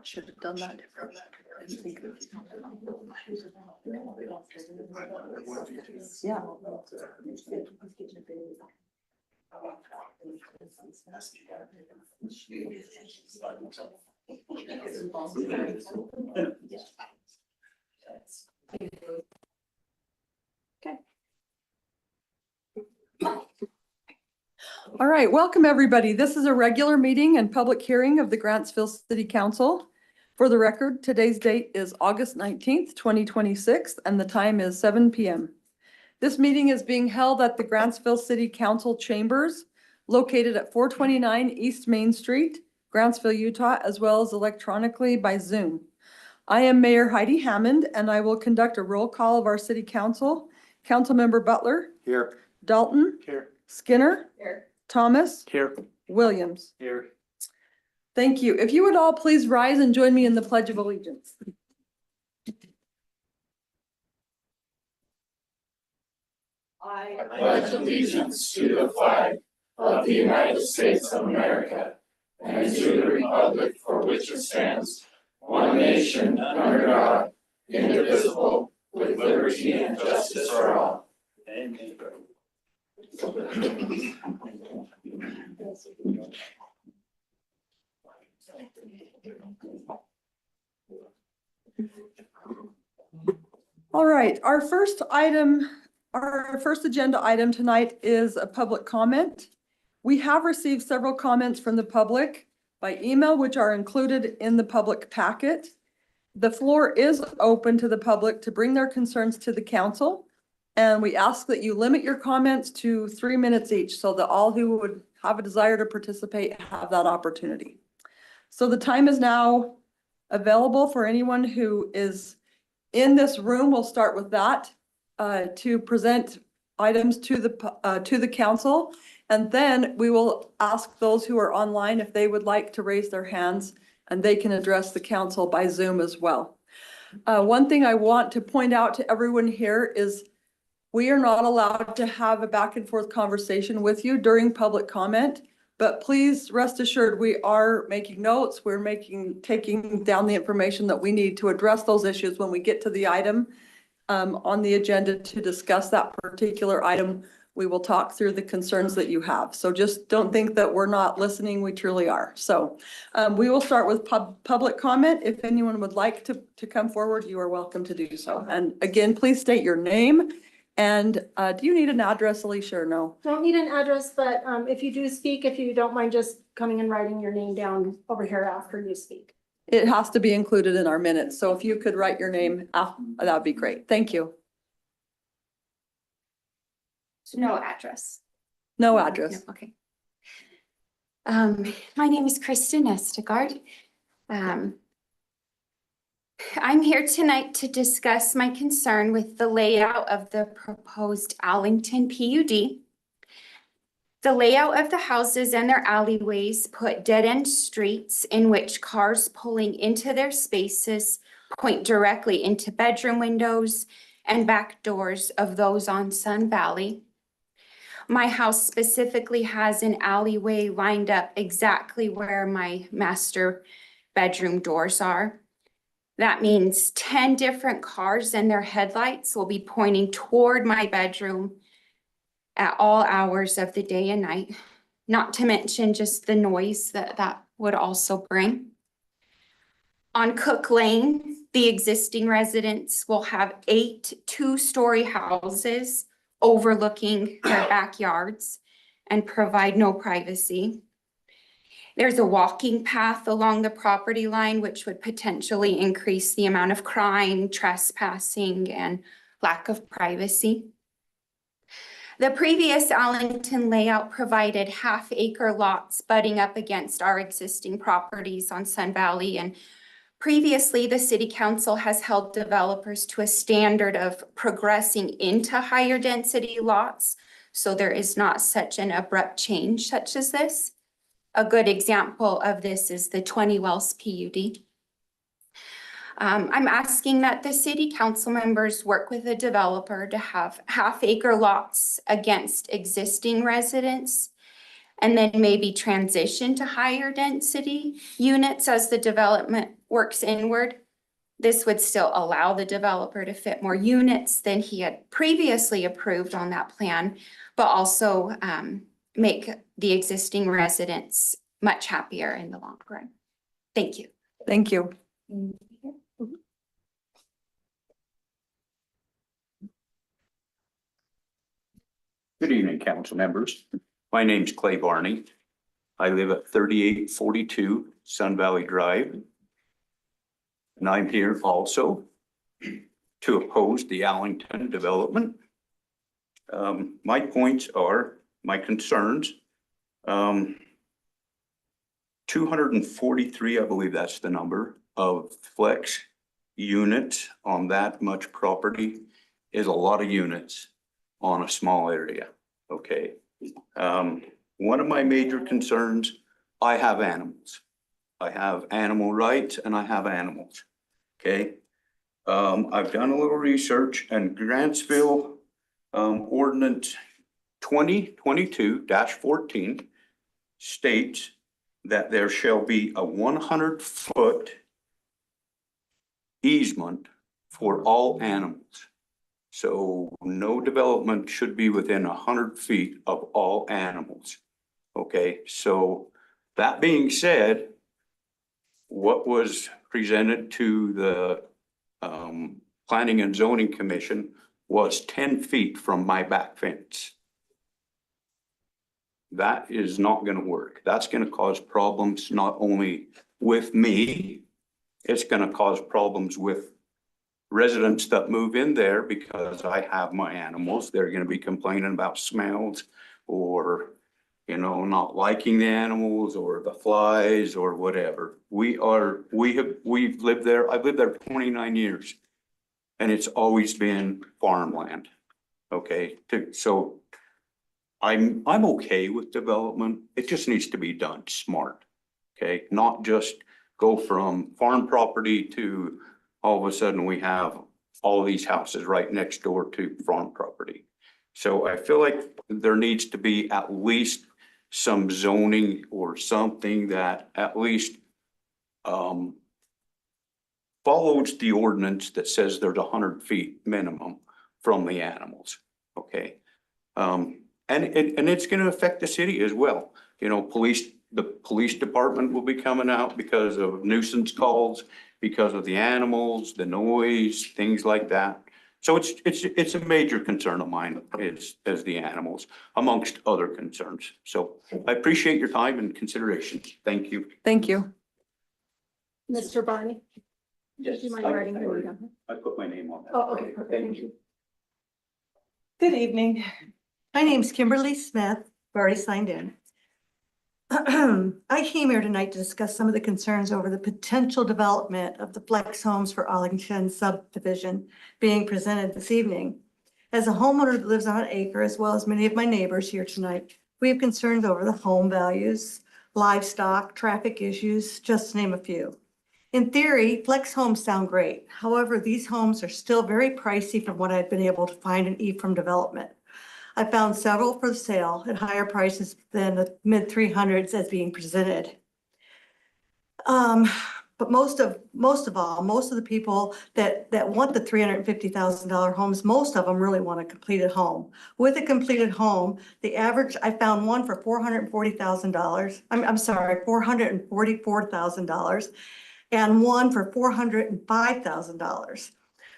Should have done that different. I didn't think of it. Yeah. Okay. All right, welcome everybody. This is a regular meeting and public hearing of the Grantsville City Council. For the record, today's date is August 19th, 2026, and the time is 7 p.m. This meeting is being held at the Grantsville City Council Chambers, located at 429 East Main Street, Grantsville, Utah, as well as electronically by Zoom. I am Mayor Heidi Hammond, and I will conduct a roll call of our City Council. Councilmember Butler. Here. Dalton. Here. Skinner. Here. Thomas. Here. Williams. Here. Thank you. If you would all please rise and join me in the Pledge of Allegiance. I pledge allegiance to the flag of the United States of America and to the republic for which it stands, one nation under God, indivisible, with liberty and justice for all. Amen. All right, our first agenda item tonight is a public comment. We have received several comments from the public by email, which are included in the public packet. The floor is open to the public to bring their concerns to the council. And we ask that you limit your comments to 3 minutes each so that all who would have a desire to participate have that opportunity. So the time is now available for anyone who is in this room. We'll start with that to present items to the council. And then we will ask those who are online if they would like to raise their hands, and they can address the council by Zoom as well. One thing I want to point out to everyone here is we are not allowed to have a back and forth conversation with you during public comment, but please rest assured we are making notes. We're taking down the information that we need to address those issues when we get to the item on the agenda to discuss that particular item. We will talk through the concerns that you have. So just don't think that we're not listening. We truly are. So we will start with public comment. If anyone would like to come forward, you are welcome to do so. And again, please state your name. And do you need an address, Alicia, or no? don't need an address, but if you do speak, if you don't mind just coming and writing your name down over here after you speak. It has to be included in our minutes. So if you could write your name, that'd be great. Thank you. No address. No address. No, okay. My name is Kristen Estegard. I'm here tonight to discuss my concern with the layout of the proposed Allington PUD. The layout of the houses and their alleyways put dead-end streets in which cars pulling into their spaces point directly into bedroom windows and back doors of those on Sun Valley. My house specifically has an alleyway lined up exactly where my master bedroom doors are. That means 10 different cars and their headlights will be pointing toward my bedroom at all hours of the day and night, not to mention just the noise that would also bring. On Cook Lane, the existing residents will have 8 two-story houses overlooking their backyards and provide no privacy. There's a walking path along the property line, which would potentially increase the amount of crime, trespassing, and lack of privacy. The previous Allington layout provided half-acre lots butting up against our existing properties on Sun Valley, and previously the City Council has held developers to a standard of progressing into higher density lots, so there is not such an abrupt change such as this. A good example of this is the 20 Wells PUD. I'm asking that the city council members work with the developer to have half-acre lots against existing residents, and then maybe transition to higher density units as the development works inward. This would still allow the developer to fit more units than he had previously approved on that plan, but also make the existing residents much happier in the long run. Thank you. Thank you. Good evening, council members. My name's Clay Barney. I live at 3842 Sun Valley Drive. And I'm here also to oppose the Allington development. My points are, my concerns. 243, I believe that's the number, of flex units on that much property is a lot of units on a small area, okay? One of my major concerns, I have animals. I have animal rights and I have animals, okay? I've done a little research, and Grantsville ordinance 2022-14 states that there shall be a 100-foot easement for all animals. So no development should be within 100 feet of all animals. Okay, so that being said, what was presented to the Planning and Zoning Commission was 10 feet from my back fence. That is not going to work. That's going to cause problems not only with me, it's going to cause problems with residents that move in there because I have my animals. They're going to be complaining about smells or, you know, not liking the animals or the flies or whatever. We've lived there. I've lived there 29 years and it's always been farmland. Okay. So I'm okay with development. It just needs to be done smart. Okay. Not just go from farm property to all of a sudden we have all these houses right next door to farm property. So I feel like there needs to be at least some zoning or something that at least follows the ordinance that says there's 100 feet minimum from the animals. Okay. And it's going to affect the city as well. You know, the police department will be coming out because of nuisance calls, because of the animals, the noise, things like that. So it's a major concern of mine is the animals, amongst other concerns. So I appreciate your time and consideration. Thank you. Thank you. Mr. Barney? Do you mind writing your name down? I put my name on that. Oh, okay, perfect. Thank you. Good evening. My name's Kimberly Smith. I've already signed in. I came here tonight to discuss some of the concerns over the potential development of the flex homes for Arlington subdivision being presented this evening. As a homeowner that lives on an acre, as well as many of my neighbors here tonight, we have concerns over the home values, livestock, traffic issues, just to name a few. In theory, flex homes sound great. However, these homes are still very pricey from what I've been able to find in Ephraim development. I found several for sale at higher prices than the mid 300s as being presented. But most of the people that want the $350,000 homes, most of them really want a completed home. With a completed home, the average, I found one for $440,000. I'm sorry, $444,000, and one for $405,000.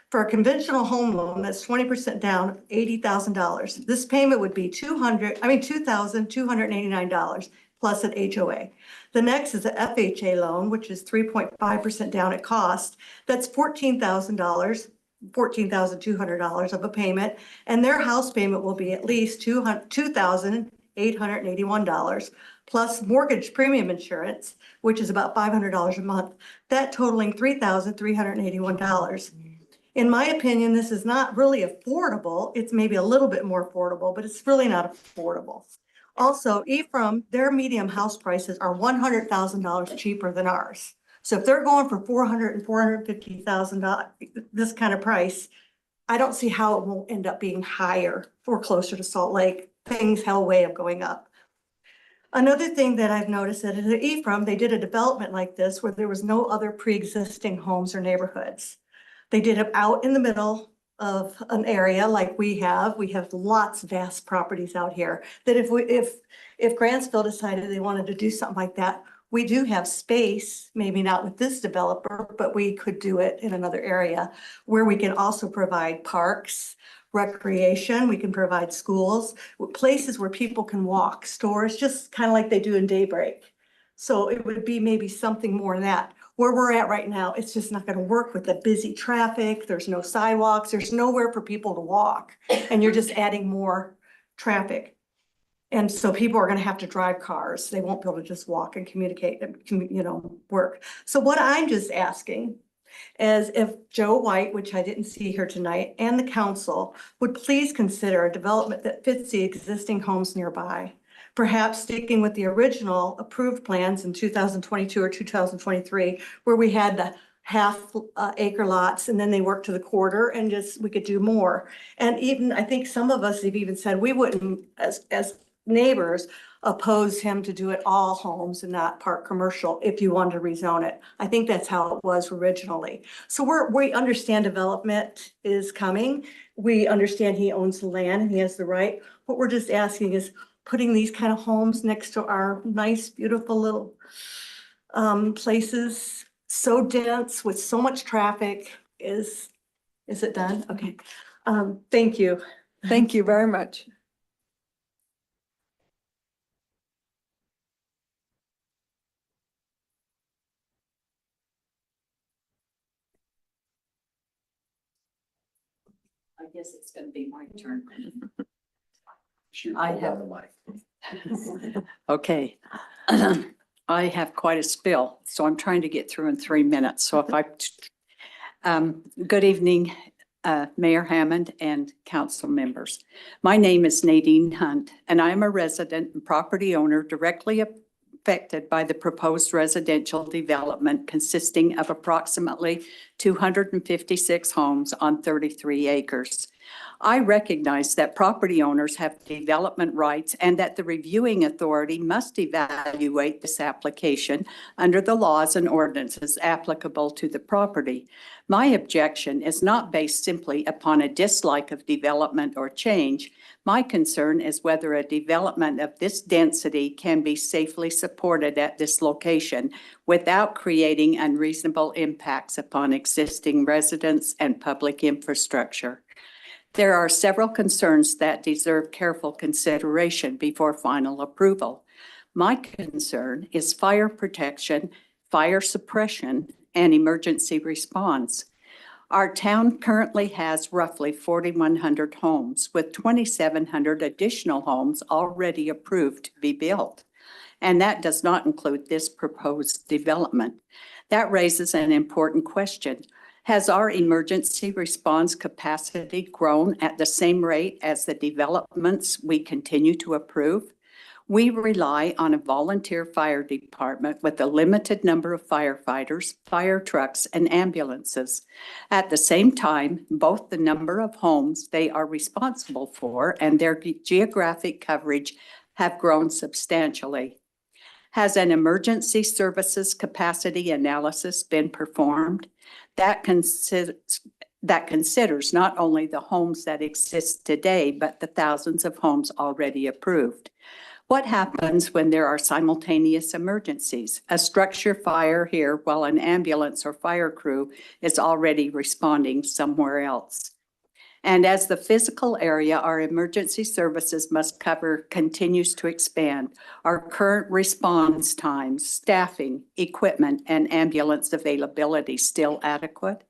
For a conventional home loan, that's 20% down, $80,000. This payment would be $2,289 plus an HOA. The next is a FHA loan, which is 3.5% down at cost. That's $14,000, $14,200 of a payment, and their house payment will be at least $2,881 plus mortgage premium insurance, which is about $500 a month. That totaling $3,381. In my opinion, this is not really affordable. It's maybe a little bit more affordable, but it's really not affordable. Also, Ephraim, their medium house prices are $100,000 cheaper than ours. So if they're going for $450,000, this kind of price, I don't see how it won't end up being higher or closer to Salt Lake. Things have a way of going up. Another thing that I've noticed that at Ephraim, they did a development like this where there was no other pre-existing homes or neighborhoods. They did it out in the middle of an area like we have. We have lots of vast properties out here that if Grantsville decided they wanted to do something like that, we do have space, maybe not with this developer, but we could do it in another area where we can also provide parks, recreation, we can provide schools, places where people can walk, stores, just kind of like they do in Daybreak. So it would be maybe something more than that. Where we're at right now, it's just not going to work with the busy traffic. There's no sidewalks. There's nowhere for people to walk. And you're just adding more traffic. And so people are going to have to drive cars. They won't be able to just walk and communicate and, work. So what I'm just asking is if Joe White, which I didn't see here tonight, and the council would please consider a development that fits the existing homes nearby. Perhaps sticking with the original approved plans in 2022 or 2023, where we had the half acre lots and then they worked to the quarter and just, we could do more. And even, I think some of us have even said we wouldn't, as neighbors, oppose him to do it all homes and not park commercial if you wanted to rezone it. I think that's how it was originally. So we understand development is coming. We understand he owns the land and he has the right. What we're just asking is putting these kind of homes next to our nice, beautiful little places, so dense with so much traffic. Is it done? Okay. Thank you. Thank you very much. I guess it's gonna be my turn. I have the mic. Okay. I have quite a spill, so I'm trying to get through in 3 minutes. So good evening, Mayor Hammond and council members. My name is Nadine Hunt, and I am a resident and property owner directly affected by the proposed residential development consisting of approximately 256 homes on 33 acres. I recognize that property owners have development rights and that the reviewing authority must evaluate this application under the laws and ordinances applicable to the property. My objection is not based simply upon a dislike of development or change. My concern is whether a development of this density can be safely supported at this location without creating unreasonable impacts upon existing residents and public infrastructure. There are several concerns that deserve careful consideration before final approval. My concern is fire protection, fire suppression, and emergency response. Our town currently has roughly 4,100 homes, with 2,700 additional homes already approved to be built. And that does not include this proposed development. That raises an important question. Has our emergency response capacity grown at the same rate as the developments we continue to approve? We rely on a volunteer fire department with a limited number of firefighters, fire trucks, and ambulances. At the same time, both the number of homes they are responsible for and their geographic coverage have grown substantially. Has an emergency services capacity analysis been performed? That considers not only the homes that exist today, but the thousands of homes already approved. What happens when there are simultaneous emergencies? A structure fire here while an ambulance or fire crew is already responding somewhere else. And as the physical area our emergency services must cover continues to expand, our current response times, staffing, equipment, and ambulance availability still adequate?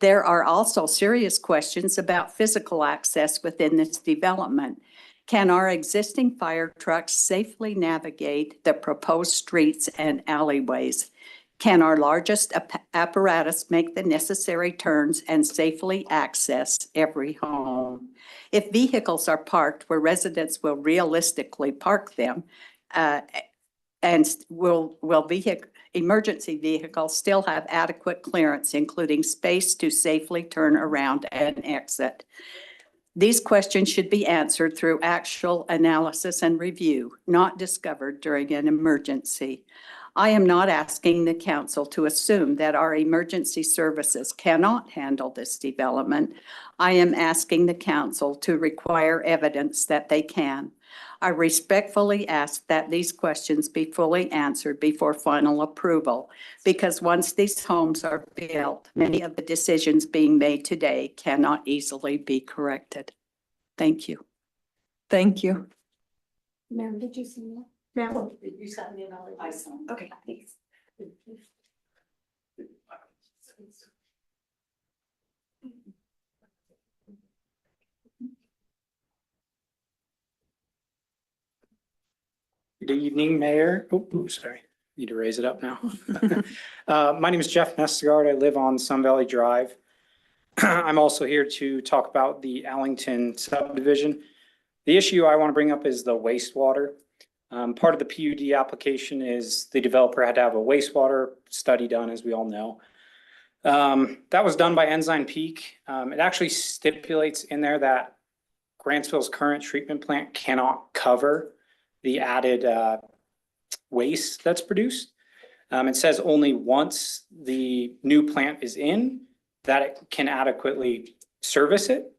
There are also serious questions about physical access within this development. Can our existing fire trucks safely navigate the proposed streets and alleyways? Can our largest apparatus make the necessary turns and safely access every home? If vehicles are parked where residents will realistically park them, emergency vehicles still have adequate clearance, including space to safely turn around and exit. These questions should be answered through actual analysis and review, not discovered during an emergency. I am not asking the council to assume that our emergency services cannot handle this development. I am asking the council to require evidence that they can. I respectfully ask that these questions be fully answered before final approval, because once these homes are built, many of the decisions being made today cannot easily be corrected. Thank you. Thank you. Ma'am, did you see that? Ma'am? You sent me another. I saw. Okay, thanks. Good evening, Mayor. Oh, sorry. Need to raise it up now. My name is Jeff Nestegard. I live on Sun Valley Drive. I'm also here to talk about the Allington subdivision. The issue I want to bring up is the wastewater. Part of the PUD application is the developer had to have a wastewater study done, as we all know. That was done by Ensign Peak. It actually stipulates in there that Grantsville's current treatment plant cannot cover the added waste that's produced. It says only once the new plant is in that it can adequately service it.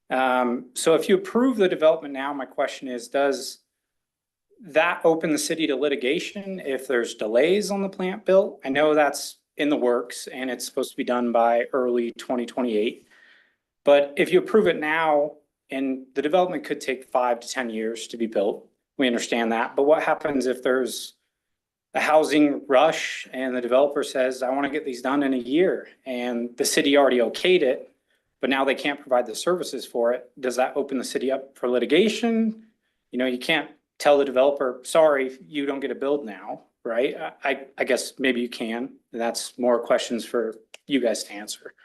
So if you approve the development now, my question is, does that open the city to litigation if there's delays on the plant built? I know that's in the works and it's supposed to be done by early 2028. But if you approve it now, and the development could take 5 to 10 years to be built, we understand that. But what happens if there's a housing rush and the developer says, I want to get these done in a year, and the city already okayed it, but now they can't provide the services for it? Does that open the city up for litigation? You know, you can't tell the developer, sorry, you don't get a build now, right? I guess maybe you can. That's more questions for you guys to answer.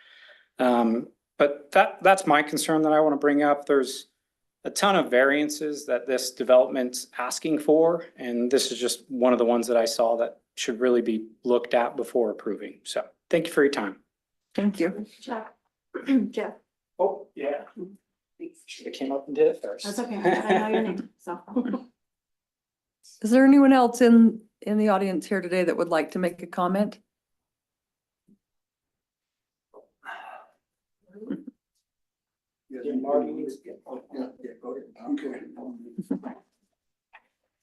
But that's my concern that I want to bring up. There's a ton of variances that this development's asking for, and this is just one of the ones that I saw that should really be looked at before approving. So thank you for your time. Thank you. Jeff. Jeff, Oh, yeah. Should have came up and did it first. that's okay. I know your name, so. Is there anyone else in the audience here today that would like to make a comment? Yeah, Marty needs to get.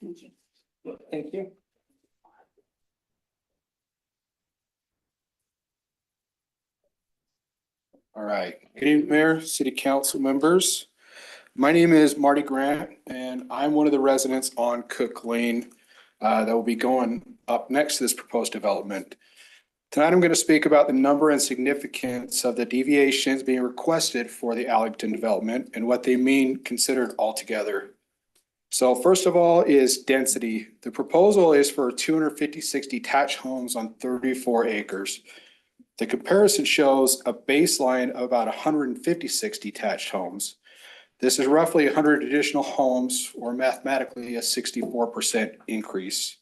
Thank you. Thank you. All right. Good evening, Mayor, City Council members. My name is Marty Grant, and I'm one of the residents on Cook Lane that will be going up next to this proposed development. Tonight, I'm going to speak about the number and significance of the deviations being requested for the Allington development and what they mean considered altogether. So first of all is density. The proposal is for 256 detached homes on 34 acres. The comparison shows a baseline of about 156 detached homes. This is roughly 100 additional homes, or mathematically a 64% increase.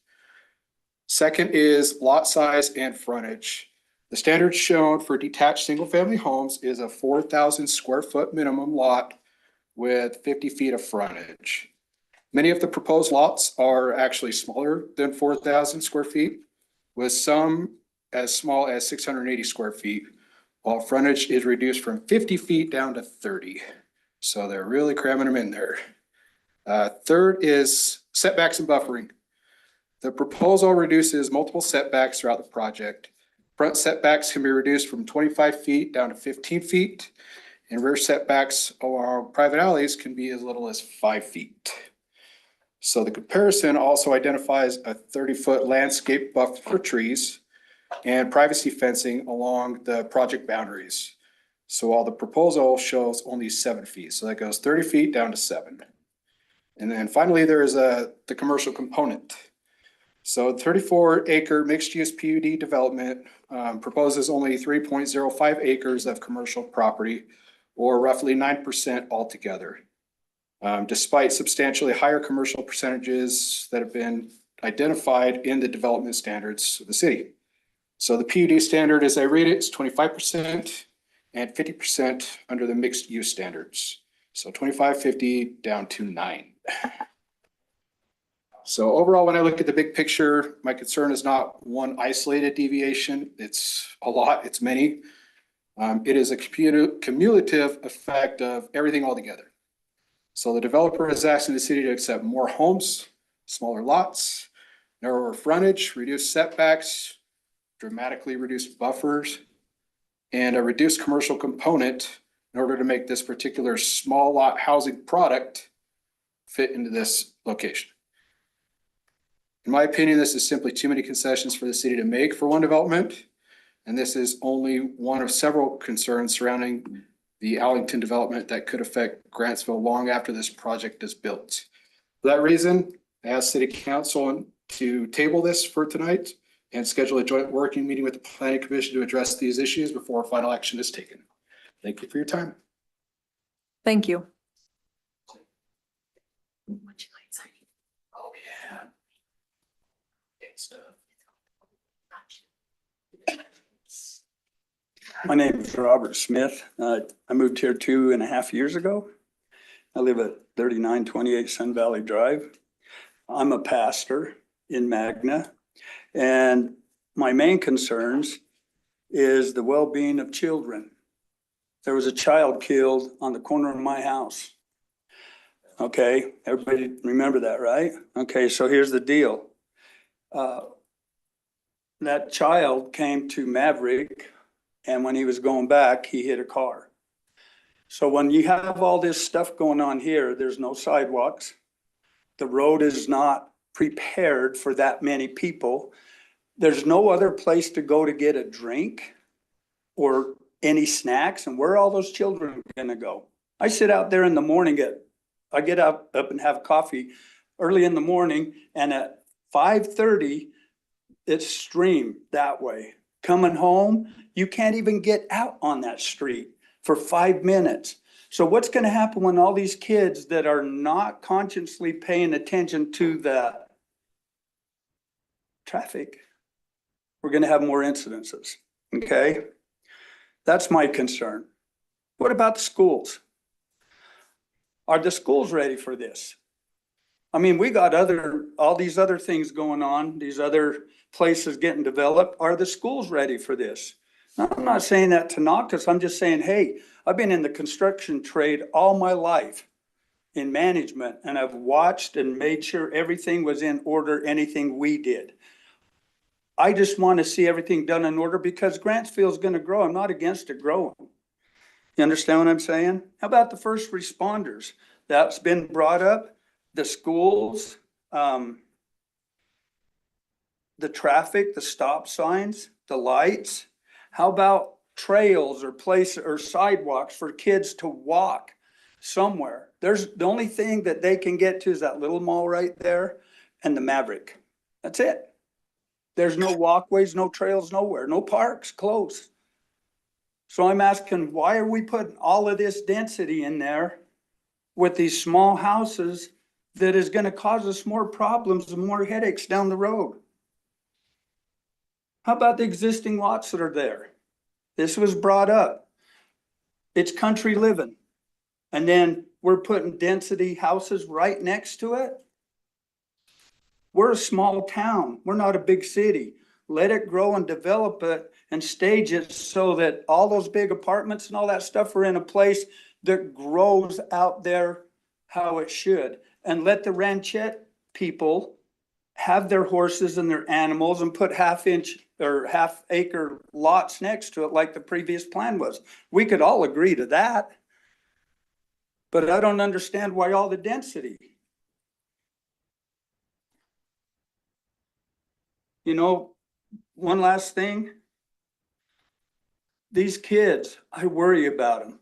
Second is lot size and frontage. The standard shown for detached single-family homes is a 4,000 square foot minimum lot with 50 feet of frontage. Many of the proposed lots are actually smaller than 4,000 square feet, with some as small as 680 square feet, while frontage is reduced from 50 feet down to 30. So they're really cramming them in there. Third is setbacks and buffering. The proposal reduces multiple setbacks throughout the project. Front setbacks can be reduced from 25 feet down to 15 feet, and rear setbacks along private alleys can be as little as 5 feet. So the comparison also identifies a 30-foot landscape buffer for trees and privacy fencing along the project boundaries. So while the proposal shows only 7 feet, so that goes 30 feet down to 7. And then finally, there is the commercial component. So 34-acre mixed-use PUD development proposes only 3.05 acres of commercial property, or roughly 9% altogether. Despite substantially higher commercial percentages that have been identified in the development standards of the city. So the PUD standard, as I read it, is 25% and 50% under the mixed use standards. So 25, 50 down to 9. So overall, when I look at the big picture, my concern is not one isolated deviation. It's a lot, it's many. It is a cumulative effect of everything all together. So the developer is asking the city to accept more homes, smaller lots, narrower frontage, reduced setbacks, dramatically reduced buffers, and a reduced commercial component in order to make this particular small lot housing product fit into this location. In my opinion, this is simply too many concessions for the city to make for one development. And this is only one of several concerns surrounding the Allington development that could affect Grantsville long after this project is built. For that reason, I ask City Council to table this for tonight and schedule a joint working meeting with the Planning Commission to address these issues before final action is taken. Thank you for your time. Thank you. Oh, yeah. Stuff. My name is Robert Smith. I moved here 2.5 years ago. I live at 3928 Sun Valley Drive. I'm a pastor in Magna, and my main concerns is the well-being of children. There was a child killed on the corner of my house. Okay, everybody remember that, right? Okay, so here's the deal. That child came to Maverick, and when he was going back, he hit a car. So when you have all this stuff going on here, there's no sidewalks. The road is not prepared for that many people. There's no other place to go to get a drink or any snacks. And where are all those children gonna go? I sit out there in the morning I get up and have coffee early in the morning, and at 5:30, it's stream that way. Coming home, you can't even get out on that street for 5 minutes. So what's gonna happen when all these kids that are not consciously paying attention to the traffic, we're gonna have more incidences, okay? That's my concern. What about the schools? Are the schools ready for this? I mean, we got all these other things going on, these other places getting developed. Are the schools ready for this? Now, I'm not saying that to knock us. I'm just saying, hey, I've been in the construction trade all my life in management, and I've watched and made sure everything was in order, anything we did. I just want to see everything done in order because Grantsville is going to grow. I'm not against it growing. You understand what I'm saying? How about the first responders? That's been brought up. The schools, the traffic, the stop signs, the lights. How about trails or places or sidewalks for kids to walk somewhere? There's the only thing that they can get to is that little mall right there and the Maverick. That's it. There's no walkways, no trails, nowhere, no parks, close. So I'm asking, why are we putting all of this density in there with these small houses that is going to cause us more problems and more headaches down the road? How about the existing lots that are there? This was brought up. It's country living. And then we're putting density houses right next to it. We're a small town. We're not a big city. Let it grow and develop it and stage it so that all those big apartments and all that stuff are in a place that grows out there how it should. And let the ranchette people have their horses and their animals and put half-inch or half-acre lots next to it like the previous plan was. We could all agree to that. But I don't understand why all the density. You know, one last thing. These kids, I worry about them.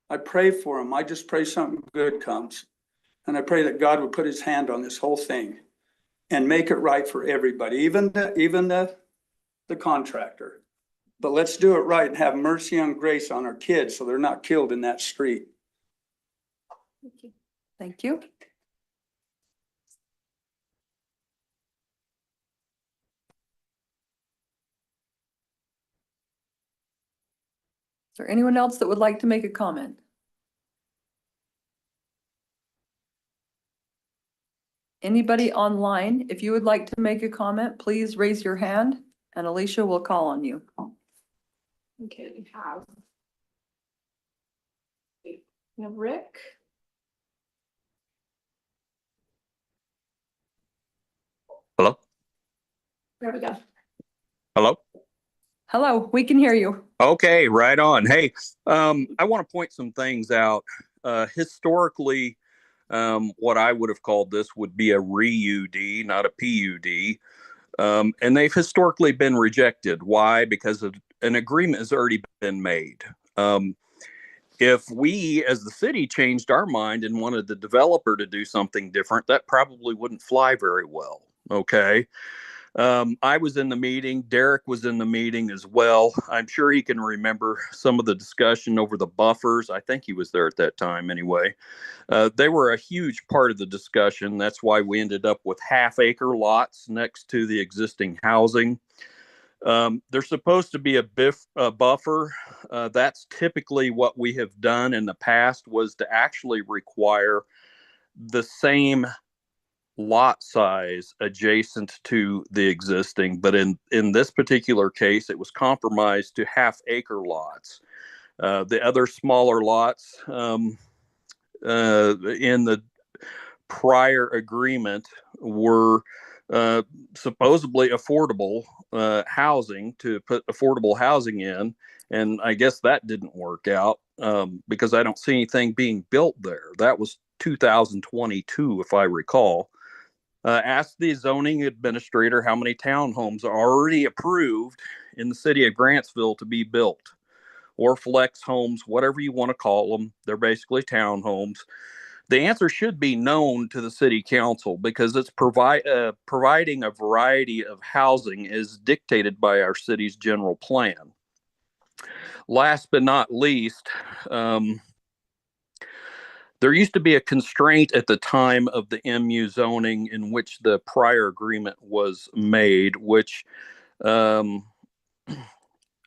I pray for them. I just pray something good comes. And I pray that God would put his hand on this whole thing and make it right for everybody, even the contractor. But let's do it right and have mercy and grace on our kids so they're not killed in that street. Thank you. there anyone else that would like to make a comment? Anybody online, if you would like to make a comment, please raise your hand and Alicia will call on you. Okay, we have Rick. Hello? There we go. Hello? Hello, we can hear you. Okay, right on. Hey, I want to point some things out. Historically, what I would have called this would be a REUD, not a PUD. And they've historically been rejected. Why? Because an agreement has already been made. If we, as the city, changed our mind and wanted the developer to do something different, that probably wouldn't fly very well. Okay. I was in the meeting. Derek was in the meeting as well. I'm sure he can remember some of the discussion over the buffers. I think he was there at that time anyway. They were a huge part of the discussion. That's why we ended up with half-acre lots next to the existing housing. There's supposed to be a buffer. That's typically what we have done in the past, was to actually require the same lot size adjacent to the existing, but in this particular case, it was compromised to half-acre lots. The other smaller lots in the prior agreement were supposedly affordable housing, to put affordable housing in, and I guess that didn't work out because I don't see anything being built there. That was 2022, if I recall. Asked the zoning administrator how many townhomes are already approved in the city of Grantsville to be built, or flex homes, whatever you want to call them. They're basically townhomes. The answer should be known to the city council because it's providing a variety of housing is dictated by our city's general plan. Last but not least, there used to be a constraint at the time of the MU zoning in which the prior agreement was made, which only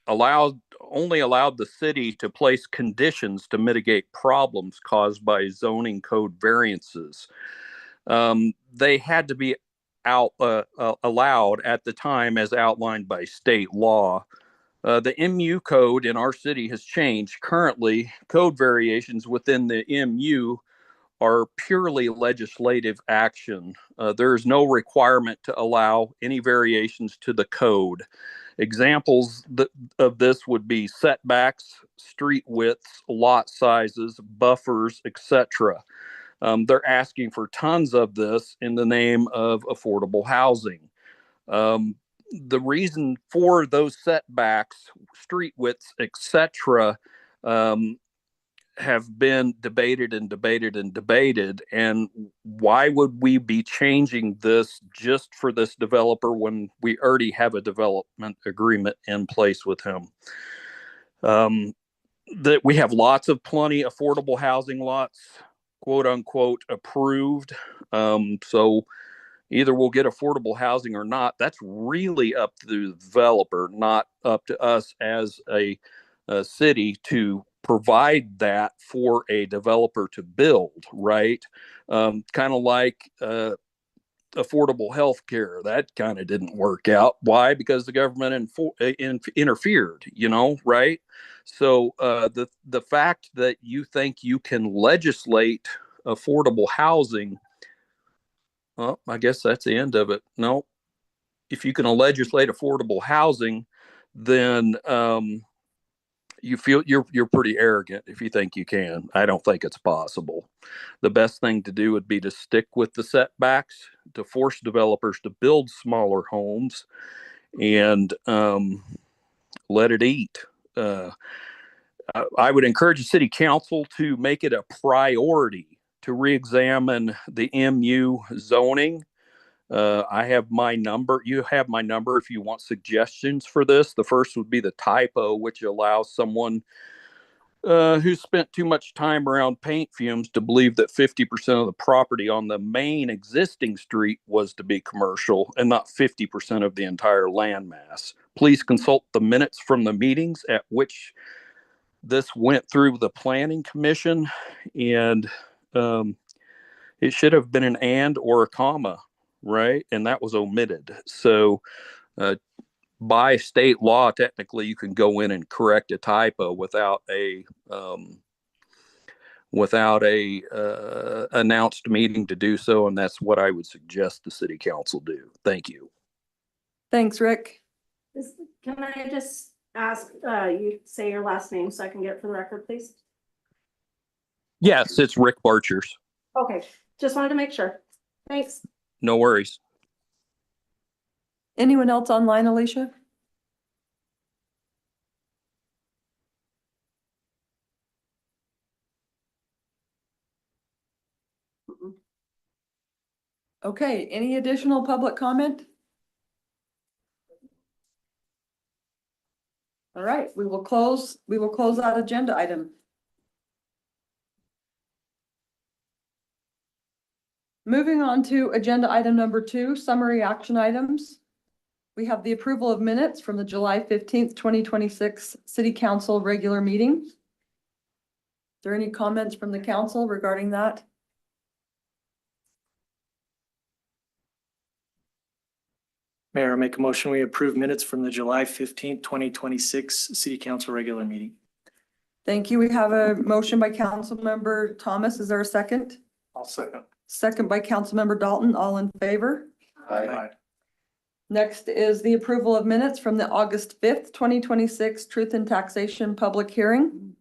allowed the city to place conditions to mitigate problems caused by zoning code variances. They had to be allowed at the time as outlined by state law. The MU code in our city has changed. Currently, code variations within the MU are purely legislative action. There is no requirement to allow any variations to the code. Examples of this would be setbacks, street widths, lot sizes, buffers, etc. They're asking for tons of this in the name of affordable housing. The reason for those setbacks, street widths, etc., have been debated and debated and debated. And why would we be changing this just for this developer when we already have a development agreement in place with him? That we have plenty affordable housing lots, quote unquote, approved. So either we'll get affordable housing or not. That's really up to the developer, not up to us as a city to provide that for a developer to build, right? Kind of like affordable health care. That kind of didn't work out. Why? Because the government interfered, right? So the fact that you think you can legislate affordable housing, well, I guess that's the end of it. No, if you can legislate affordable housing, then you feel you're pretty arrogant if you think you can. I don't think it's possible. The best thing to do would be to stick with the setbacks, to force developers to build smaller homes, and let it eat. I would encourage the city council to make it a priority to re-examine the MU zoning. I have my number. You have my number if you want suggestions for this. The first would be the typo, which allows someone who spent too much time around paint fumes to believe that 50% of the property on the main existing street was to be commercial and not 50% of the entire landmass. Please consult the minutes from the meetings at which this went through the planning commission, and it should have been an and or a comma, right? And that was omitted. So by state law, technically, you can go in and correct a typo without a announced meeting to do so, and that's what I would suggest the city council do. Thank you. Thanks, Rick. Can I just ask, you say your last name so I can get it for the record, please? Yes, it's Rick Barchers. Okay, just wanted to make sure. Thanks. No worries. Anyone else online, Alicia? Okay, any additional public comment? All right, we will close that agenda item. Moving on to agenda item number 2, summary action items. We have the approval of minutes from the July 15th, 2026 City Council regular meeting. Is there any comments from the council regarding that? Mayor, I make a motion, we approve minutes from the July 15th, 2026 City Council regular meeting. Thank you. We have a motion by Councilmember Thomas. Is there a second? I'll second. Second by Councilmember Dalton. All in favor? Aye. Next is the approval of minutes from the August 5th, 2026 Truth and Taxation Public Hearing.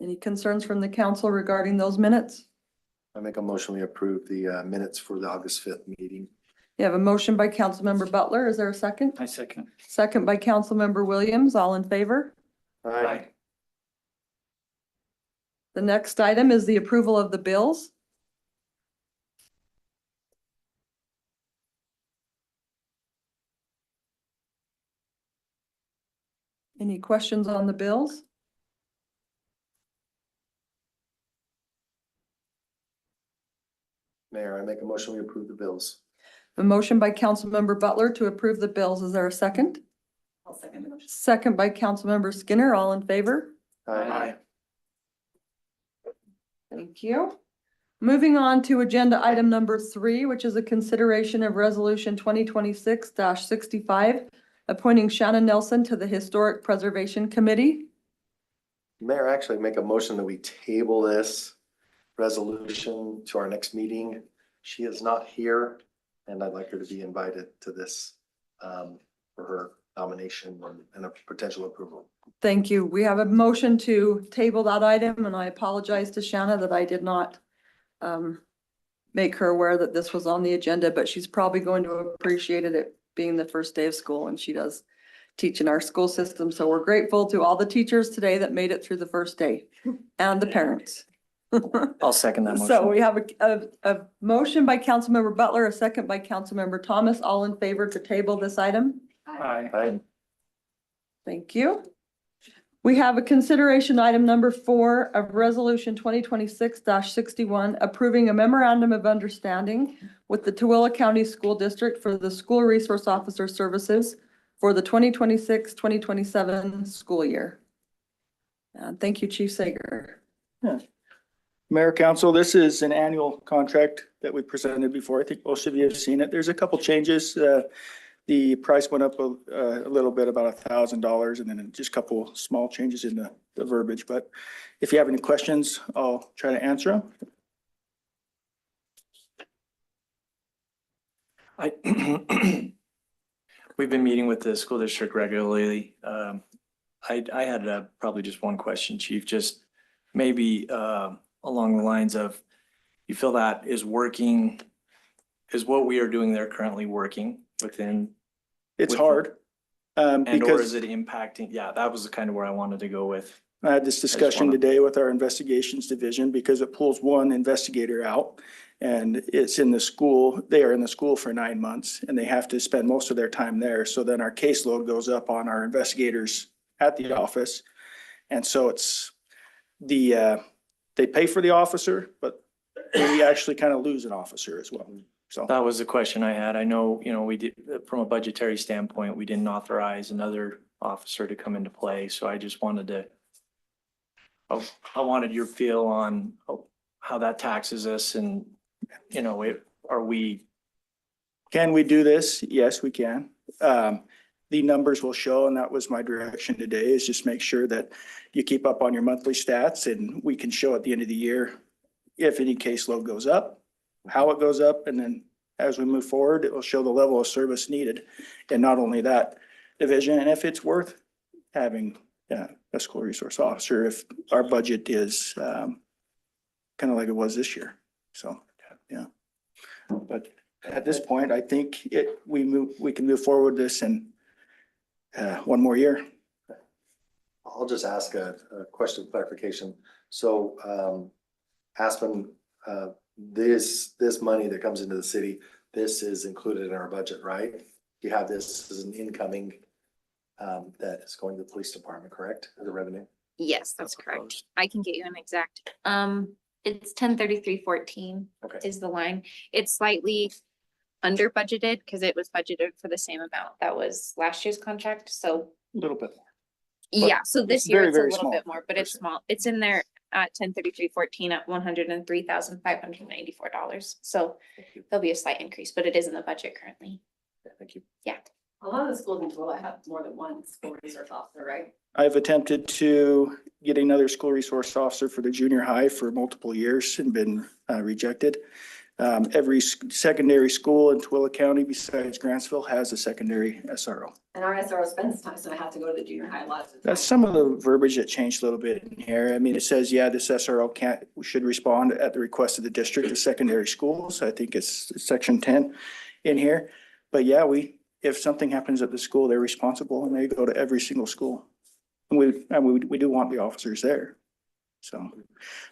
Any concerns from the council regarding those minutes? I make a motion, we approve the minutes for the August 5th meeting. You have a motion by Councilmember Butler. Is there a second? I second. Second by Councilmember Williams. All in favor? Aye. The next item is the approval of the bills. Any questions on the bills? Mayor, I make a motion, we approve the bills. A motion by Councilmember Butler to approve the bills. Is there a second? I'll second the motion. Second by Councilmember Skinner. All in favor? Aye. Thank you. Moving on to agenda item number 3, which is a consideration of resolution 2026-65, appointing Shannon Nelson to the Historic Preservation Committee. Mayor, actually make a motion that we table this resolution to our next meeting. She is not here, and I'd like her to be invited to this for her nomination and a potential approval. Thank you. We have a motion to table that item, and I apologize to Shanna that I did not make her aware that this was on the agenda, but she's probably going to appreciate it being the first day of school, and she does teach in our school system. So we're grateful to all the teachers today that made it through the first day and the parents. I'll second that motion. So we have a motion by Councilmember Butler, a second by Councilmember Thomas, all in favor to table this item. Aye. Thank you. We have a consideration item number 4 of resolution 2026-61, approving a memorandum of understanding with the Tooele County School District for the School Resource Officer Services for the 2026-2027 school year. Thank you, Chief Sager. Mayor, Council, this is an annual contract that we presented before. I think most of you have seen it. There's a couple changes. The price went up a little bit, about $1,000, and then just a couple small changes in the verbiage. But if you have any questions, I'll try to answer them. We've been meeting with the school district regularly. I had probably just one question, Chief, just maybe along the lines of, you feel that is working, is what we are doing there currently working within? It's hard. And or Because is it impacting? Yeah, that was kind of where I wanted to go with. I had this discussion today with our investigations division because it pulls one investigator out and it's in the school. They are in the school for 9 months and they have to spend most of their time there. So then our caseload goes up on our investigators at the office. And so it's they pay for the officer, but we actually kind of lose an officer as well. So That was the question I had. I know, we did, from a budgetary standpoint, we didn't authorize another officer to come into play. So I just wanted to, I wanted your feel on how that taxes us and, you know, are we, Can we do this? Yes, we can. The numbers will show, and that was my direction today, is just make sure that you keep up on your monthly stats, and we can show at the end of the year if any caseload goes up, how it goes up, and then as we move forward, it will show the level of service needed. And not only that division, and if it's worth having a school resource officer, if our budget is kind of like it was this year. So, yeah. But at this point, I think we can move forward with this and one more year. I'll just ask a question of clarification. So, Aspen, this money that comes into the city, this is included in our budget, right? You have this as an incoming that is going to the police department, correct? The revenue? Yes, that's correct. I can get you an exact. It's 103314 is the line. It's slightly under budgeted because it was budgeted for the same amount that was last year's contract. So A little bit more. yeah, so this year very, it's a very little small bit more, but it's small. It's in there at 103314 at $103,594. So there'll be a slight increase, but it is in the budget currently. Thank you. Yeah. A lot of the schools in Tooele have more than one school resource officer, right? I've attempted to get another school resource officer for the junior high for multiple years and been rejected. Every secondary school in Tooele County besides Grantsville has a secondary SRO. And our SRO spends time, so I have to go to the junior high lots of That's some of the verbiage that changed a little bit in here. I mean, it says, yeah, this SRO should respond at the request of the district to secondary schools. I think it's section 10 in here. But yeah, if something happens at the school, they're responsible and they go to every single school. And we do want the officers there. So.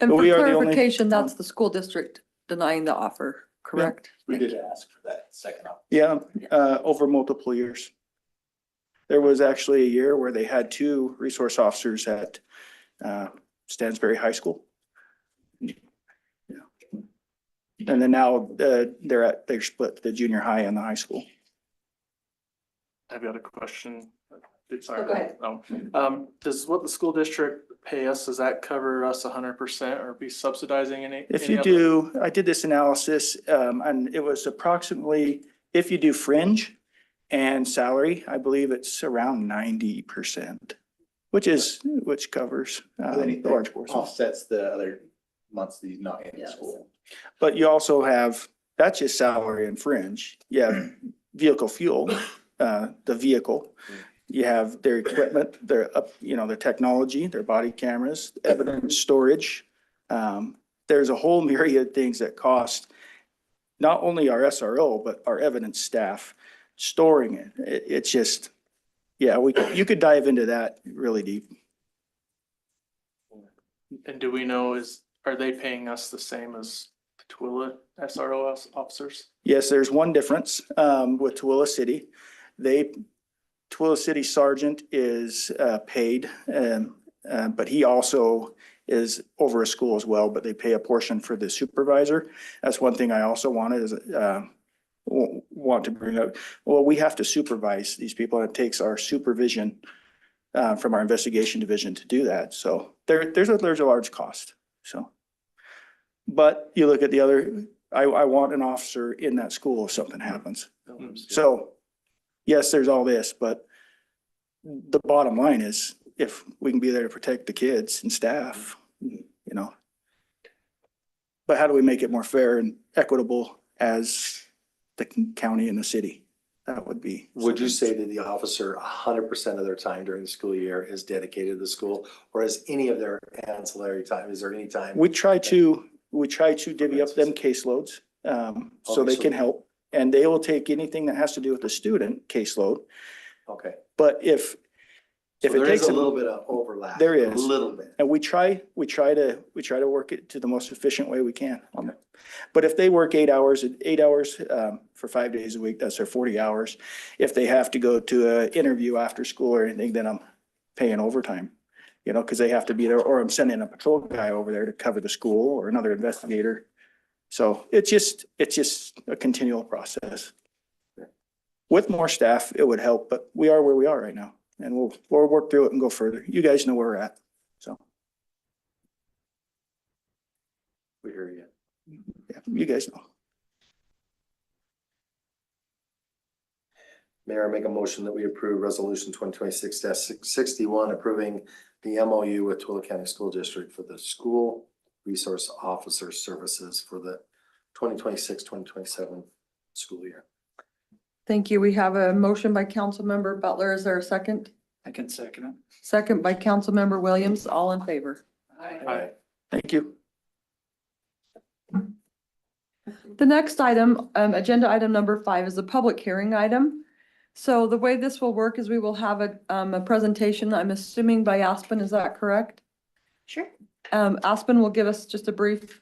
And But for we are the only- clarification, that's the school district denying the offer, correct? We did ask for that second option. Yeah, over multiple years. There was actually a year where they had 2 resource officers at Stansbury High School. Yeah. And then now they're split the junior high and the high school. I've got a question. Sorry. Go ahead. Does what the school district pay us, does that cover us 100% or be subsidizing any? If any you of do, I did this analysis, and it was approximately, if you do fringe and salary, I believe it's around 90%, which covers the large portion. Offsets the other months that he's not in school. But you also have, that's just salary and fringe. You have vehicle fuel, the vehicle. You have their equipment, their technology, their body cameras, evidence storage. There's a whole myriad of things that cost not only our SRO, but our evidence staff storing it. It's just, yeah, you could dive into that really deep. And do we know, are they paying us the same as the Tooele SRO officers? Yes, there's one difference with Tooele City. Tooele City Sergeant is paid, but he also is over a school as well, but they pay a portion for the supervisor. That's one thing I also want to bring up. Well, we have to supervise these people, and it takes our supervision from our investigation division to do that. So there's a large cost. So, but you look at the other, I want an officer in that school if something happens. So yes, there's all this, but the bottom line is if we can be there to protect the kids and staff, But how do we make it more fair and equitable as the county and the city? That would be. Would you say that the officer 100% of their time during the school year is dedicated to the school, or is any of their ancillary time? Is there any time? We try to divvy up them caseloads, so they can help, and they will take anything that has to do with the student caseload. Okay. But if it there takes is a little bit of overlap. There is. A little bit. And we try to work it to the most efficient way we can on it. But if they work 8 hours for 5 days a week, that's their 40 hours. If they have to go to an interview after school or anything, then I'm paying overtime, because they have to be there, or I'm sending a patrol guy over there to cover the school or another investigator. So it's just a continual process. With more staff, it would help, but we are where we are right now. and we'll work through it and go further. You guys know where we're at, so, We hear you. yeah, you guys know. Mayor, I make a motion that we approve resolution 2026-61, approving the MOU with Twilla County School District for the school resource officer services for the 2026-2027 school year. Thank you. We have a motion by Councilmember Butler. Is there a second? I can second it. Second by Councilmember Williams. All in favor? Aye. Thank you. The next item, agenda item number 5 is a public hearing item. So the way this will work is we will have a presentation, I'm assuming by Aspen, is that correct? Sure. Aspen will give us just a brief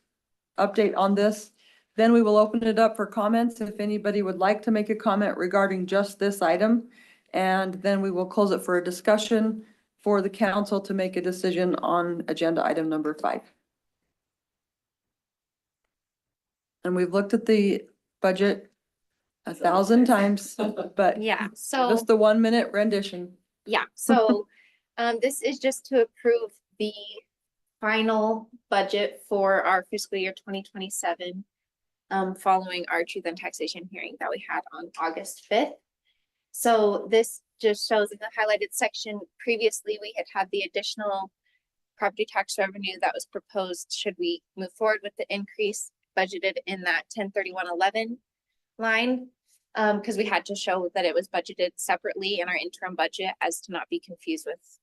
update on this. Then we will open it up for comments if anybody would like to make a comment regarding just this item. And then we will close it for a discussion for the council to make a decision on agenda item number 5. And we've looked at the budget 1,000 times, but Yeah, so. just the 1-minute rendition. Yeah, so this is just to approve the final budget for our fiscal year 2027, following our truth and taxation hearing that we had on August 5th. So this just shows in the highlighted section, previously we had the additional property tax revenue that was proposed should we move forward with the increase budgeted in that 103111 line. Because we had to show that it was budgeted separately in our interim budget as to not be confused with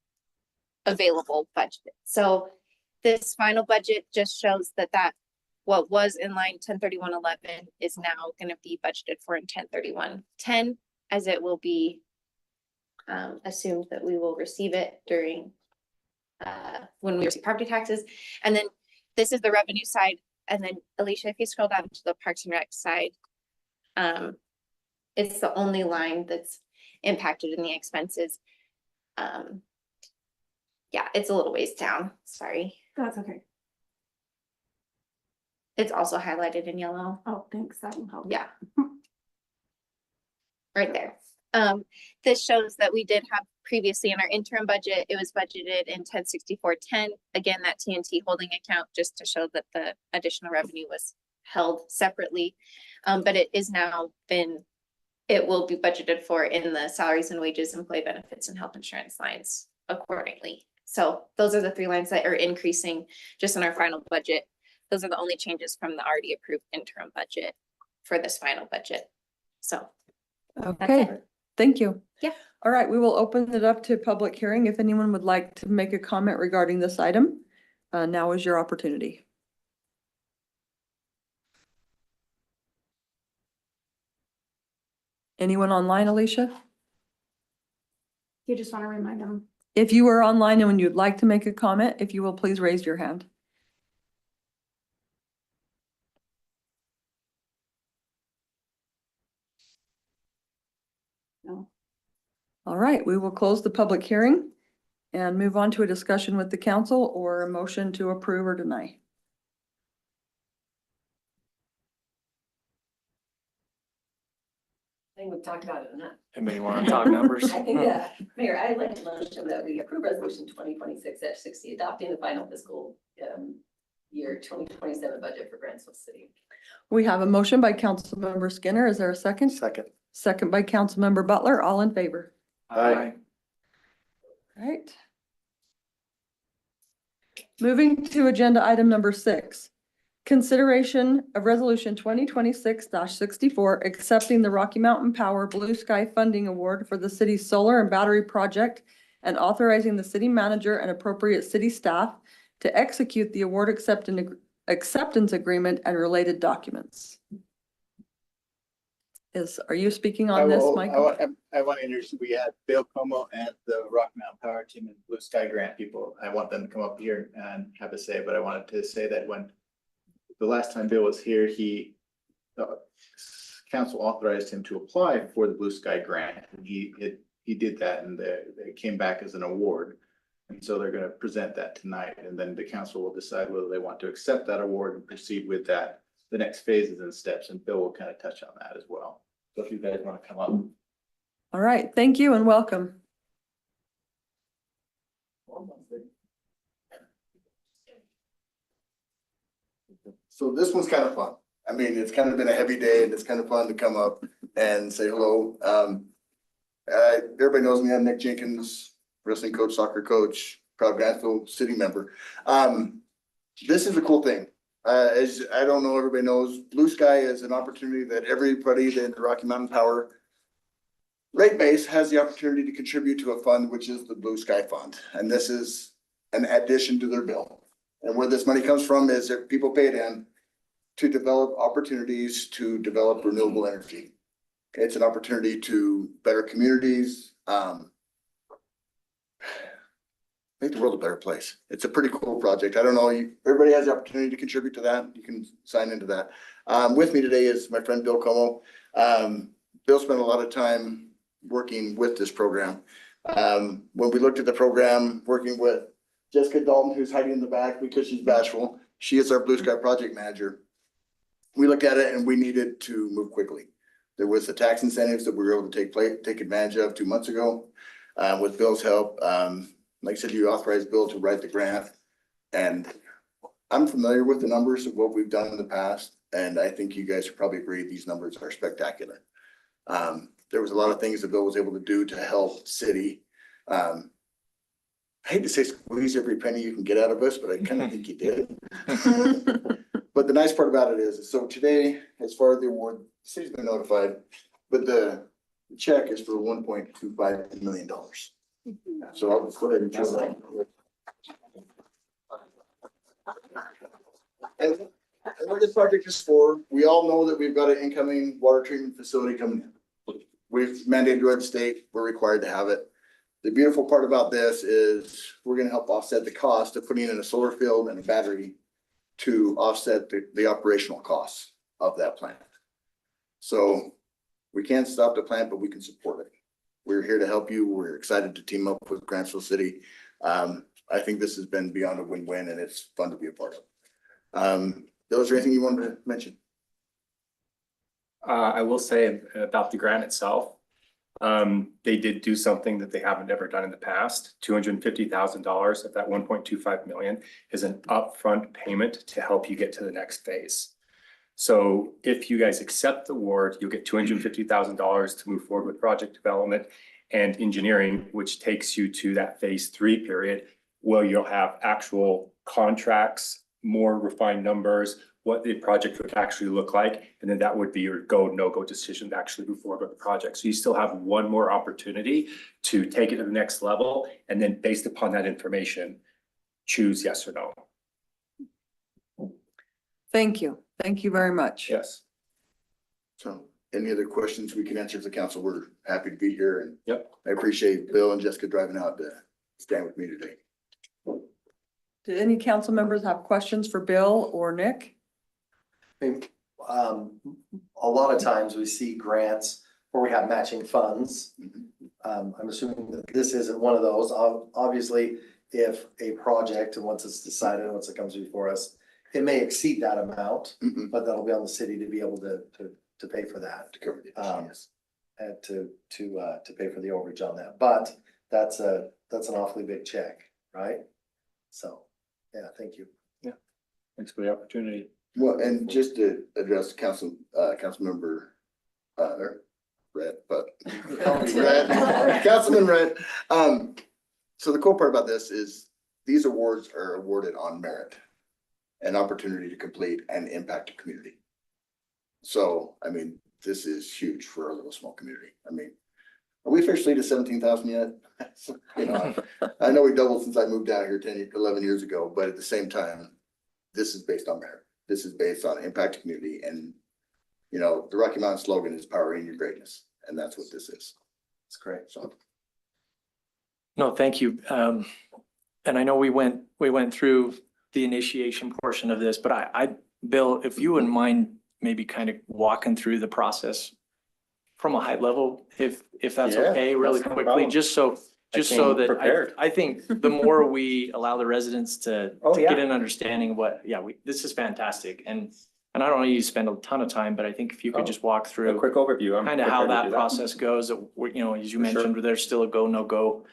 available budget. So this final budget just shows that what was in line 103111 is now going to be budgeted for in 103110, as it will be assumed that we will receive it during when we receive property taxes. And then this is the revenue side. And then Alicia, if you scroll down to the Parks and Rec side, it's the only line that's impacted in the expenses. Yeah, it's a little ways down, sorry. That's okay. It's also highlighted in yellow. Oh, thanks. That will help. Yeah. Right there. This shows that we did have previously in our interim budget, it was budgeted in 106410. Again, that TNT holding account, just to show that the additional revenue was held separately. But it is now it will be budgeted for in the salaries and wages, employee benefits, and health insurance lines accordingly. So those are the 3 lines that are increasing just in our final budget. Those are the only changes from the already approved interim budget for this final budget. So. Okay, thank you. Yeah. All right, we will open it up to public hearing. If anyone would like to make a comment regarding this item, now is your opportunity. Anyone online, Alicia? You just want to remind them. If you are online and when you'd like to make a comment, if you will please raise your hand. No. All right, we will close the public hearing and move on to a discussion with the council or a motion to approve or deny. I think we've talked about it enough. Anybody want to talk numbers? I think, Mayor, I'd like to motion that we approve resolution 2026-60, adopting the final fiscal year 2027 budget for Grantsville City. We have a motion by Councilmember Skinner. Is there a second? Second. Second by Councilmember Butler. All in favor? Aye. All right. Moving to agenda item number 6. Consideration of resolution 2026-64, accepting the Rocky Mountain Power Blue Sky Funding Award for the city's solar and battery project and authorizing the city manager and appropriate city staff to execute the award acceptance agreement and related documents. Are you speaking on this, Michael? I want to introduce, we had Bill Como and the Rock Mountain Power Team and Blue Sky Grant people. I want them to come up here and have a say, but I wanted to say that when the last time Bill was here, the council authorized him to apply for the Blue Sky Grant. And he did that, and it came back as an award. And so they're going to present that tonight, and then the council will decide whether they want to accept that award and proceed with that, the next phases and steps, and Bill will kind of touch on that as well. So if you guys want to come up. All right, thank you and welcome. So this one's kind of fun. I mean, it's kind of been a heavy day and it's kind of fun to come up and say hello. Everybody knows me. I'm Nick Jenkins, wrestling coach, soccer coach, proud Grantsville city member. This is a cool thing. As I don't know, everybody knows, Blue Sky is an opportunity that everybody in the Rocky Mountain Power rate base has the opportunity to contribute to a fund, which is the Blue Sky Fund. And this is an addition to their bill. And where this money comes from is that people pay it in to develop opportunities to develop renewable energy. It's an opportunity to better communities, make the world a better place. It's a pretty cool project. I don't know, everybody has the opportunity to contribute to that. You can sign into that. With me today is my friend Bill Como. Bill spent a lot of time working with this program. When we looked at the program, working with Jessica Dalton, who's hiding in the back because she's bashful. She is our Blue Sky project manager. We looked at it and we needed to move quickly. There was the tax incentives that we were able to take advantage of 2 months ago. With Bill's help, like I said, you authorized Bill to write the grant. And I'm familiar with the numbers of what we've done in the past. And I think you guys would probably agree these numbers are spectacular. There was a lot of things that Bill was able to do to help city. I hate to say squeeze every penny you can get out of us, but I kind of think he did. But the nice part about it is, so today, as far as the award, the city's been notified, but the check is for $1.25 million. So I'll go ahead and show that. And what this project is for, we all know that we've got an incoming water treatment facility coming in. We've mandated by the state, we're required to have it. The beautiful part about this is we're gonna help offset the cost of putting in a solar field and a battery to offset the operational costs of that plant. So we can't stop the plant, but we can support it. We're here to help you. We're excited to team up with Grantsville City. I think this has been beyond a win-win and it's fun to be a part of. Bill, is there anything you wanted to mention? I will say about the grant itself. They did do something that they haven't ever done in the past. $250,000 of that 1.25 million is an upfront payment to help you get to the next phase. So if you guys accept the award, you'll get $250,000 to move forward with project development and engineering, which takes you to that phase 3 period, where you'll have actual contracts, more refined numbers, what the project would actually look like. And then that would be your go, no-go decision to actually move forward with the project. So you still have one more opportunity to take it to the next level. And then based upon that information, choose yes or no. Thank you. Thank you very much. Yes. So any other questions we can answer as a council, we're happy to be here. And yep, I appreciate Bill and Jessica driving out to stand with me today. Did any council members have questions for Bill or Nick? A lot of times we see grants where we have matching funds. I'm assuming that this isn't one of those. Obviously, if a project, and once it's decided, once it comes before us, it may exceed that amount, but that'll be on the city to be able to pay for that. To cover the yes. And to pay for the overage on that. But that's an awfully big check, right? So, yeah, thank you. Yeah, thanks for the opportunity. Well, and just to address council member Red, but Councilman Red. So the cool part about this is these awards are awarded on merit, an opportunity to complete and impact a community. So, I mean, this is huge for our little small community. I mean, are we officially to 17,000 yet? You know, I know we doubled since I moved out here 11 years ago, but at the same time, this is based on merit. This is based on impact community, and you know, the Rocky Mountain slogan is powering your greatness, and that's what this is. It's great. So, no, thank you. And I know we went through the initiation portion of this, but Bill, if you wouldn't mind maybe kind of walking through the process from a high level, if that's okay, really quickly, just so that I think the more we allow the residents to get an understanding of what, this is fantastic. And I don't know you spend a ton of time, but I think if you could just walk through a quick overview, kind of how that process goes, you know, as you mentioned, there's still a go, no go,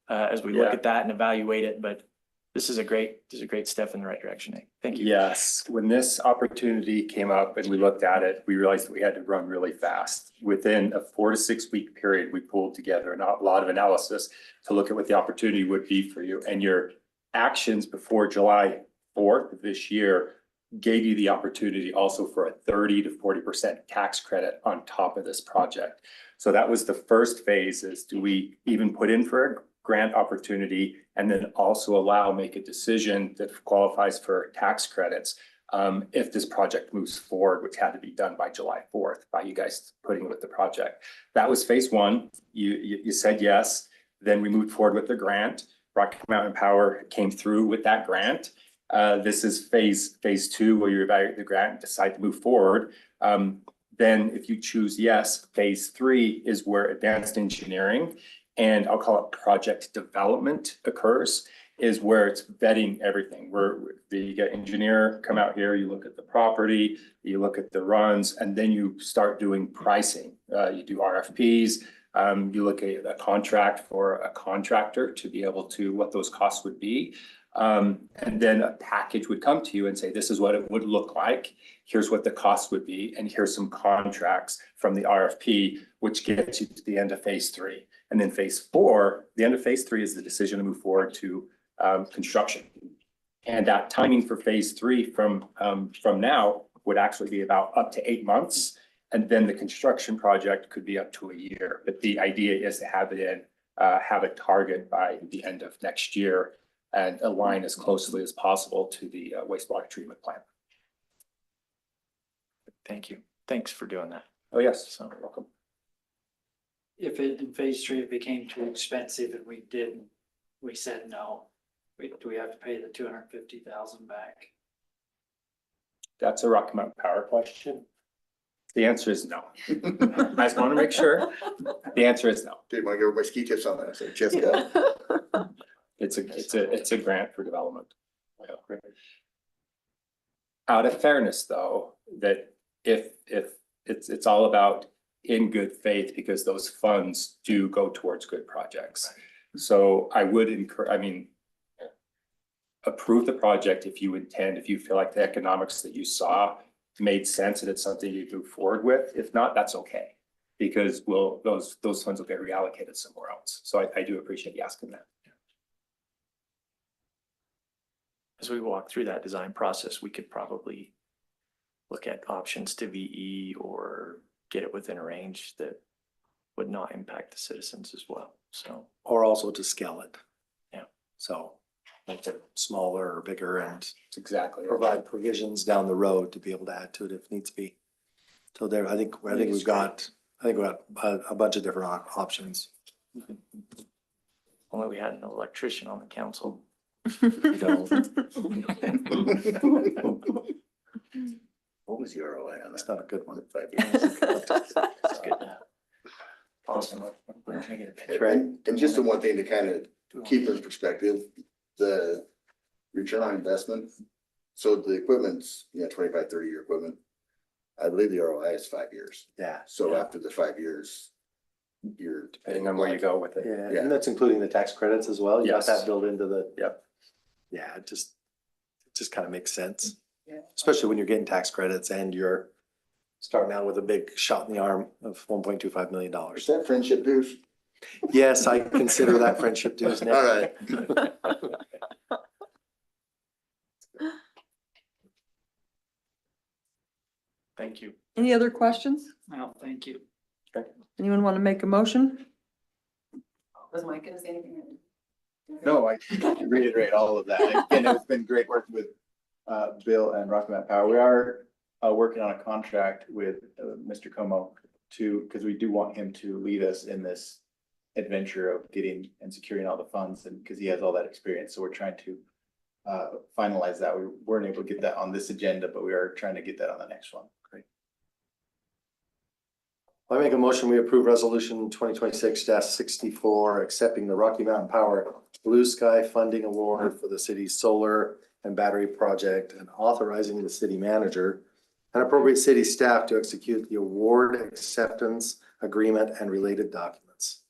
as we look at that and evaluate it, but this is a great step in the right direction, Nate. Thank you. Yes, when this opportunity came up and we looked at it, we realized that we had to run really fast. Within a 4 to 6 week period, we pulled together a lot of analysis to look at what the opportunity would be for you. And your actions before July 4th of this year gave you the opportunity also for a 30 to 40% tax credit on top of this project. So that was the first phase, is do we even put in for a grant opportunity and then also make a decision that qualifies for tax credits if this project moves forward, which had to be done by July 4th by you guys putting with the project. That was phase one. You said yes. Then we moved forward with the grant. Rocky Mountain Power came through with that grant. This is phase two, where you evaluate the grant and decide to move forward. Then if you choose yes, phase three is where advanced engineering, and I'll call it project development, occurs, is where it's vetting everything. Where you get engineer come out here, you look at the property, you look at the runs, and then you start doing pricing. You do RFPs, you look at a contract for a contractor to be able to, what those costs would be. And then a package would come to you and say, this is what it would look like. Here's what the cost would be. And here's some contracts from the RFP, which gets you to the end of phase three. And then phase four, the end of phase three is the decision to move forward to construction. And that timing for phase three from now would actually be about up to 8 months. And then the construction project could be up to a year. But the idea is to have it in, have a target by the end of next year and align as closely as possible to the wastewater treatment plant. Thank you. Thanks for doing that. Oh, yes. So You're welcome. If in phase three, it became too expensive and we said no, do we have to pay the 250,000 back? That's a Rocky Mountain Power question. The answer is no. I just want to make sure. The answer is no. Didn't want to give my ski tips on that, so just go. It's a grant for development. Out of fairness, though, that if it's all about in good faith, because those funds do go towards good projects. So I would approve the project if you feel like the economics that you saw made sense and it's something you move forward with. If not, that's okay, because those funds will get reallocated somewhere else. So I do appreciate you asking that. as we walk through that design process, we could probably look at options to VE or get it within a range that would not impact the citizens as well, so. Or also to scale it. Yeah. So make it smaller or bigger and exactly provide provisions down the road to be able to add to it if needs be. So there, I think we've got a bunch of different options. Only we had an electrician on the council. What was your ROI on that? That's not a good one. 5 years. That's good. Awesome. Right, and just the one thing to kind of keep in perspective, the return on investment. So the equipment's, 25, 30-year equipment. I believe the ROI is 5 years. Yeah. So after the 5 years, you're. Depending on where you go with it. Yeah, and that's including the tax credits as well. You got Yes. that built into the. Yep. Yeah, it just kind of makes sense. Yeah. Especially when you're getting tax credits and you're starting out with a big shot in the arm of $1.25 million. Is that friendship dues? Yes, I consider that friendship dues. Nick. All right. Thank you. Any other questions? No, thank you. Anyone want to make a motion? Was Mike gonna say anything? No, I reiterate all of that. Again, it's been great working with Bill and Rocky Mountain Power. We are working on a contract with Mr. Como because we do want him to lead us in this adventure of getting and securing all the funds, and because he has all that experience. So we're trying to finalize that. We weren't able to get that on this agenda, but we are trying to get that on the next one. Great. I make a motion, we approve resolution 2026-64, accepting the Rocky Mountain Power Blue Sky Funding Award for the city's solar and battery project, and authorizing the city manager and appropriate city staff to execute the award acceptance agreement and related documents.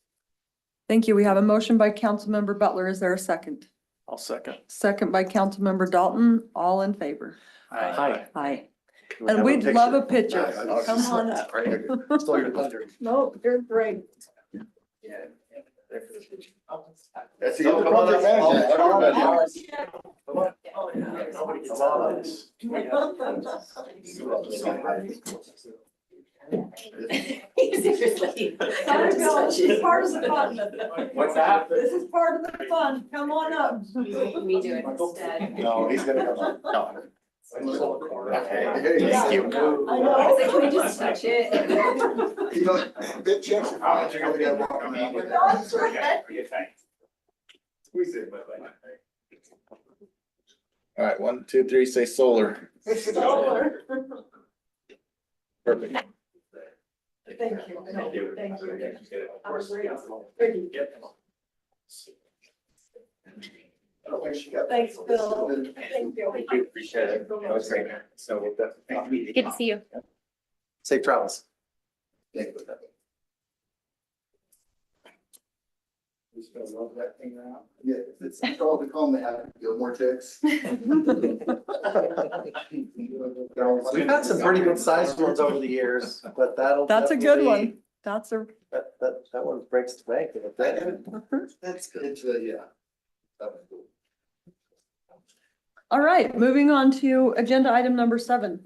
Thank you. We have a motion by Councilmember Butler. Is there a second? I'll second. Second by Councilmember Dalton, all in favor. Hi. Aye. Can we And have we'd love a picture. I was Come just- on up. Stole your thunder. No, you're great. That's it. Come on up, man. Come on. Seriously. This is part of the fun. What's that? This is part of the fun. Come on up. Me do it instead. No, he's gonna come on. No. Hey, Thank you. I I know. was like, can we just touch it? You know, big checks. How much you're gonna get walking around with that? That's right. Squeeze it. All right, 1, 2, 3, say solar. Solar. Perfect. Thank you. Thank you. That was great. Thank you. Thanks, Bill. Thank you. Appreciate it. That was great. So we'll definitely. Good to see you. Safe travels. Just gonna rub that thing around. Yeah, it's all the calm they have, Gilmore ticks. We've had some pretty good sized ones over the years, but that'll. That's a good one. definitely- That's a, That one breaks the bank. That's good. It's, yeah. That was cool. all right, moving on to agenda item number 7.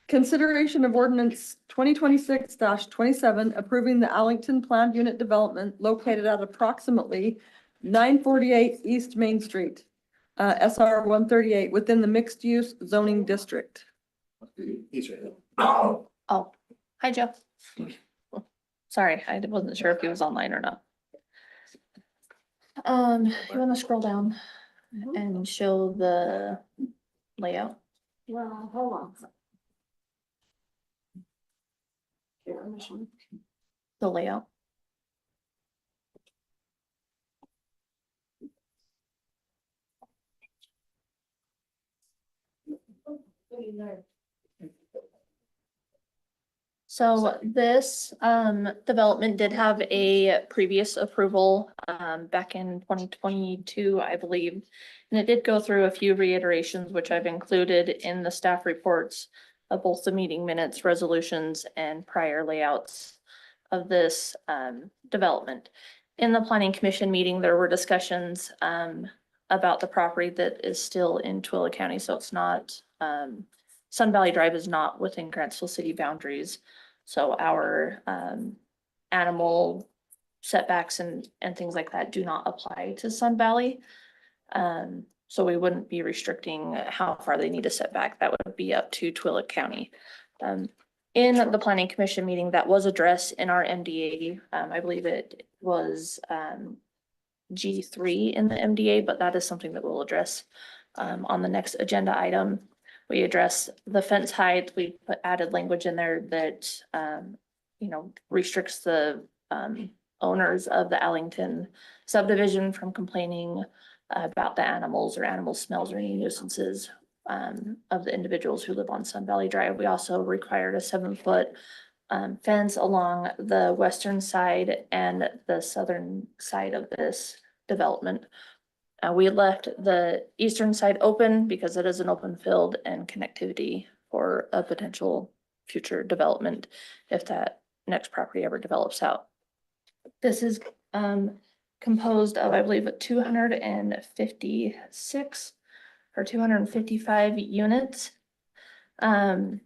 Consideration of ordinance 2026-27 approving the Allington planned unit development located at approximately 948 East Main Street, SR 138 within the mixed use zoning district. He's right. Oh, hi, Joe. Sorry, I wasn't sure if he was online or not. You wanna scroll down and show the layout, Well, hold on. the layout? So this development did have a previous approval back in 2022, I believe. And it did go through a few reiterations, which I've included in the staff reports of both the meeting minutes, resolutions, and prior layouts of this development. In the planning commission meeting, there were discussions about the property that is still in Twilla County, so it's not Sun Valley Drive is not within Grantsville city boundaries. So our animal setbacks and things like that do not apply to Sun Valley. So we wouldn't be restricting how far they need a setback. That would be up to Twilla County. In the planning commission meeting, that was addressed in our MDA. I believe it was G3 in the MDA, but that is something that we'll address on the next agenda item. We address the fence height. We added language in there that, restricts the owners of the Allington subdivision from complaining about the animals or animal smells or any nuisances of the individuals who live on Sun Valley Drive. We also required a 7-foot fence along the western side and the southern side of this development. We left the eastern side open because it is an open field and connectivity for a potential future development if that next property ever develops out. This is composed of, I believe, 256 or 255 units. And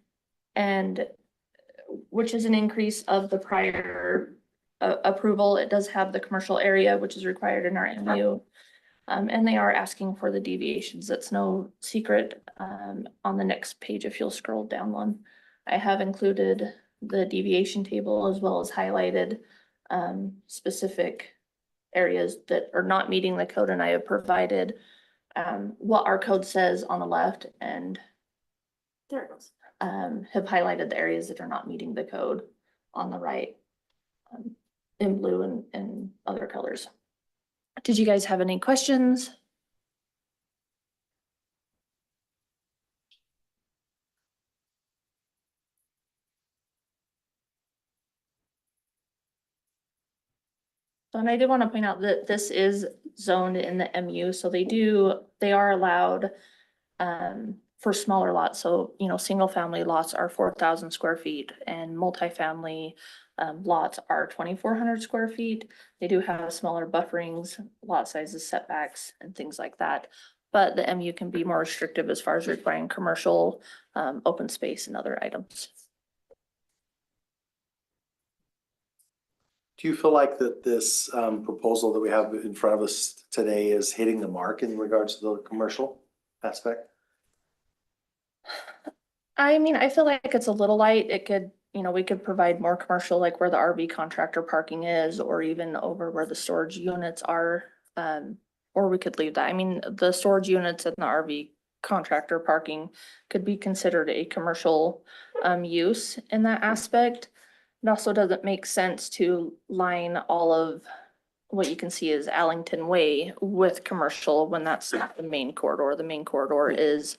which is an increase of the prior approval. It does have the commercial area, which is required in our MU. And they are asking for the deviations. That's no secret. On the next page, if you'll scroll down one, I have included the deviation table as well as highlighted specific areas that are not meeting the code, and I have provided what our code says on the left and There it goes. have highlighted the areas that are not meeting the code on the right in blue and other colors. Did you guys have any questions? And I did want to point out that this is zoned in the MU, so they are allowed for smaller lots. So, you know, single family lots are 4,000 square feet and multifamily lots are 2,400 square feet. They do have smaller bufferings, lot sizes, setbacks, and things like that. But the MU can be more restrictive as far as requiring commercial, open space and other items. Do you feel like that this proposal that we have in front of us today is hitting the mark in regards to the commercial aspect? I mean, I feel like it's a little light. It could, you know, we could provide more commercial, like where the RV contractor parking is, or even over where the storage units are. Or we could leave that. I mean, the storage units and the RV contractor parking could be considered a commercial use in that aspect. It also doesn't make sense to line all of what you can see is Allington Way with commercial when that's not the main corridor. The main corridor is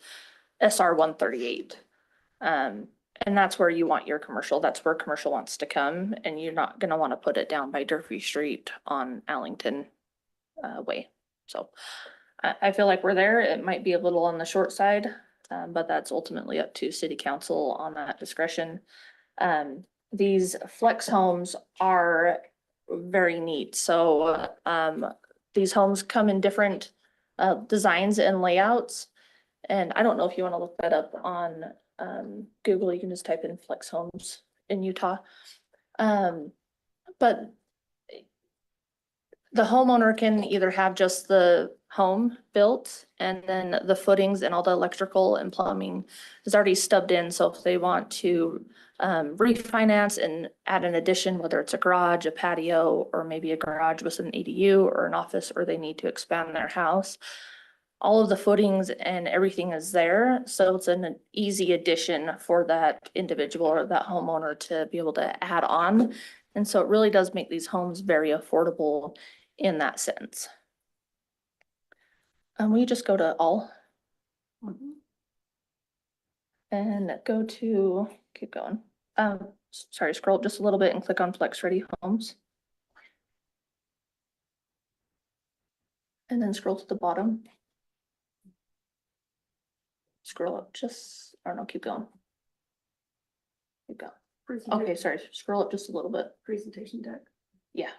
SR 138. And that's where you want your commercial. That's where commercial wants to come, and you're not gonna want to put it down by Durfee Street on Allington Way. So I feel like we're there. It might be a little on the short side, but that's ultimately up to city council on that discretion. These flex homes are very neat. So these homes come in different designs and layouts. And I don't know if you want to look that up on Google. You can just type in flex homes in Utah. But the homeowner can either have just the home built and then the footings and all the electrical and plumbing is already stubbed in. So if they want to refinance and add an addition, whether it's a garage, a patio, or maybe a garage with an ADU or an office, or they need to expand their house, all of the footings and everything is there. So it's an easy addition for that individual or that homeowner to be able to add on. And so it really does make these homes very affordable in that sense. We just go to all. And go to, keep going. Sorry, scroll up just a little bit and click on Flex Ready Homes. And then scroll to the bottom. Scroll up just, I don't know, keep going. Keep going. Okay, sorry, scroll up just a little bit. Presentation deck. Yeah.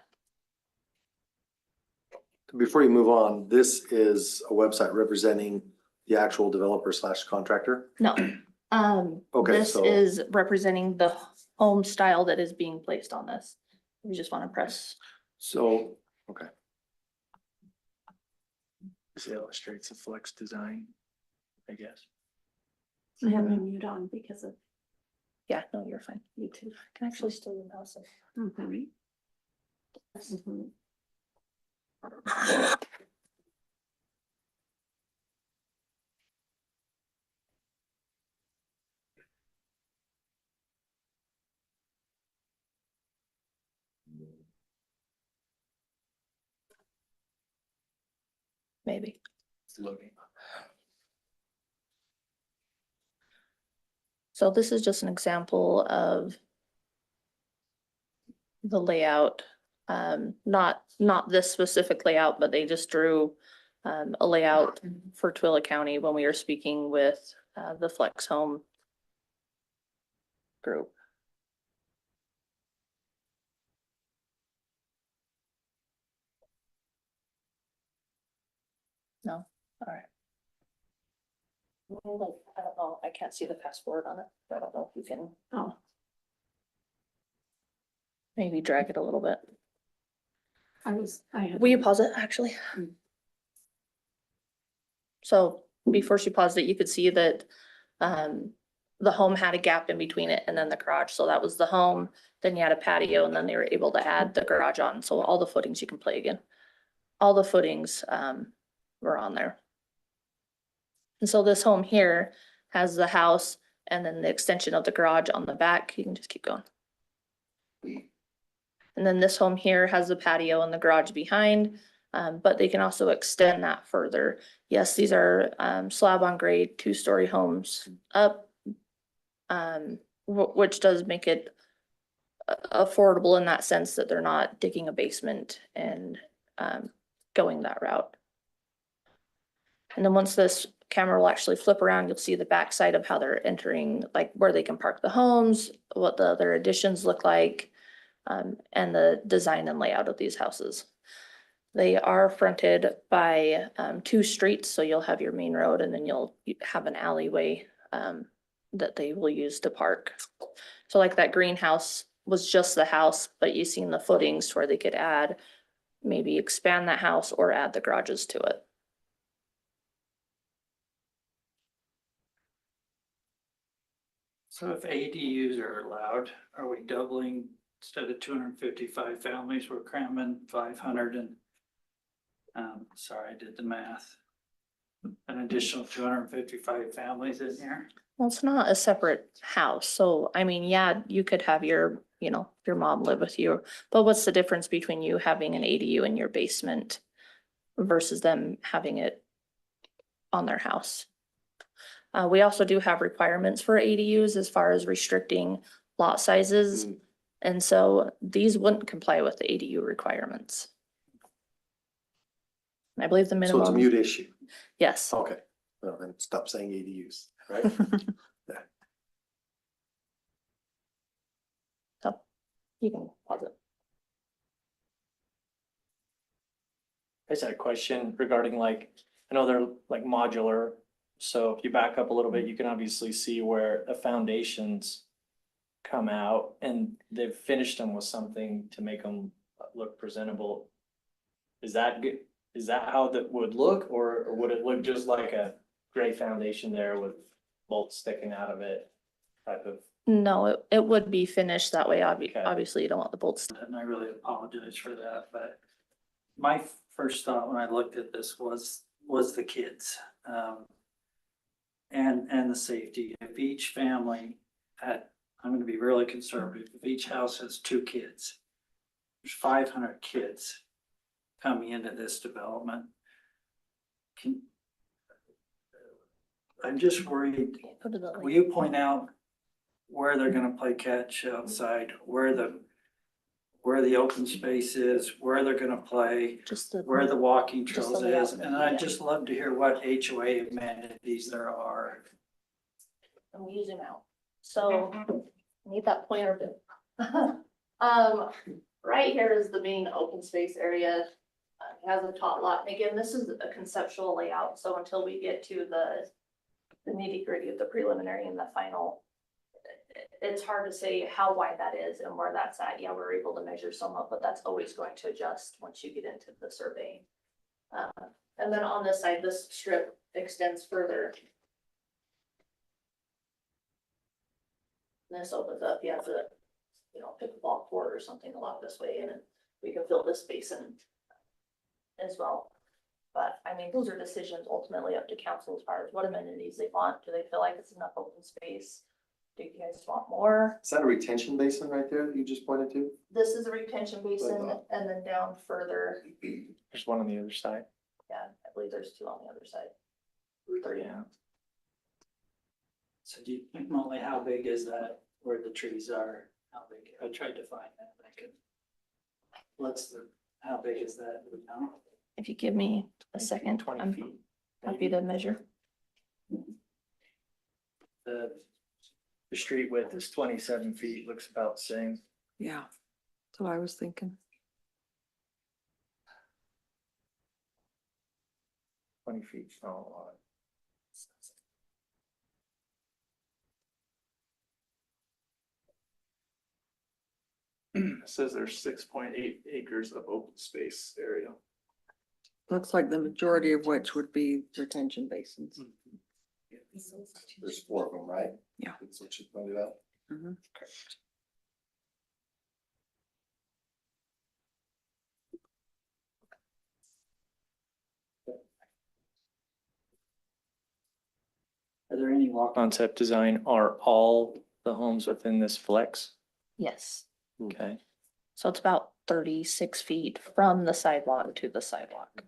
Before you move on, this is a website representing the actual developer slash contractor? No. Okay, This so- is representing the home style that is being placed on this. We just want to press. So, okay. This illustrates a flex design, I guess. I have my mute on because of Yeah, no, you're fine. YouTube. I can actually still do mouse it. Mhm. Mhm. Maybe. It's loading. So this is just an example of the layout. Not this specific layout, but they just drew a layout for Twilla County when we were speaking with the Flex Home group. No, all right. Well, I don't know, I can't see the fast forward on it. I don't know if you can. Oh. Maybe drag it a little bit. I had. Will you pause it, actually? So before she paused it, you could see that the home had a gap in between it and then the garage. So that was the home, then you had a patio, and then they were able to add the garage on. So all the footings, you can play again. All the footings were on there. And so this home here has the house and then the extension of the garage on the back. You can just keep going. And then this home here has the patio and the garage behind, but they can also extend that further. Yes, these are slab on grade, 2-story homes up, which does make it affordable in that sense that they're not digging a basement and going that route. And then once this camera will actually flip around, you'll see the backside of how they're entering, like where they can park the homes, what the other additions look like, and the design and layout of these houses. They are fronted by 2 streets, so you'll have your main road and then you'll have an alleyway that they will use to park. So like that greenhouse was just the house, but you've seen the footings where they could add, maybe expand that house or add the garages to it. So if ADUs are allowed, are we doubling, instead of 255 families, we're cramming 500 and, sorry, I did the math. An additional 255 families in here? Well, it's not a separate house, so I mean, yeah, you could have your, you know, your mom live with you, but what's the difference between you having an ADU in your basement versus them having it on their house? We also do have requirements for ADUs as far as restricting lot sizes. And so these wouldn't comply with the ADU requirements. And I believe the So minimum. it's a mute issue. Yes. Okay, well, then stop saying ADUs, right? So you can pause it. I just had a question regarding like, I know they're like modular. So if you back up a little bit, you can obviously see where the foundations come out and they've finished them with something to make them look presentable. Is that good? Is that how that would look, or would it look just like a gray foundation there with bolts sticking out of it type of? No, it would be finished that way. Obviously, you don't want the bolts. And I really apologize for that, but my first thought when I looked at this was the kids. And the safety. If each family had, I'm gonna be really conservative, if each house has 2 kids, there's 500 kids coming into this development. I'm just worried, will you point out where they're gonna play catch outside, where the open space is, where they're gonna play, where the walking trails is, and I'd just love to hear what HOA amenities there are. And we zoom out. So I need that pointer. Right here is the main open space area. It has a tot lot. And again, this is a conceptual layout. So until we get to the nitty gritty of the preliminary and the final, it's hard to say how wide that is and where that's at. Yeah, we're able to measure somewhat, but that's always going to adjust once you get into the surveying. And then on this side, this strip extends further. And this opens up, you have to, you know, pickleball court or something along this way, and then we can fill this basin as well. But I mean, those are decisions ultimately up to council as far as what amenities they want. Do they feel like it's enough open space? Do you guys want more? Is that a retention basin right there that you just pointed to? This is a retention basin, and then down further, There's one on the other side. yeah, I believe there's 2 on the other side. 3. Yeah. So do you think, Molly, how big is that where the trees are? How big? I tried to find that, but I couldn't. How big is that? Do we know? If you give me a second, 20 I'm feet. happy to measure. The street width is 27 feet, looks about the same. Yeah, that's what I was thinking. 20 feet, not a lot. It says there's 6.8 acres of open space area. Looks like the majority of which would be retention basins. There's 4 of them, right? Yeah. That's what you pointed out. Mhm. Are there any concept design, are all the homes within this flex? Yes. Okay. So it's about 36 feet from the sidewalk to the sidewalk.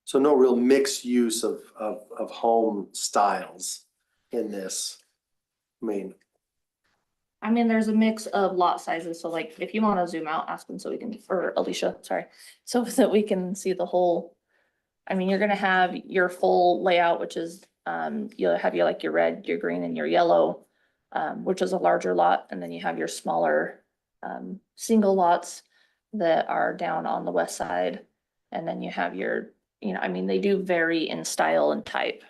So no real mixed use of home styles in this. I mean, I mean, there's a mix of lot sizes, so like, if you wanna zoom out, Aspen, so we can, or Alicia, sorry, so that we can see the whole. I mean, you're gonna have your full layout, which is, you'll have your, like, your red, your green, and your yellow, which is a larger lot, and then you have your smaller, single lots that are down on the west side. And then you have your, I mean, they do vary in style and type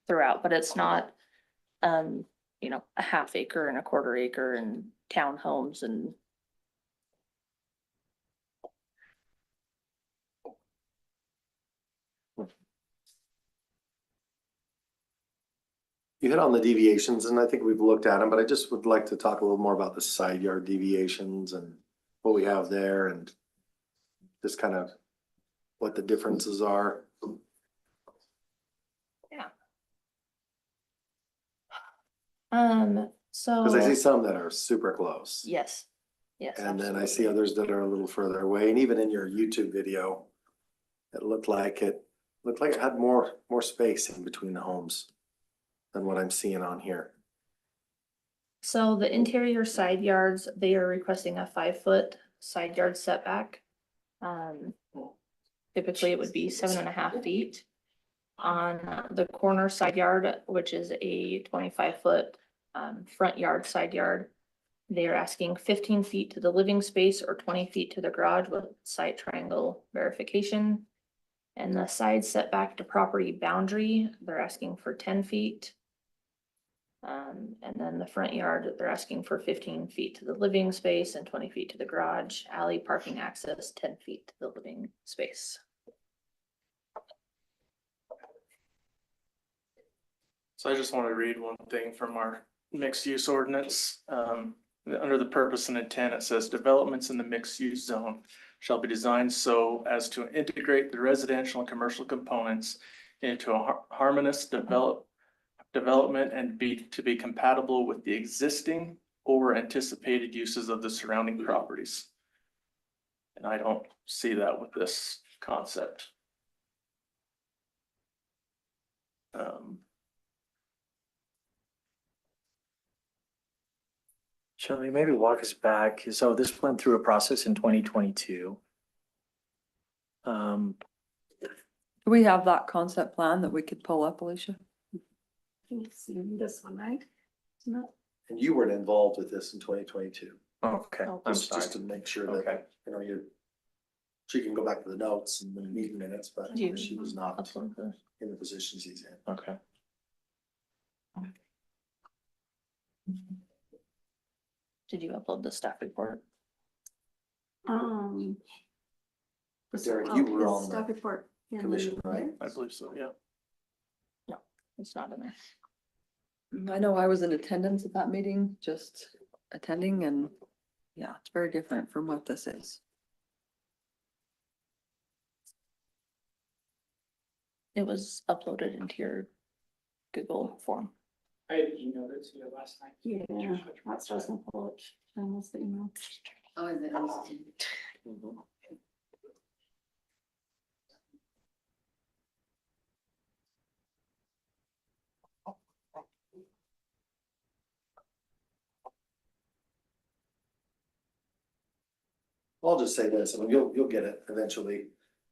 throughout, but it's not, a half acre and a quarter acre and townhomes and. You hit on the deviations and I think we've looked at them, but I just would like to talk a little more about the side yard deviations and what we have there and just kind of what the differences are. So. Cause I see some that are super close. Yes, yes. And then I see others that are a little further away. And even in your YouTube video, it looked like it had more space in between the homes than what I'm seeing on here. So the interior side yards, they are requesting a 5-foot side yard setback. Typically it would be 7.5 feet. On the corner side yard, which is a 25-foot front yard, side yard, they are asking 15 feet to the living space or 20 feet to the garage with side triangle verification. And the side setback to property boundary, they're asking for 10 feet. And then the front yard, they're asking for 15 feet to the living space and 20 feet to the garage, alley parking access, 10 feet to the living space. So I just want to read one thing from our mixed use ordinance. Under the purpose and intent, it says developments in the mixed use zone shall be designed so as to integrate the residential and commercial components into a harmonious development and to be compatible with the existing or anticipated uses of the surrounding properties. And I don't see that with this concept. Shall we maybe walk us back? So this went through a process in 2022. Do we have that concept plan that we could pull up, Alicia? This one, right? Isn't it? And you weren't involved with this in 2022. Okay, I'm sorry. Just to make sure that, she can go back to the notes and the meeting minutes, but she was not in the position she's in. Okay. Did you upload the staff report? Derek, you were on Staff the report. commission, right? I believe so, yeah. No, it's not in there. I know I was in attendance at that meeting, just attending, and yeah, it's very different from what this is. It was uploaded into your Google form. I had emailed it to you last night. Yeah, that's what I was gonna pull it. Almost the email. Oh, is it? I'll just say this, and you'll get it eventually.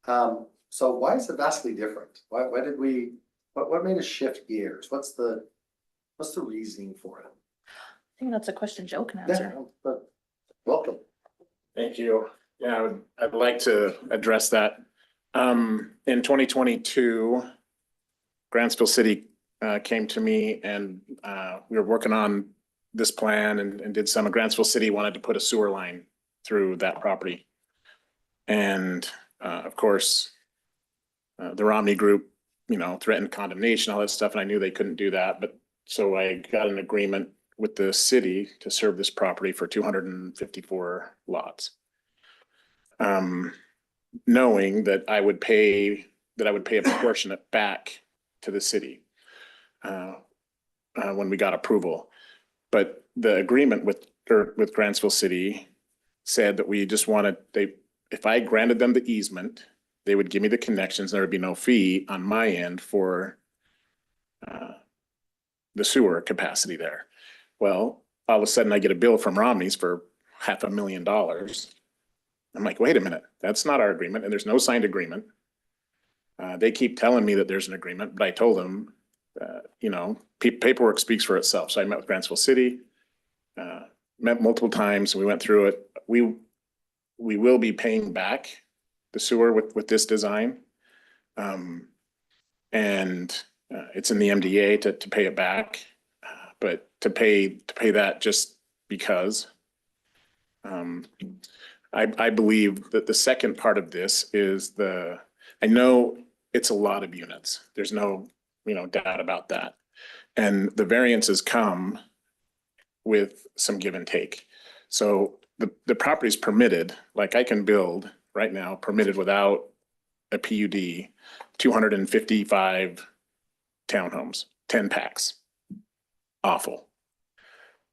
So why is it vastly different? Why did we, what made us shift gears? What's the reasoning for it? I think that's a question Joe can answer. But welcome. Thank you. Yeah, I'd like to address that. In 2022, Grantsville City came to me and we were working on this plan and did some. Grantsville City wanted to put a sewer line through that property. And of course, the Romney Group, threatened condemnation, all that stuff, and I knew they couldn't do that. But so I got an agreement with the city to serve this property for 254 lots. Knowing that I would pay a proportionate back to the city when we got approval. But the agreement with Grantsville City said that we just wanted, if I granted them the easement, they would give me the connections, there would be no fee on my end for the sewer capacity there. Well, all of a sudden I get a bill from Romney's for $500,000. I'm like, wait a minute, that's not our agreement, and there's no signed agreement. They keep telling me that there's an agreement, but I told them, you know, paperwork speaks for itself. So I met with Grantsville City, met multiple times. We went through it. We will be paying back the sewer with this design. And it's in the MDA to pay it back, but to pay that just because. I believe that the second part of this is I know it's a lot of units. There's no, you know, doubt about that. And the variances come with some give and take. So the property is permitted, like I can build right now, permitted without a PUD, 255 townhomes, 10 packs. Awful.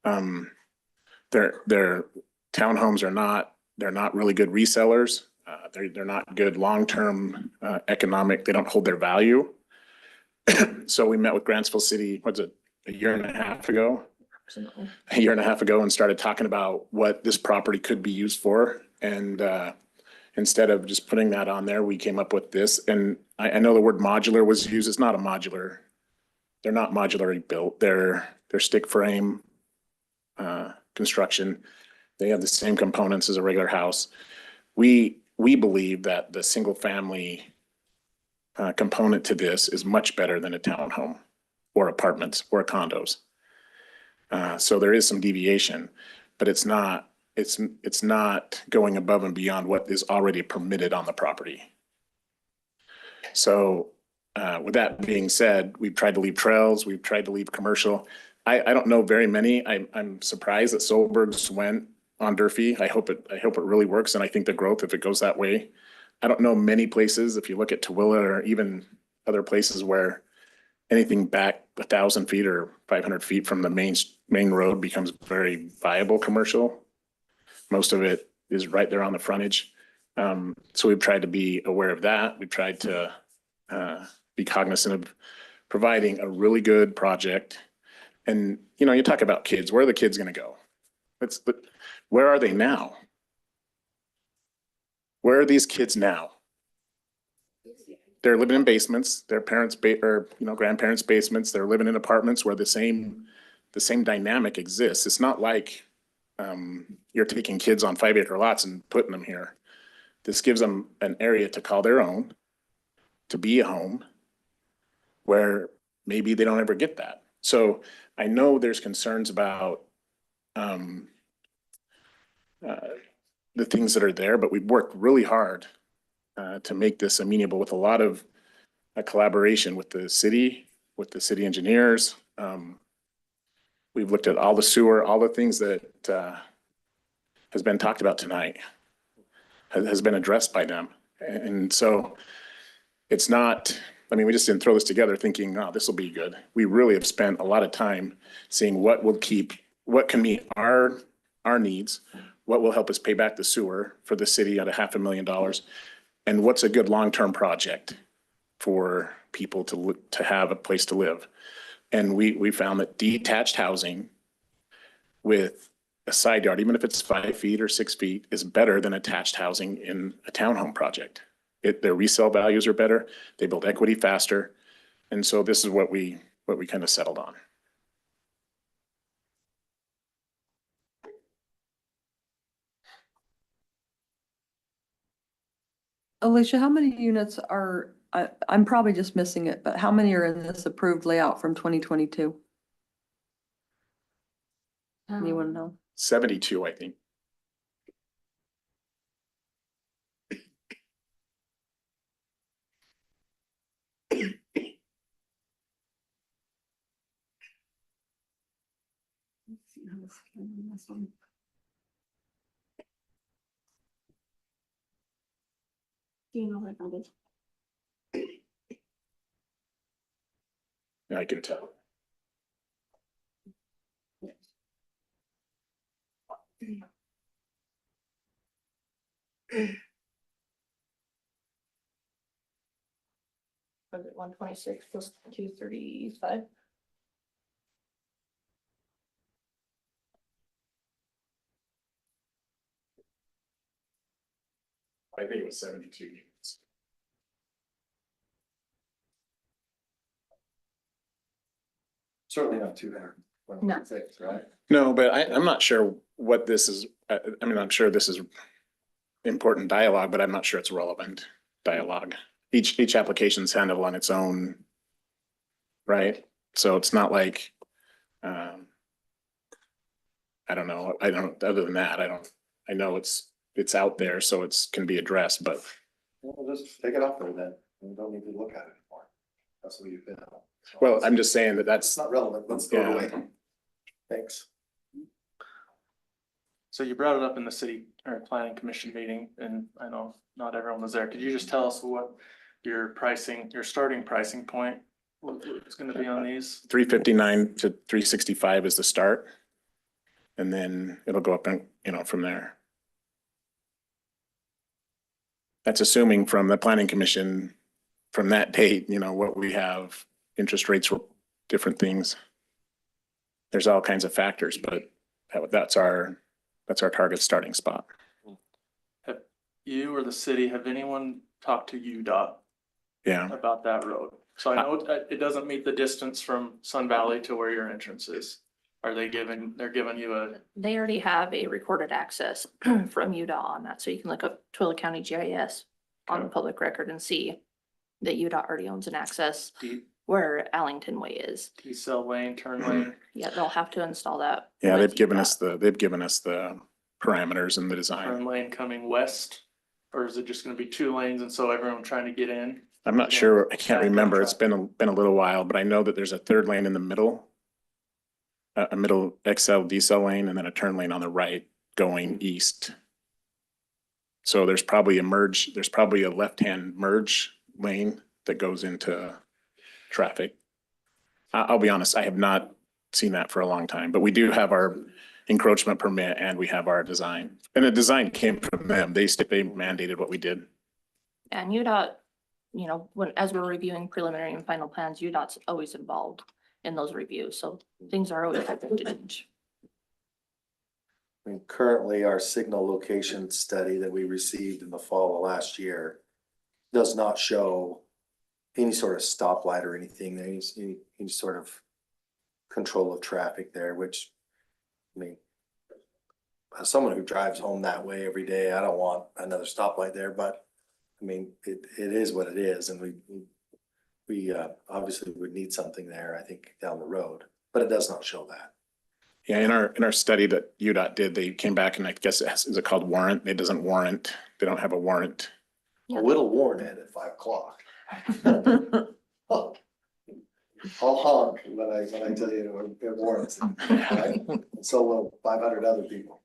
Their townhomes they're not really good resellers. They're not good long-term economic, they don't hold their value. So we met with Grantsville City, what's it, a year and a half ago? And started talking about what this property could be used for. And instead of just putting that on there, we came up with this. And I know the word modular was used. It's not a modular. They're not modularly built. They're stick frame construction. They have the same components as a regular house. We believe that the single family component to this is much better than a townhome or apartments or condos. So there is some deviation, but it's not going above and beyond what is already permitted on the property. So with that being said, we've tried to leave trails, we've tried to leave commercial. I don't know very many. I'm surprised that Solberg's went on Durfee. I hope it really works, and I think the growth, if it goes that way. I don't know many places, if you look at Tooele or even other places where anything back 1,000 feet or 500 feet from the main road becomes very viable commercial. Most of it is right there on the frontage. So we've tried to be aware of that. We've tried to be cognizant of providing a really good project. And, you know, you talk about kids, where are the kids going to go? Where are they now? Where are these kids now? They're living in basements, their parents' or, you know, grandparents' basements. They're living in apartments where the same dynamic exists. It's not like you're taking kids on 5-acre lots and putting them here. This gives them an area to call their own, to be a home, where maybe they don't ever get that. So I know there's concerns about the things that are there, but we've worked really hard to make this amenable with a lot of collaboration with the city engineers. We've looked at all the sewer, all the things that has been talked about tonight has been addressed by them. And so it's not, I mean, we just didn't throw this together thinking, oh, this will be good. We really have spent a lot of time seeing what can meet our needs, what will help us pay back the sewer for the city at $500,000, and what's a good long-term project for people to have a place to live. And we found that detached housing with a side yard, even if it's 5 feet or 6 feet, is better than attached housing in a townhome project. Their resale values are better. They build equity faster. And so this is what we kind of settled on. Alicia, how many units are, I'm probably just missing it, but how many are in this approved layout from 2022? Anyone know? 72, I think. Do you know what that is? I can tell. Was it 126 plus 235? I think it was 72 units. Certainly not 226, right? No, but I'm not sure what this is. I mean, I'm sure this is important dialogue, but I'm not sure it's relevant dialogue. Each application's handled on its own, right? So it's not like, I don't know. Other than that, I know it's out there, so can be addressed, but We'll just take it off there then. We don't need to look at it anymore. That's what you've been. well, I'm just saying that It's not relevant. Let's go Yeah. away. Thanks. So you brought it up in the city or planning commission meeting, and I know not everyone was there. Could you just tell us what your starting pricing point is gonna be on these? 359 to 365 is the start. And then it'll go up and, from there. That's assuming from the planning commission, from that date, what we have, interest rates were different things. There's all kinds of factors, but that's our target starting spot. Have you or the city, have anyone talked to UDOT Yeah. about that road? So I know it doesn't meet the distance from Sun Valley to where your entrance is. Are they they're giving you a, They already have a recorded access from UDOT on that, so you can look up Twilla County GIS on the public record and see that UDOT already owns an access where Allington Way is. T-cell lane, turn lane? Yeah, they'll have to install that. Yeah, with they've given UDOT. us the parameters and the design. Turn lane coming west? Or is it just gonna be 2 lanes and so everyone trying to get in? I'm not sure. I can't remember. It's been a little while, but I know that there's a third lane in the middle. A middle XL decel lane and then a turn lane on the right going east. So there's probably a left-hand merge lane that goes into traffic. I'll be honest, I have not seen that for a long time, but we do have our encroachment permit and we have our design. And the design came from them. They mandated what we did. And UDOT, as we're reviewing preliminary and final plans, UDOT's always involved in those reviews, so things are always subject to change. I mean, currently, our signal location study that we received in the fall of last year does not show any sort of stoplight or anything, any sort of control of traffic there, which, I mean, as someone who drives home that way every day, I don't want another stoplight there, but I mean, it is what it is, and we obviously would need something there, I think, down the road, but it does not show that. Yeah, in our study that UDOT did, they came back and I guess is it called warrant? It doesn't warrant. They don't have a warrant. A little warn it at 5 o'clock. I'll honk when I tell you it warrants, right? And so will 500 other people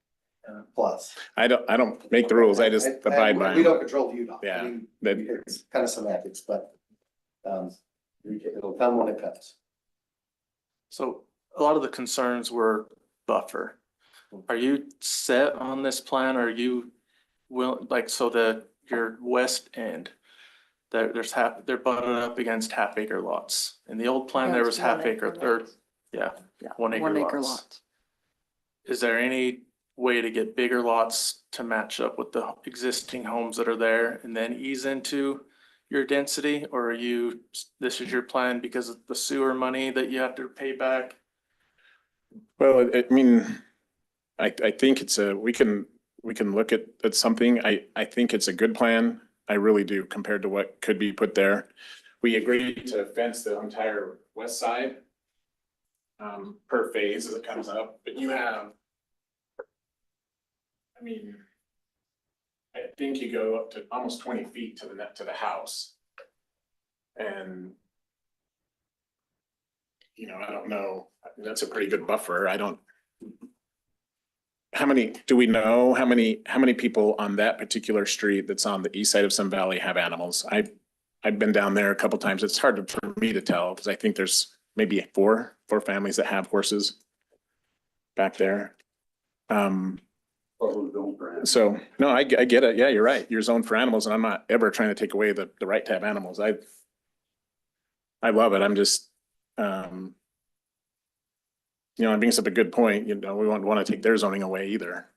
plus. I don't make the rules. I just abide by We them. don't control UDOT. Yeah. I mean, it's kind of semantics, but it'll come when it comes. So a lot of the concerns were buffer. Are you set on this plan? Are you your west end? They're butted up against half-acre lots. In the old plan, there was half-acre, or, yeah, 1 acre lots. Is there any way to get bigger lots to match up with the existing homes that are there and then ease into your density? Or this is your plan because of the sewer money that you have to pay back? Well, I mean, I think we can look at something. I think it's a good plan. I really do, compared to what could be put there. We agreed to fence the entire west side per phase as it comes up, but you have, I mean, I think you go up to almost 20 feet to the house. And I don't know, that's a pretty good buffer. Do we know how many people on that particular street that's on the east side of Sun Valley have animals? I've been down there a couple times. It's hard for me to tell because I think there's maybe four families that have horses back there. So no, I get it. Yeah, you're right. You're zoned for animals and I'm not ever trying to take away the right to have animals. I love it. I'm just, it brings up a good point. We won't want to take their zoning away either.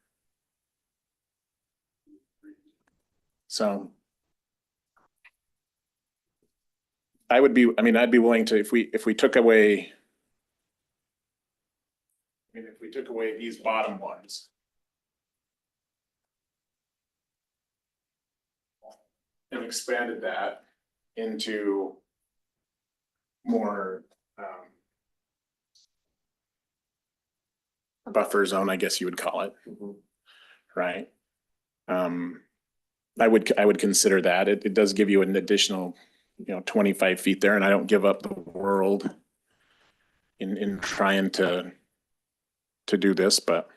So I'd be willing to, if we took away, if we took away these bottom ones and expanded that into more buffer zone, I guess you would call it, right? I would consider that. It does give you an additional, 25 feet there, and I don't give up the world in trying to do this, but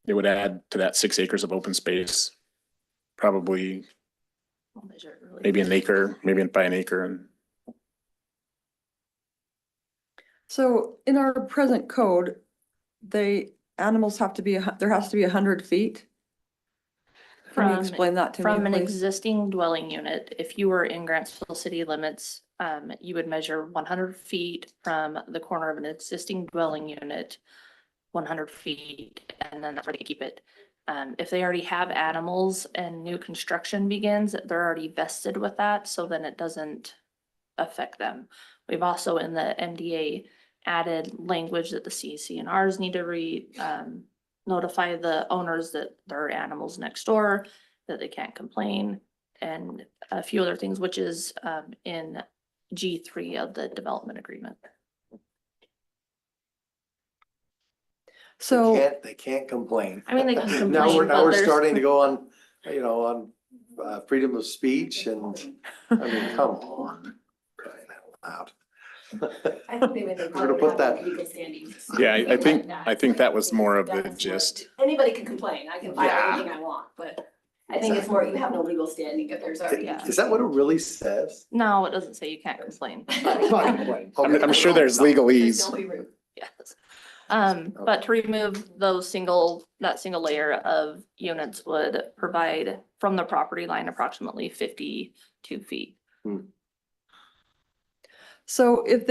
it would add to that 6 acres of open space, probably maybe an acre, maybe by an acre. And So in our present code, animals have to be, there has to be 100 feet. Can you explain that to me, From an please? existing dwelling unit, if you were in Grantsville city limits, you would measure 100 feet from the corner of an existing dwelling unit, 100 feet, and then that's where they keep it. If they already have animals and new construction begins, they're already vested with that, so then it doesn't affect them. We've also in the MDA added language that the CCNRs need to notify the owners that there are animals next door, that they can't complain, and a few other things, which is in G3 of the development agreement. So They can't complain. I mean, they can complain. Now but we're there's- starting to go on, freedom of speech and, come on. Crying out loud. I think they meant they We're gonna probably put have that- legal standing. yeah, I think that was more of the gist. Anybody can complain, I can file Yeah. anything I want, but I think it's more, you have no legal standing if there's already. Yeah. Is that what it really says? No, it doesn't say you can't complain. I'm sure there's legalese. Don't be rude. Yes. But to remove that single layer of units would provide from the property line approximately 52 feet. So if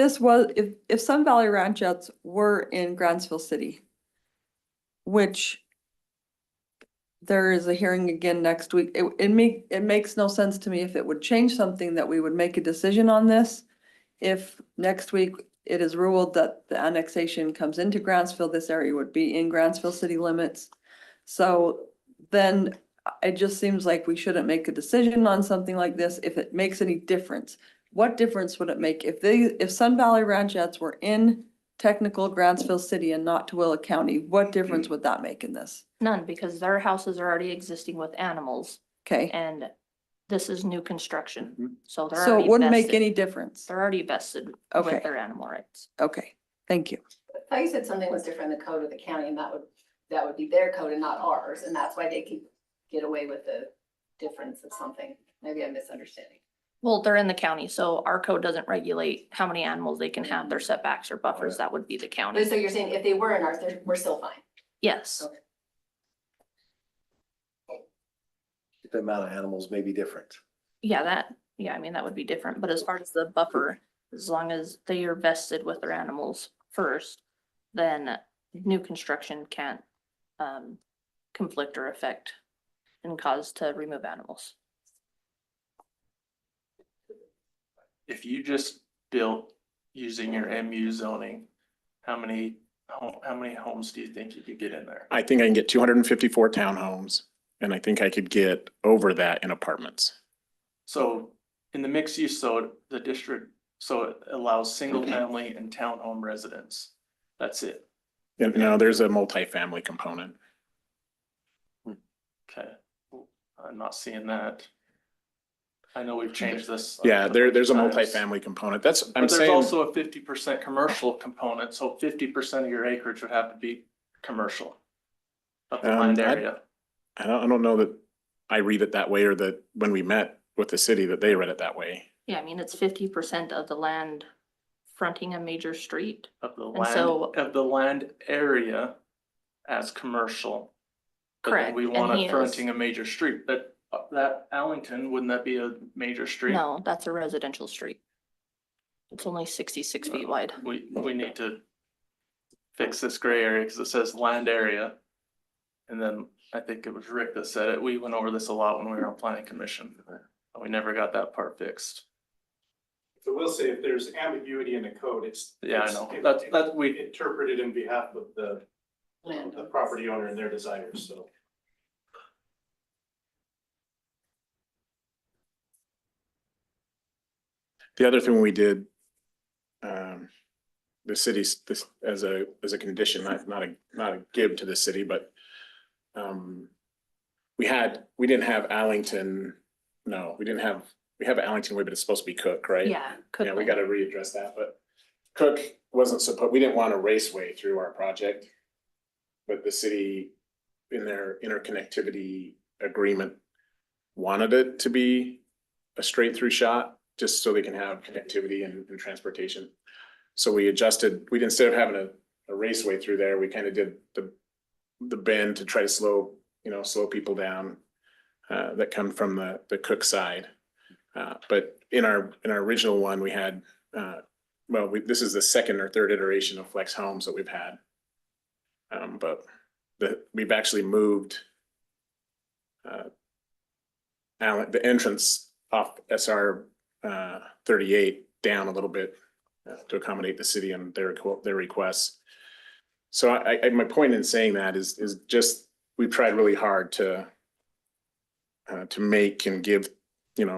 if Sun Valley Ranchettes were in Grantsville City, which there is a hearing again next week, it makes no sense to me if it would change something that we would make a decision on this. If next week it is ruled that the annexation comes into Grantsville, this area would be in Grantsville city limits. So then it just seems like we shouldn't make a decision on something like this if it makes any difference. What difference would it make if Sun Valley Ranchettes were in technical Grantsville City and not Tooele County? What difference would that make in this? None, because their houses are already existing with animals Okay, and this is new construction. So they're so already it wouldn't make vested. any difference. They're already vested Okay. with their animal rights. Okay, thank you. I thought you said something was different in the code of the county and that would be their code and not ours, and that's why they can get away with the difference of something. Maybe I'm misunderstanding. Well, they're in the county, so our code doesn't regulate how many animals they can have, their setbacks or buffers. That would be the county. So you're saying if they were in ours, we're still fine? Yes. The amount of animals may be different. Yeah, I mean, that would be different, but as far as the buffer, as long as they are vested with their animals first, then new construction can't conflict or affect and cause to remove animals. If you just built using your MU zoning, how many homes do you think you could get in there? I think I can get 254 townhomes, and I think I could get over that in apartments. So in the mixed use, so the district, so it allows single family and townhome residents. That's it. And no, there's a multifamily component. Okay. I'm not seeing that. I know we've changed this. Yeah, there's a times. multifamily component. That's, I'm But there's saying, also a 50% commercial component, so 50% of your acreage would have to be commercial. Of the land area. I don't know that I read it that way, or that when we met with the city that they read it that way. Yeah, I mean, it's 50% of the land fronting a major street. Of the And land, so- of the land area as commercial. But then Correct, we and want he it is- fronting a major street, that Allington, wouldn't that be a major street? No, that's a residential street. It's only 66 feet wide. We need to fix this gray area, because it says land area. And then I think it was Rick that said it. We went over this a lot when we were on planning commission. We never got that part fixed. So we'll say if there's ambiguity in the code, it's. Yeah, I know. That's we interpret it in behalf of the property owner and their desires, so. The other thing we did, the city's, this as a condition, not a give to the city, but we didn't have Allington, no, we have Allington Way, but it's supposed to be Cook, right? Yeah. could Yeah, we be. gotta readdress that, but Cook wasn't supposed, we didn't want a raceway through our project. But the city, in their interconnectivity agreement, wanted it to be a straight through shot, just so they can have connectivity and transportation. So we adjusted, instead of having a raceway through there, we kind of did the bend to try to slow people down that come from the Cook side. But in our original one, we had, this is the second or third iteration of Flex Homes that we've had. But we've actually moved the entrance off SR 38 down a little bit to accommodate the city and their requests. So my point in saying that is just, we've tried really hard to make and give,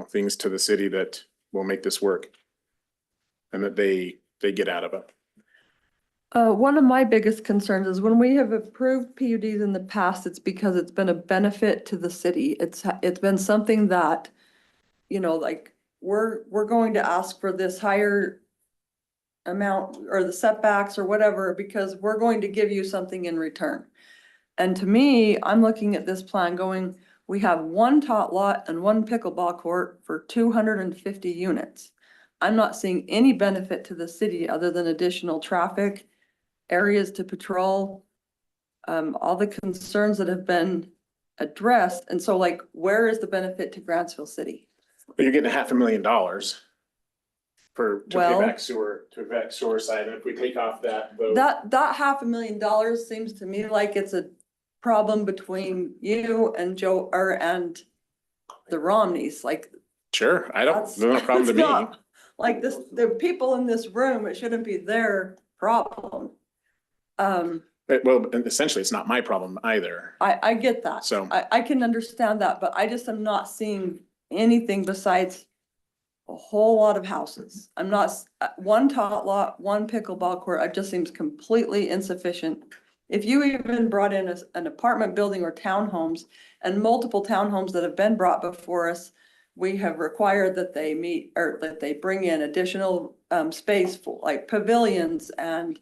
things to the city that will make this work and that they get out of it. One of my biggest concerns is when we have approved PUDs in the past, it's because it's been a benefit to the city. It's been something that, like, we're going to ask for this higher amount or the setbacks or whatever, because we're going to give you something in return. And to me, I'm looking at this plan going, we have one tot lot and one pickleball court for 250 units. I'm not seeing any benefit to the city other than additional traffic, areas to patrol, all the concerns that have been addressed. And so, like, where is the benefit to Grantsville City? But you're getting $500,000 to pay Well, back sewer side, and if we take off that. that $500,000 seems to me like it's a problem between you and Joe and the Romneys. Like, Sure, there's no problem to it's me. not like this, the people in this room, it shouldn't be their problem. Well, essentially, it's not my problem either. I get that. So- I can understand that, but I just am not seeing anything besides a whole lot of houses. I'm not, one tot lot, one pickleball court, it just seems completely insufficient. If you even brought in an apartment building or townhomes, and multiple townhomes that have been brought before us, we have required that they meet, or that they bring in additional space for like pavilions and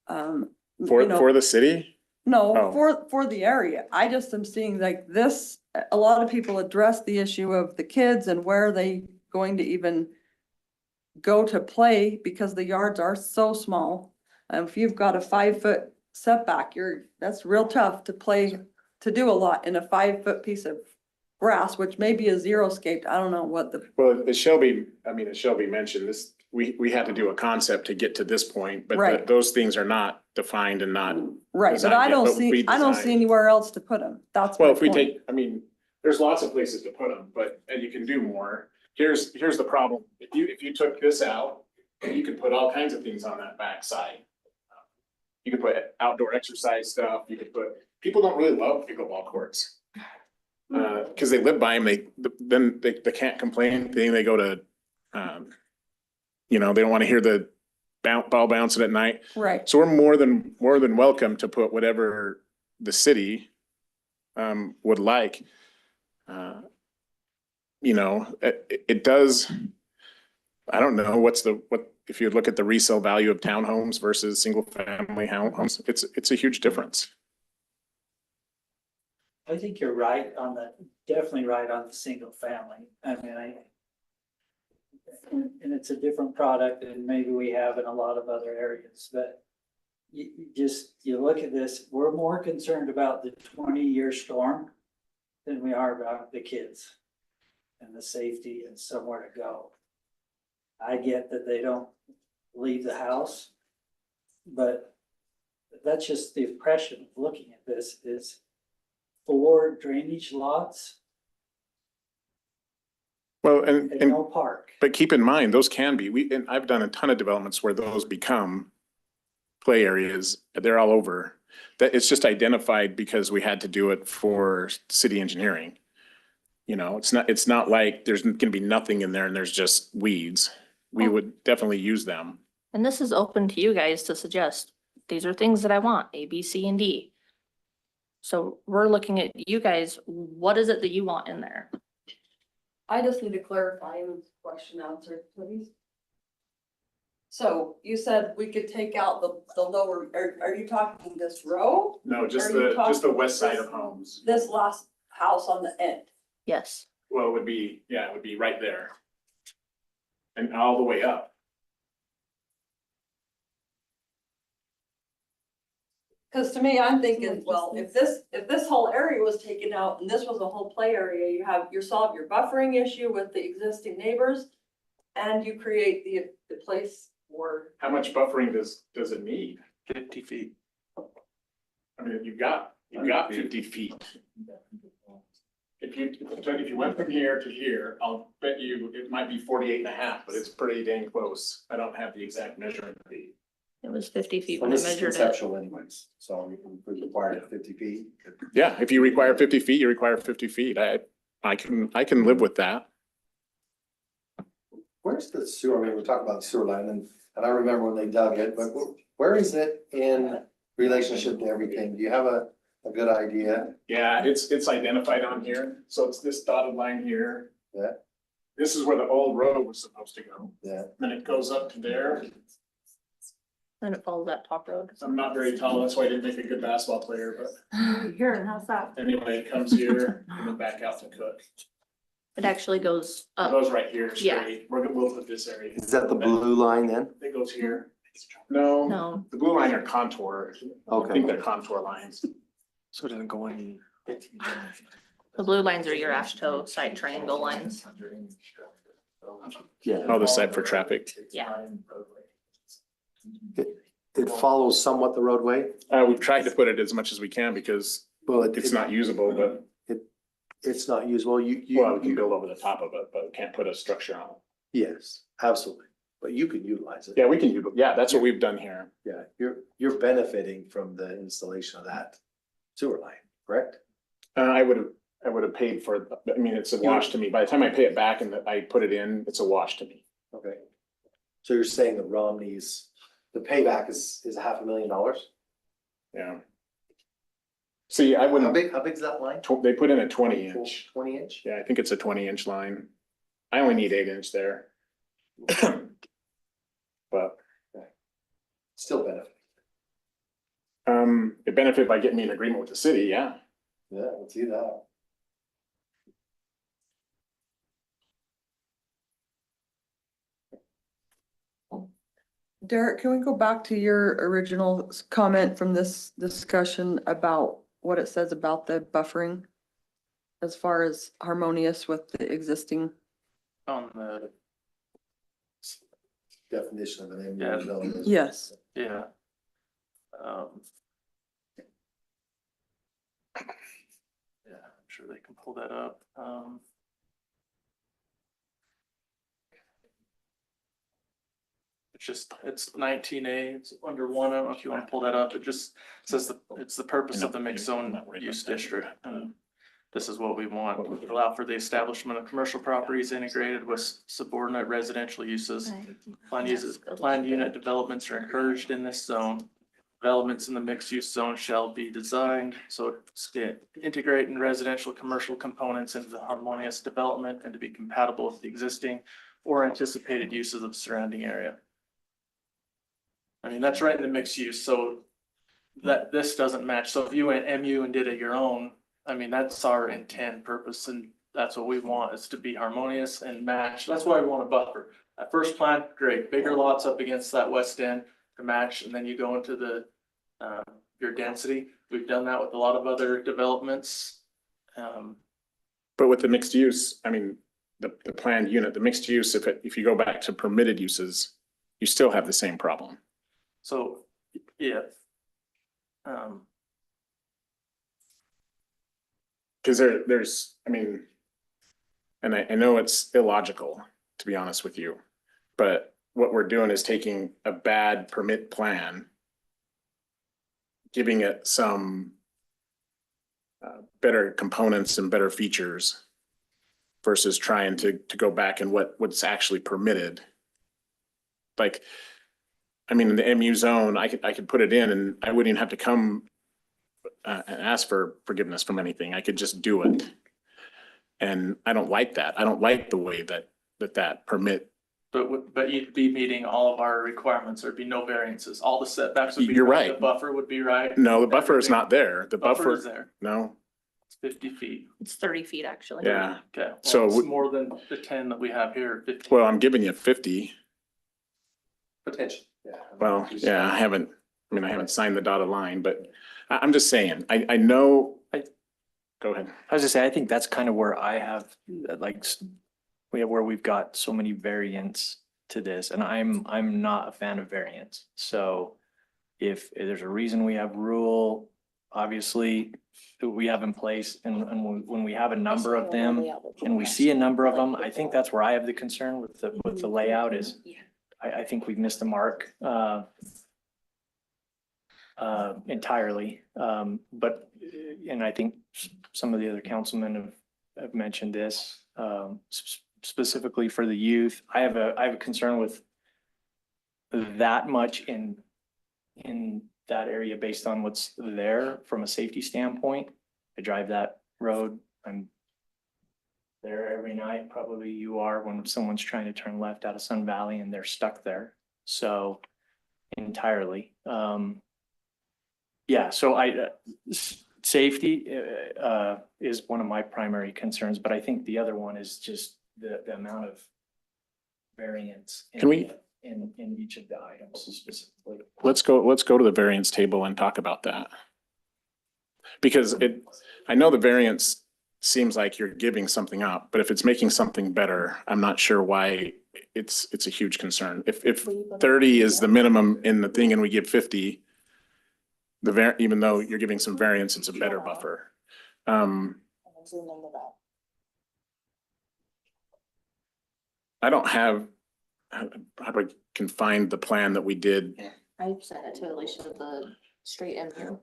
For the city? no, Oh. for the area. I just am seeing like this, a lot of people address the issue of the kids and where are they going to even go to play because the yards are so small. If you've got a 5-foot setback, that's real tough to play, to do a lot in a 5-foot piece of grass, which may be a zero-scaped. I don't know what the, Well, as Shelby mentioned, this, we had to do a concept to get to this point, but Right. those things are not defined and not. right, but designed I yet, don't but see, we I don't see designed. anywhere else to put them. That's my Well, if we point. there's lots of places to put them, and you can do more. Here's the problem. If you took this out, you could put all kinds of things on that back side. You could put outdoor exercise stuff. People don't really love pickleball courts. Cause they live by them. They can't complain. They go to, they don't want to hear the ball bouncing at night. Right. So we're more than welcome to put whatever the city would like. It does, I don't know, if you look at the resale value of townhomes versus single family homes, it's a huge difference. I think you're right definitely right on the single family. I mean, and it's a different product than maybe we have in a lot of other areas, but you look at this, we're more concerned about the 20-year storm than we are about the kids and the safety and somewhere to go. I get that they don't leave the house, but that's just the impression of looking at this is 4 drainage lots Well, and no park. but keep in mind, those can be, and I've done a ton of developments where those become play areas. They're all over. That it's just identified because we had to do it for city engineering. You know, it's not like there's gonna be nothing in there and there's just weeds. We would definitely use them. And this is open to you guys to suggest, these are things that I want, A, B, C, and D. So we're looking at you guys, what is it that you want in there? I just need to clarify the question answered, please. So you said we could take out the lower, are you talking this row? No, just Are you the talking west side this- of homes. This last house on the end? Yes. Well, it would be right there. And all the way up. Cause to me, I'm thinking, well, if this whole area was taken out and this was a whole play area, you solve your buffering issue with the existing neighbors. And you create the place for. How much buffering does it need? 50 feet. I mean, you've got 50 feet. If you went from here to here, I'll bet you it might be 48.5, but it's pretty dang close. I don't have the exact measurement. It was 50 feet Well, when I this is measured it. conceptual anyways, so we require 50 feet. Yeah, if you require 50 feet, you require 50 feet. I can live with that. Where's the sewer? I mean, we're talking about the sewer line and I remember when they dug it, but where is it in relationship to everything? Do you have a good idea? Yeah, it's identified on here. So it's this dotted line here. Yeah. This is where the old road was supposed to go. Yeah. Then it goes up to there. And it follows that top road. I'm not very tall, that's why I didn't make a good basketball player, but Here, how's that? anyway, it comes here and then back out to Cook. It actually goes It up. goes right here Yeah. straight. We'll put this area. Is that the blue line then? It goes here. No. No. The blue line are contour. I Okay. think they're contour lines. So it doesn't go any. The blue lines are your ASHTO side triangle lines. Yeah. Oh, the site for traffic. Yeah. It follows somewhat the roadway? We've tried to put it as much as we can because it's not usable, but It's not usable. well, we can build over the top of it, but we can't put a structure on it. Yes, absolutely. But you can utilize it. Yeah, we can use it. Yeah, that's what we've done here. Yeah, you're benefiting from the installation of that sewer line, correct? I would have paid for, I mean, it's a wash to me. By the time I pay it back and I put it in, it's a wash to me. Okay. So you're saying the Romneys, the payback is $500,000? Yeah. See, I wouldn't. How big is that line? They put in a 20-inch. 20-inch? Yeah, I think it's a 20-inch line. I only need 8-inch there. But Still benefit. it benefit by getting me an agreement with the city, yeah. Yeah, I can see that. Derek, can we go back to your original comment from this discussion about what it says about the buffering? As far as harmonious with the existing? On the, Definition of an Yeah. MU zone. Yes. yeah. Yeah, I'm sure they can pull that up. It's 19A, it's under 1. I don't know if you want to pull that up. It just says it's the purpose of the mixed zone use district. This is what we want. Allow for the establishment of commercial properties integrated with subordinate residential uses. Planned unit developments are encouraged in this zone. Developments in the mixed use zone shall be designed so to integrate in residential commercial components into the harmonious development and to be compatible with the existing or anticipated uses of the surrounding area. I mean, that's right in the mixed use, so that this doesn't match. So if you went MU and did it your own, I mean, that's our intent, purpose, and that's what we want, is to be harmonious and match. That's why we want a buffer. At first plan, great, bigger lots up against that west end to match, and then you go into the your density. We've done that with a lot of other developments. But with the mixed use, I mean, the planned unit, the mixed use, if you go back to permitted uses, you still have the same problem. So if Cause there's, I mean, and I know it's illogical, to be honest with you, but what we're doing is taking a bad permit plan, giving it some better components and better features versus trying to go back and what's actually permitted. Like, I mean, in the MU zone, I could put it in and I wouldn't even have to come and ask for forgiveness from anything. I could just do it. And I don't like that. I don't like the way that permit. But you'd be meeting all of our requirements. There'd be no variances. All the setbacks would be. You're right. right. The buffer would be right. No, the buffer is Everything. not there. The Buffer buffer is there. No. It's 50 feet. It's 30 feet, actually. Yeah. Okay. Well, So it's more than the 10 that we have here. 50. Well, I'm giving you 50. Potential. Yeah. Well, yeah, I haven't signed the dotted line, but I'm just saying, I know. Go ahead. I was just saying, I think that's kind of where I have, like, where we've got so many variants to this, and I'm not a fan of variants. So if there's a reason we have rule, obviously, that we have in place, and when we have a number of them, and we see a number of them, I think that's where I have the concern with the layout is, I think we've missed the mark entirely. But, and I think some of the other councilmen have mentioned this, specifically for the youth. I have a concern with that much in that area based on what's there from a safety standpoint. I drive that road. I'm there every night. Probably you are when someone's trying to turn left out of Sun Valley and they're stuck there. So entirely. Yeah, so safety is one of my primary concerns, but I think the other one is just the amount of variance in each of the items specifically. Let's go to the variance table and talk about that. Because I know the variance seems like you're giving something up, but if it's making something better, I'm not sure why it's a huge concern. If 30 is the minimum in the thing and we give 50, even though you're giving some variance, it's a better buffer. I don't have, how do I can find the plan that we did? I sent it to Alicia, the straight MU.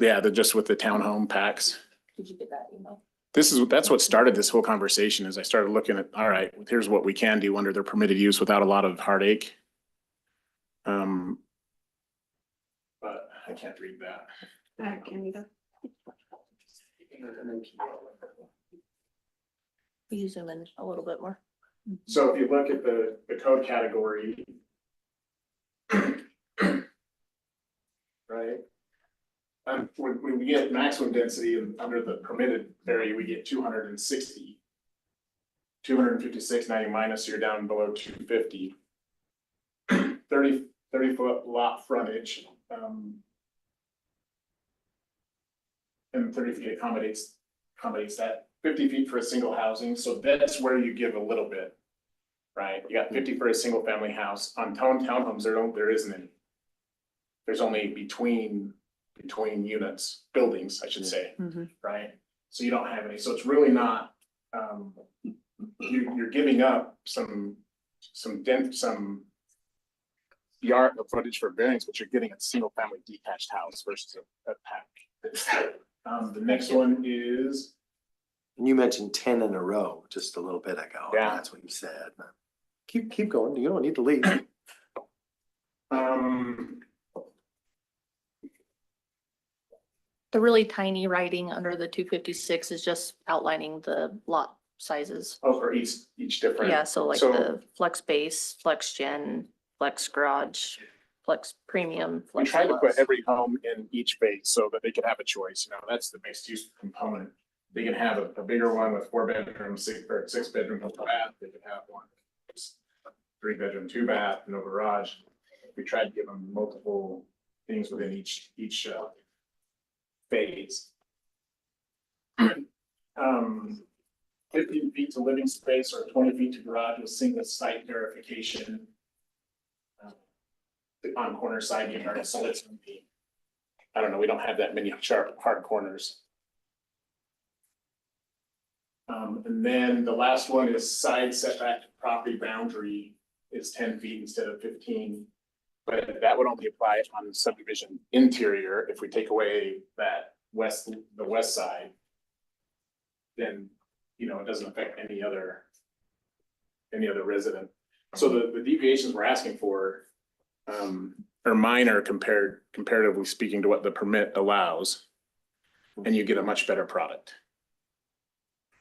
Yeah, just with the townhome packs. Did you get that email? That's what started this whole conversation is I started looking at, all right, here's what we can do under their permitted use without a lot of heartache. But I can't read that. Can you go? Will you zoom in a little bit more? So if you look at the code category, right? When we get maximum density under the permitted area, we get 260. 256.90 minus, so you're down below 250. 30 foot lot frontage. And 30 feet accommodates that. 50 feet for a single housing, so that's where you give a little bit, right? You got 50 for a single family house. On townhomes, there isn't any. There's only between units, buildings, I should say, right? So you don't have any, so it's really not, you're giving up some yard footage for variance, but you're getting a single family detached house versus a pack. The next one is. You mentioned 10 in a row just a little bit ago. Yeah. That's what you said. Keep going. You don't need to leave. The really tiny writing under the 256 is just outlining the lot sizes. Oh, for each different. Yeah, so like the flex base, flex gen, flex garage, flex premium. We Flex tried to put deluxe. every home in each phase so that they could have a choice, that's the mixed use component. They can have a bigger one with 4 bedrooms, 6 bedroom, no bath, they could have one. 3 bedroom, 2 bath, no garage. We tried to give them multiple things within each phase. 15 feet to living space or 20 feet to garage with single site verification. On corner side yard, so that's gonna be, I don't know, we don't have that many hard corners. And then the last one is side setback property boundary is 10 feet instead of 15. But that would only apply on subdivision interior. If we take away that the west side, then, it doesn't affect any other resident. So the deviations we're asking for, are minor comparatively speaking to what the permit allows. And you get a much better product.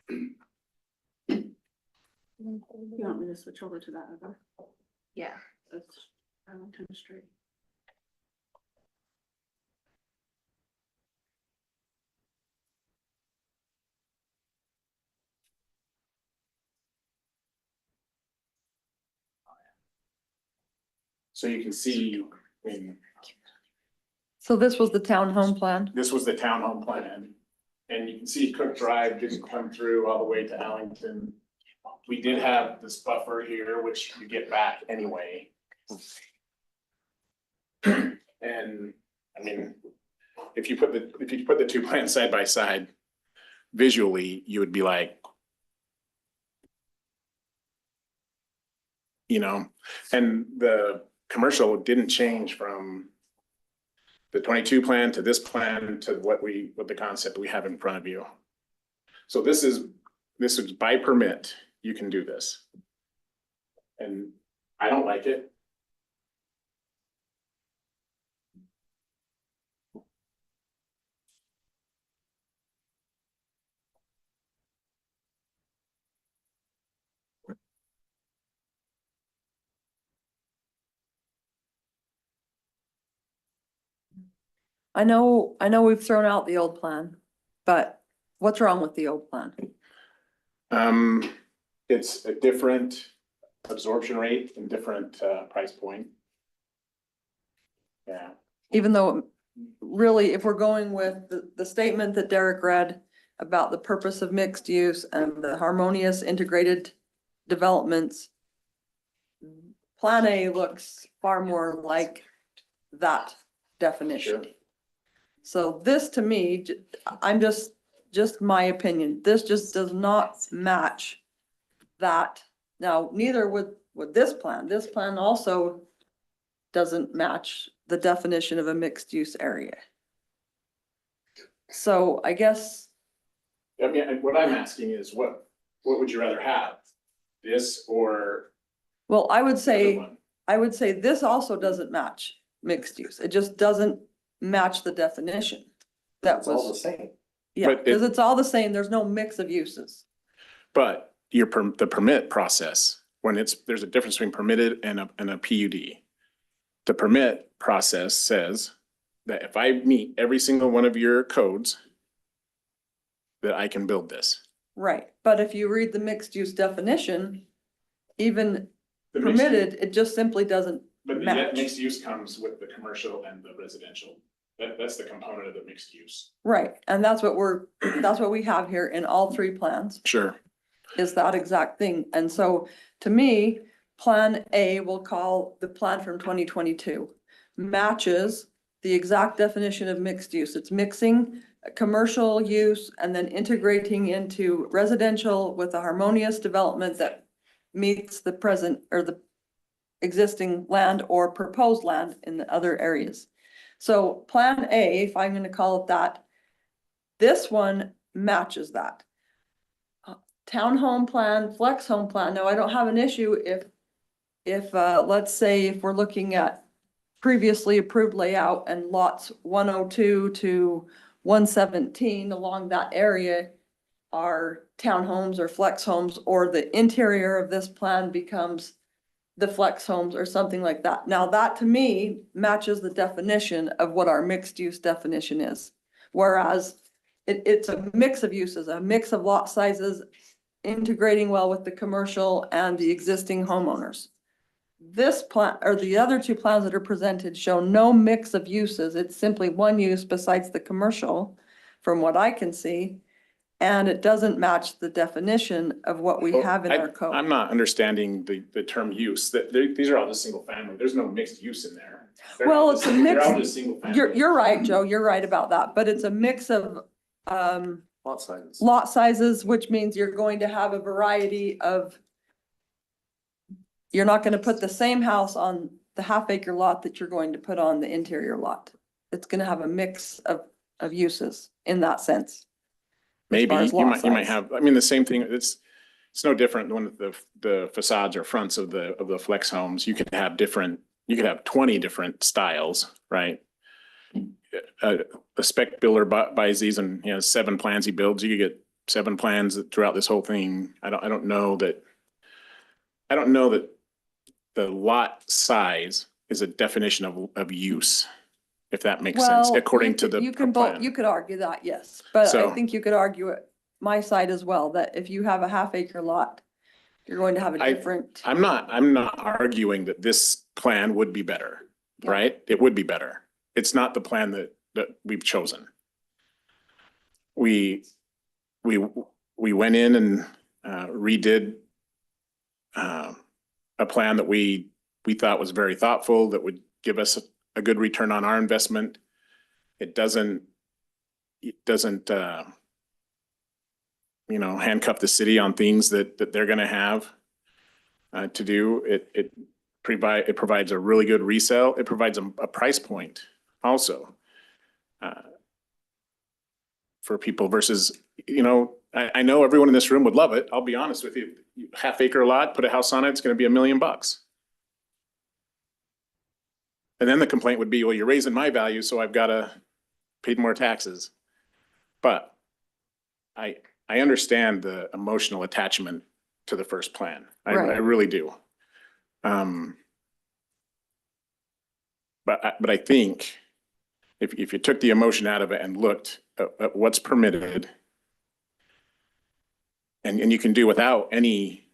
You want me to switch over to that other? Yeah. That's Arlington Street. So you can see, So this was the townhome plan? this was the townhome plan. And you can see Cook Drive didn't come through all the way to Allington. We did have this buffer here, which you get back anyway. And I mean, if you put the two plans side by side, visually, you would be like, and the commercial didn't change from the 22 plan to this plan to what the concept we have in front of you. So this is by permit, you can do this. And I don't like it. I know we've thrown out the old plan, but what's wrong with the old plan? It's a different absorption rate and different price point. Yeah. Even though really, if we're going with the statement that Derek read about the purpose of mixed use and the harmonious integrated developments, Plan A looks far more like that definition. Sure. So this to me, I'm just my opinion, this just does not match that. Now, neither would this plan. This plan also doesn't match the definition of a mixed use area. So I guess. I mean, what I'm asking is what would you rather have? This or? Well, I would say this also doesn't match mixed use. It just doesn't match the definition. It's all the same. Yeah, because it's all the same. There's no mix of uses. But the permit process, there's a difference between permitted and a PUD. The permit process says that if I meet every single one of your codes, that I can build this. Right, but if you read the mixed use definition, even permitted, it just simply doesn't But match. that mixed use comes with the commercial and the residential. That's the component of the mixed use. Right, and that's what we have here in all three plans. Sure. Is that exact thing. And so to me, Plan A, we'll call the plan from 2022, matches the exact definition of mixed use. It's mixing commercial use and then integrating into residential with a harmonious development that meets the present or the existing land or proposed land in the other areas. So Plan A, if I'm going to call it that, this one matches that. Townhome plan, flex home plan. No, I don't have an issue if let's say if we're looking at previously approved layout and lots 102 to 117 along that area are townhomes or flex homes, or the interior of this plan becomes the flex homes or something like that. Now that to me matches the definition of what our mixed use definition is. Whereas it's a mix of uses, a mix of lot sizes, integrating well with the commercial and the existing homeowners. This plan, or the other two plans that are presented, show no mix of uses. It's simply one use besides the commercial, from what I can see. And it doesn't match the definition of what we have in our code. I'm not understanding the term use, these are all just single family. There's no mixed use in there. Well, it's a mix. They're all just single family. You're right, Joe. You're right about that. But it's a mix of, Lot sizes. lot sizes, which means you're going to have a variety of, you're not gonna put the same house on the half acre lot that you're going to put on the interior lot. It's gonna have a mix of uses in that sense. Maybe as you lot might size. have, I mean, the same thing, it's no different when the facades or fronts of the flex homes. You could have 20 different styles, right? A spec builder buys these and, 7 plans he builds, you could get 7 plans throughout this whole thing. I don't know that the lot size is a definition of use, if that makes sense, Well, according to the you can plan. you could argue that, yes, but I So- think you could argue it my side as well, that if you have a half acre lot, you're going to have a different. I'm not arguing that this plan would be better, right? It would be better. It's not the plan that we've chosen. We went in and redid a plan that we thought was very thoughtful, that would give us a good return on our investment. It doesn't handcuff the city on things that they're gonna have to do. It provides a really good resale. It provides a price point also for people versus, I know everyone in this room would love it. I'll be honest with you. Half acre lot, put a house on it, it's gonna be $1 million. And then the complaint would be, well, you're raising my value, so I've gotta pay more taxes. But I understand the emotional attachment to the first plan. I really do. But I think if you took the emotion out of it and looked at what's permitted, and you can do without any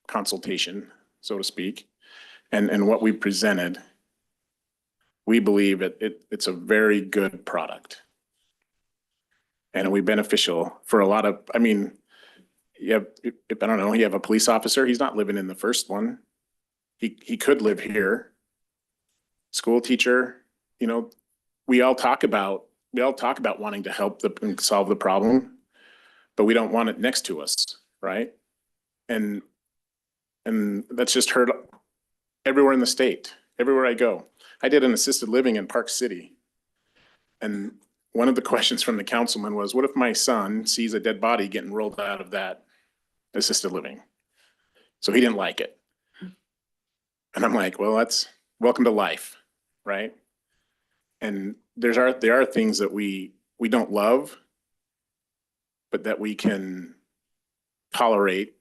consultation, so to speak, and what we presented, we believe it's a very good product. And it'll be beneficial for a lot of, I mean, you have a police officer, he's not living in the first one. He could live here. School teacher, we all talk about wanting to help and solve the problem, but we don't want it next to us, right? And that's just heard everywhere in the state, everywhere I go. I did an assisted living in Park City. And one of the questions from the councilman was, what if my son sees a dead body getting rolled out of that assisted living? So he didn't like it. And I'm like, well, that's welcome to life, right? And there are things that we don't love, but that we can tolerate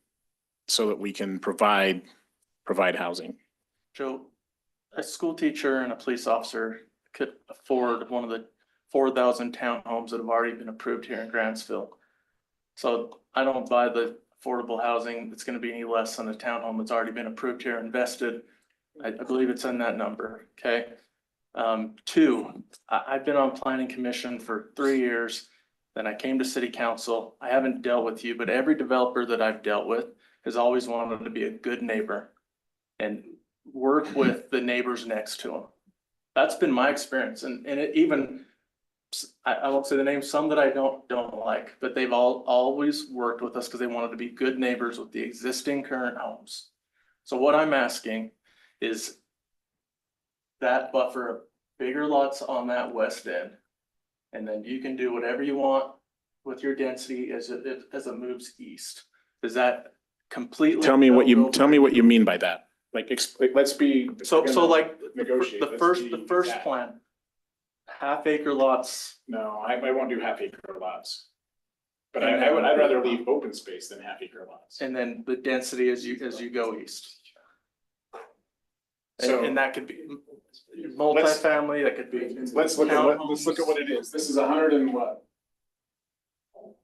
so that we can provide housing. Joe, a school teacher and a police officer could afford one of the 4,000 townhomes that have already been approved here in Grantsville. So I don't buy the affordable housing that's gonna be any less than a townhome that's already been approved here, invested. I believe it's in that number, okay? 2, I've been on planning commission for 3 years. Then I came to city council. I haven't dealt with you, but every developer that I've dealt with has always wanted to be a good neighbor and work with the neighbors next to them. That's been my experience. And it even, I won't say the name, some that I don't like, but they've always worked with us because they wanted to be good neighbors with the existing current homes. So what I'm asking is that buffer of bigger lots on that west end. And then you can do whatever you want with your density as it moves east. Does that completely? Tell me what you mean by that. Like, let's be. So like negotiate. the first plan, half acre lots. No, I won't do half acre lots. But I'd rather leave open space than half acre lots. And then the density as you go east. So- And that could be multifamily, that could be. Let's look at what it is. This is 100 and what?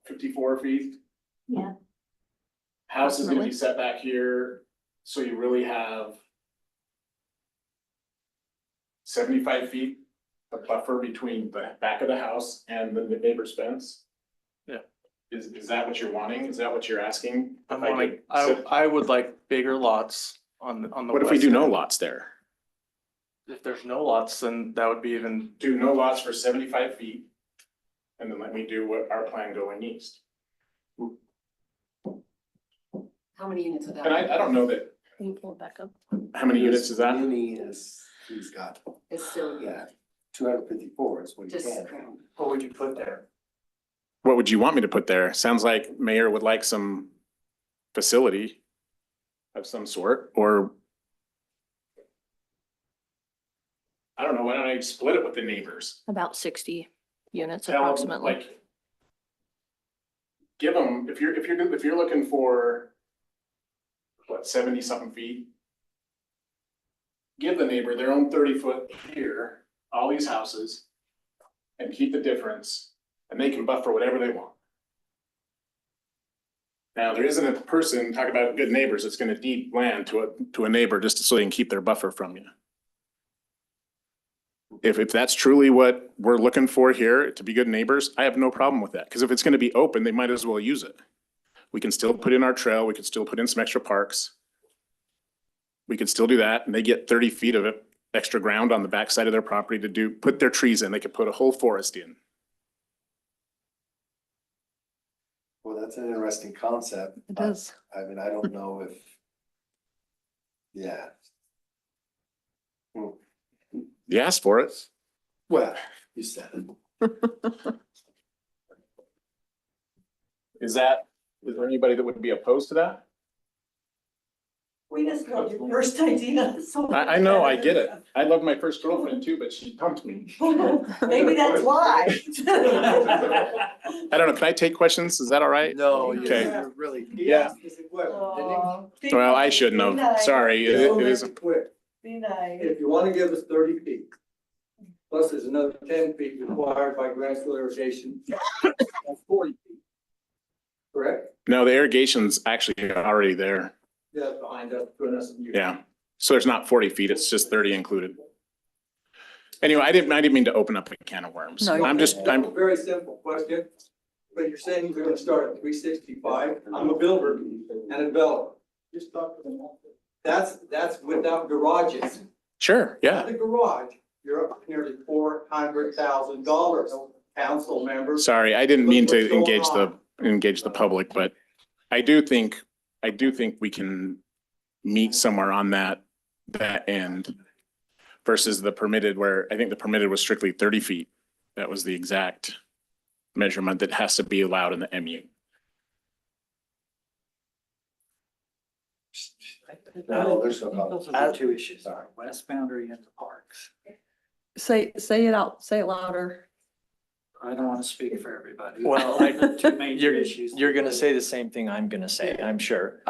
54 feet? Yeah. House is gonna be set back here, so you really have 75 feet of buffer between the back of the house and the neighbor's fence. Yeah. Is that what you're wanting? Is that what you're asking? I would like bigger lots on the. What if we do no lots there? If there's no lots, then that would be even. Do no lots for 75 feet. and then let me do what our plan going east. How many units would that? And I don't know that, Can you pull it back up? how many units is that? Uni is, he's got, It's still, yeah, 254 is what he just, can. What would you put there? What would you want me to put there? Sounds like mayor would like some facility of some sort, or I don't know, why don't I split it with the neighbors? About 60 units Tell 'em, approximately. like, give them, if you're looking for, what, 70 something feet? Give the neighbor their own 30-foot here, all these houses, and keep the difference, and they can buffer whatever they want. Now, there isn't a person, talk about good neighbors, that's gonna deed land to a neighbor just so they can keep their buffer from you. If that's truly what we're looking for here, to be good neighbors, I have no problem with that, because if it's gonna be open, they might as well use it. We can still put in our trail, we can still put in some extra parks. We could still do that, and they get 30 feet of it, extra ground on the backside of their property to put their trees in, they could put a whole forest in. Well, that's an interesting concept. It is. I mean, I don't know if, yeah. You asked for it. Well, you said it. Is there anybody that would be opposed to that? We just love your first idea. So I know, I get it. I love my first girlfriend too, but she pumped me. Maybe that's why. I don't know, can I take questions? Is that all right? No, Okay. you're really. Yeah. Well, I shouldn't have. Sorry, it is. Be nice. If you wanna give us 30 feet, plus there's another 10 feet required by Grantsville irrigation, that's 40 feet. Correct? No, the irrigation's actually already there. Yeah, behind us, between us and you. Yeah. So there's not 40 feet, it's just 30 included. Anyway, I didn't mean to open up a can of worms. No, I'm Very simple question, but you're saying you're gonna start at 365. I'm a builder and a developer. Just talk to them. That's without garages. sure, yeah. At the garage, you're up nearly $400,000, council members. Sorry, I didn't mean What's to going engage the public, but I do think we can meet somewhere on that end versus the permitted, where I think the permitted was strictly 30 feet. That was the exact measurement that has to be allowed in the MU. No, there's no problem. Those are the two issues, west boundary and the parks. Say it out, say it louder. I don't want to speak for everybody. Well, The two major issues. You're gonna say the same thing I'm gonna say, I'm sure.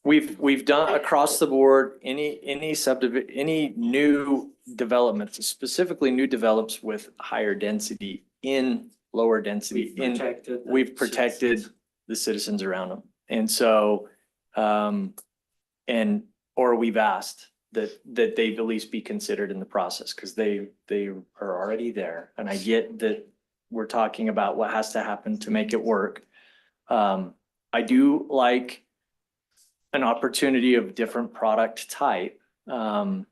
We've done across the board, any new developments, specifically new develops with higher density in lower density we've protected the citizens around them. And so, or we've asked that they at least be considered in the process, because they are already there. And I get that we're talking about what has to happen to make it work. I do like an opportunity of different product type. And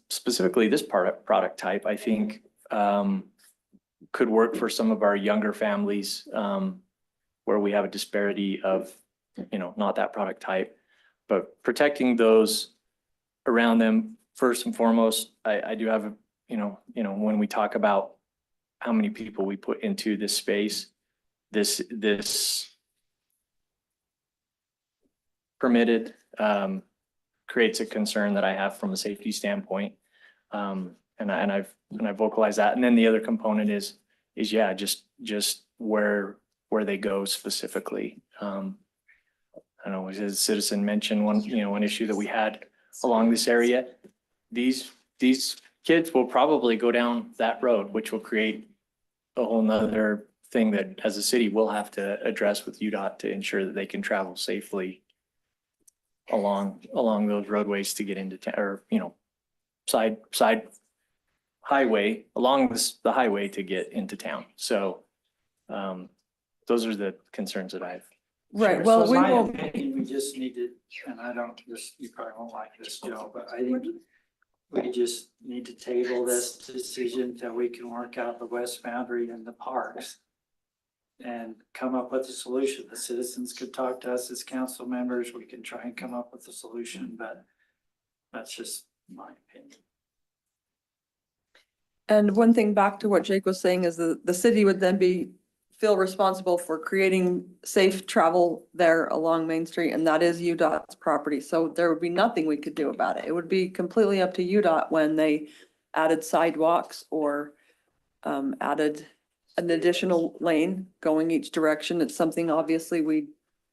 specifically this product type, I think, could work for some of our younger families, where we have a disparity of, not that product type, but protecting those around them. First and foremost, I do have, when we talk about how many people we put into this space, this permitted, creates a concern that I have from a safety standpoint. And I've vocalized that. And then the other component is yeah, just where they go specifically. I know as a citizen mentioned one issue that we had along this area. These kids will probably go down that road, which will create a whole nother thing that as a city we'll have to address with UDOT to ensure that they can travel safely along those roadways to get into town, or, side highway, along the highway to get into town. So, those are the concerns that I've. Right, well, So we in my will, opinion, we just need to, and you probably won't like this, Joe, but I think we just need to table this decision till we can work out the west boundary and the parks and come up with a solution. The citizens could talk to us as council members. We can try and come up with a solution, but that's just my opinion. And one thing back to what Jake was saying is the city would then feel responsible for creating safe travel there along Main Street, and that is UDOT's property. So there would be nothing we could do about it. It would be completely up to UDOT when they added sidewalks or added an additional lane going each direction. It's something obviously we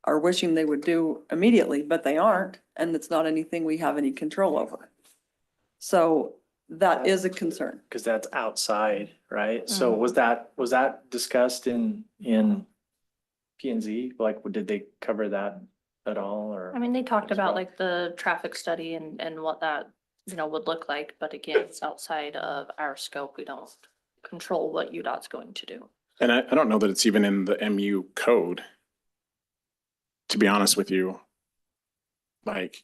are wishing they would do immediately, but they aren't, and it's not anything we have any control over. So that is a concern. Cause that's outside, right? So was that discussed in P and Z? Like, did they cover that at all or? I mean, they talked about like the traffic study and what that, would look like, but again, it's outside of our scope. We don't control what UDOT's going to do. And I don't know that it's even in the MU code, to be honest with you. Like,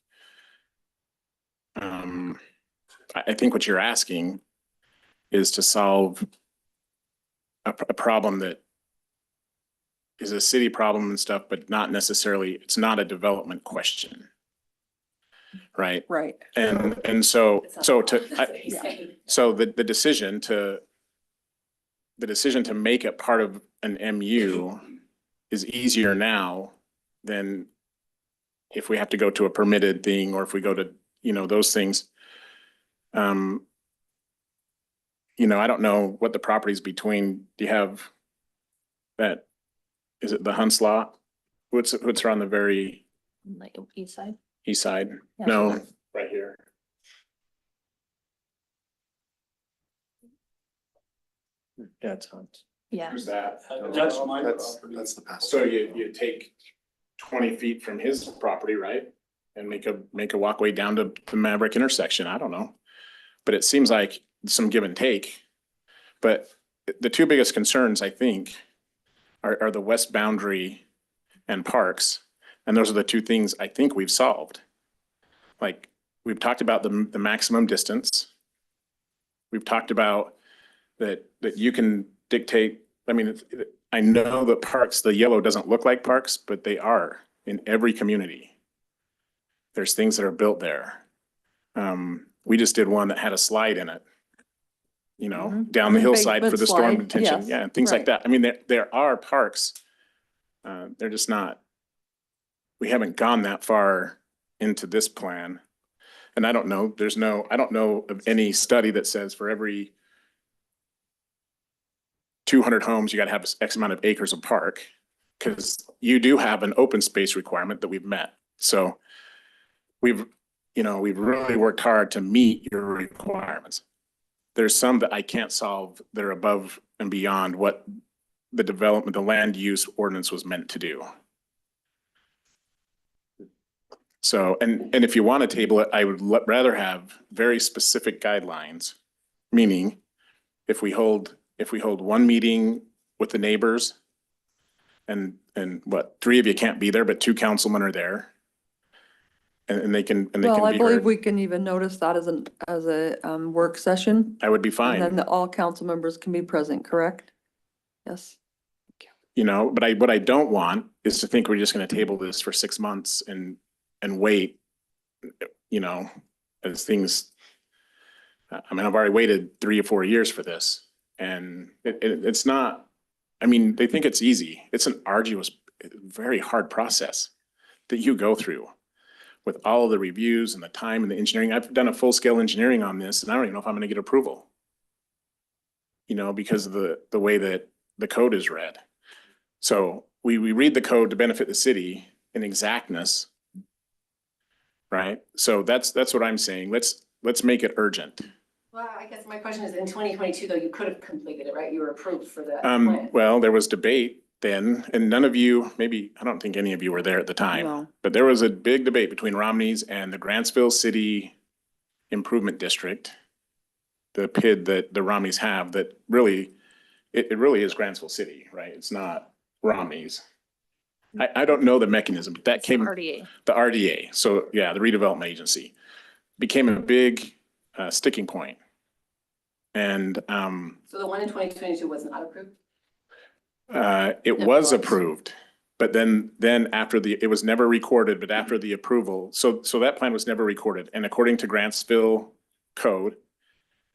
I think what you're asking is to solve a problem that is a city problem and stuff, but not necessarily, it's not a development question. Right? Right. And so the decision to make it part of an MU is easier now than if we have to go to a permitted thing or if we go to, those things. I don't know what the properties between, do you have that, is it the Hunts lot? What's around the very Like east side? east side? Yeah. No, right here. Yeah, it's Hunt. Yeah. Who's that? That's my That's property. the past. So you take 20 feet from his property, right? And make a walkway down to the Maverick intersection. I don't know. But it seems like some give and take. But the two biggest concerns, I think, are the west boundary and parks. And those are the two things I think we've solved. Like, we've talked about the maximum distance. We've talked about that you can dictate. I mean, I know that parks, the yellow doesn't look like parks, but they are in every community. There's things that are built there. We just did one that had a slide in it, down the hillside for the storm Embankment slide, detention. yes, Yeah, and things like right. that. I mean, there are parks. They're just not, we haven't gone that far into this plan. And I don't know, I don't know of any study that says for every 200 homes, you got to have X amount of acres of park, because you do have an open space requirement that we've met. So we've really worked hard to meet your requirements. There's some that I can't solve. They're above and beyond what the land use ordinance was meant to do. So, and if you want to table it, I would rather have very specific guidelines, meaning if we hold one meeting with the neighbors and what, 3 of you can't be there, but 2 councilmen are there. And they can Well, I be believe heard. we can even notice that as a work session. I would be And fine, then all council members can be present, correct? Yes. but what I don't want is to think we're just going to table this for 6 months and wait, as things. I mean, I've already waited 3 or 4 years for this, and it's not, I mean, they think it's easy. It's an arduous, very hard process that you go through with all of the reviews and the time and the engineering. I've done a full-scale engineering on this, and I don't even know if I'm going to get approval, because of the way that the code is read. So we read the code to benefit the city in exactness, right? So that's what I'm saying. Let's make it urgent. Well, I guess my question is, in 2022, though, you could have completed it, right? You were approved for that plan. Well, there was debate then, and none of you, maybe, I don't think any of you were there at the time. No. But there was a big debate between Romney's and the Grantsville City Improvement District, the PID that the Romneys have, that really, it really is Grantsville City, right? It's not Romney's. I don't know the mechanism, but that came. RDA. The RDA. So yeah, the redevelopment agency became a big sticking point. And, So the one in 2022 was not approved? it was approved. But then after it was never recorded, but after the approval, so that plan was never recorded. And according to Grantsville code,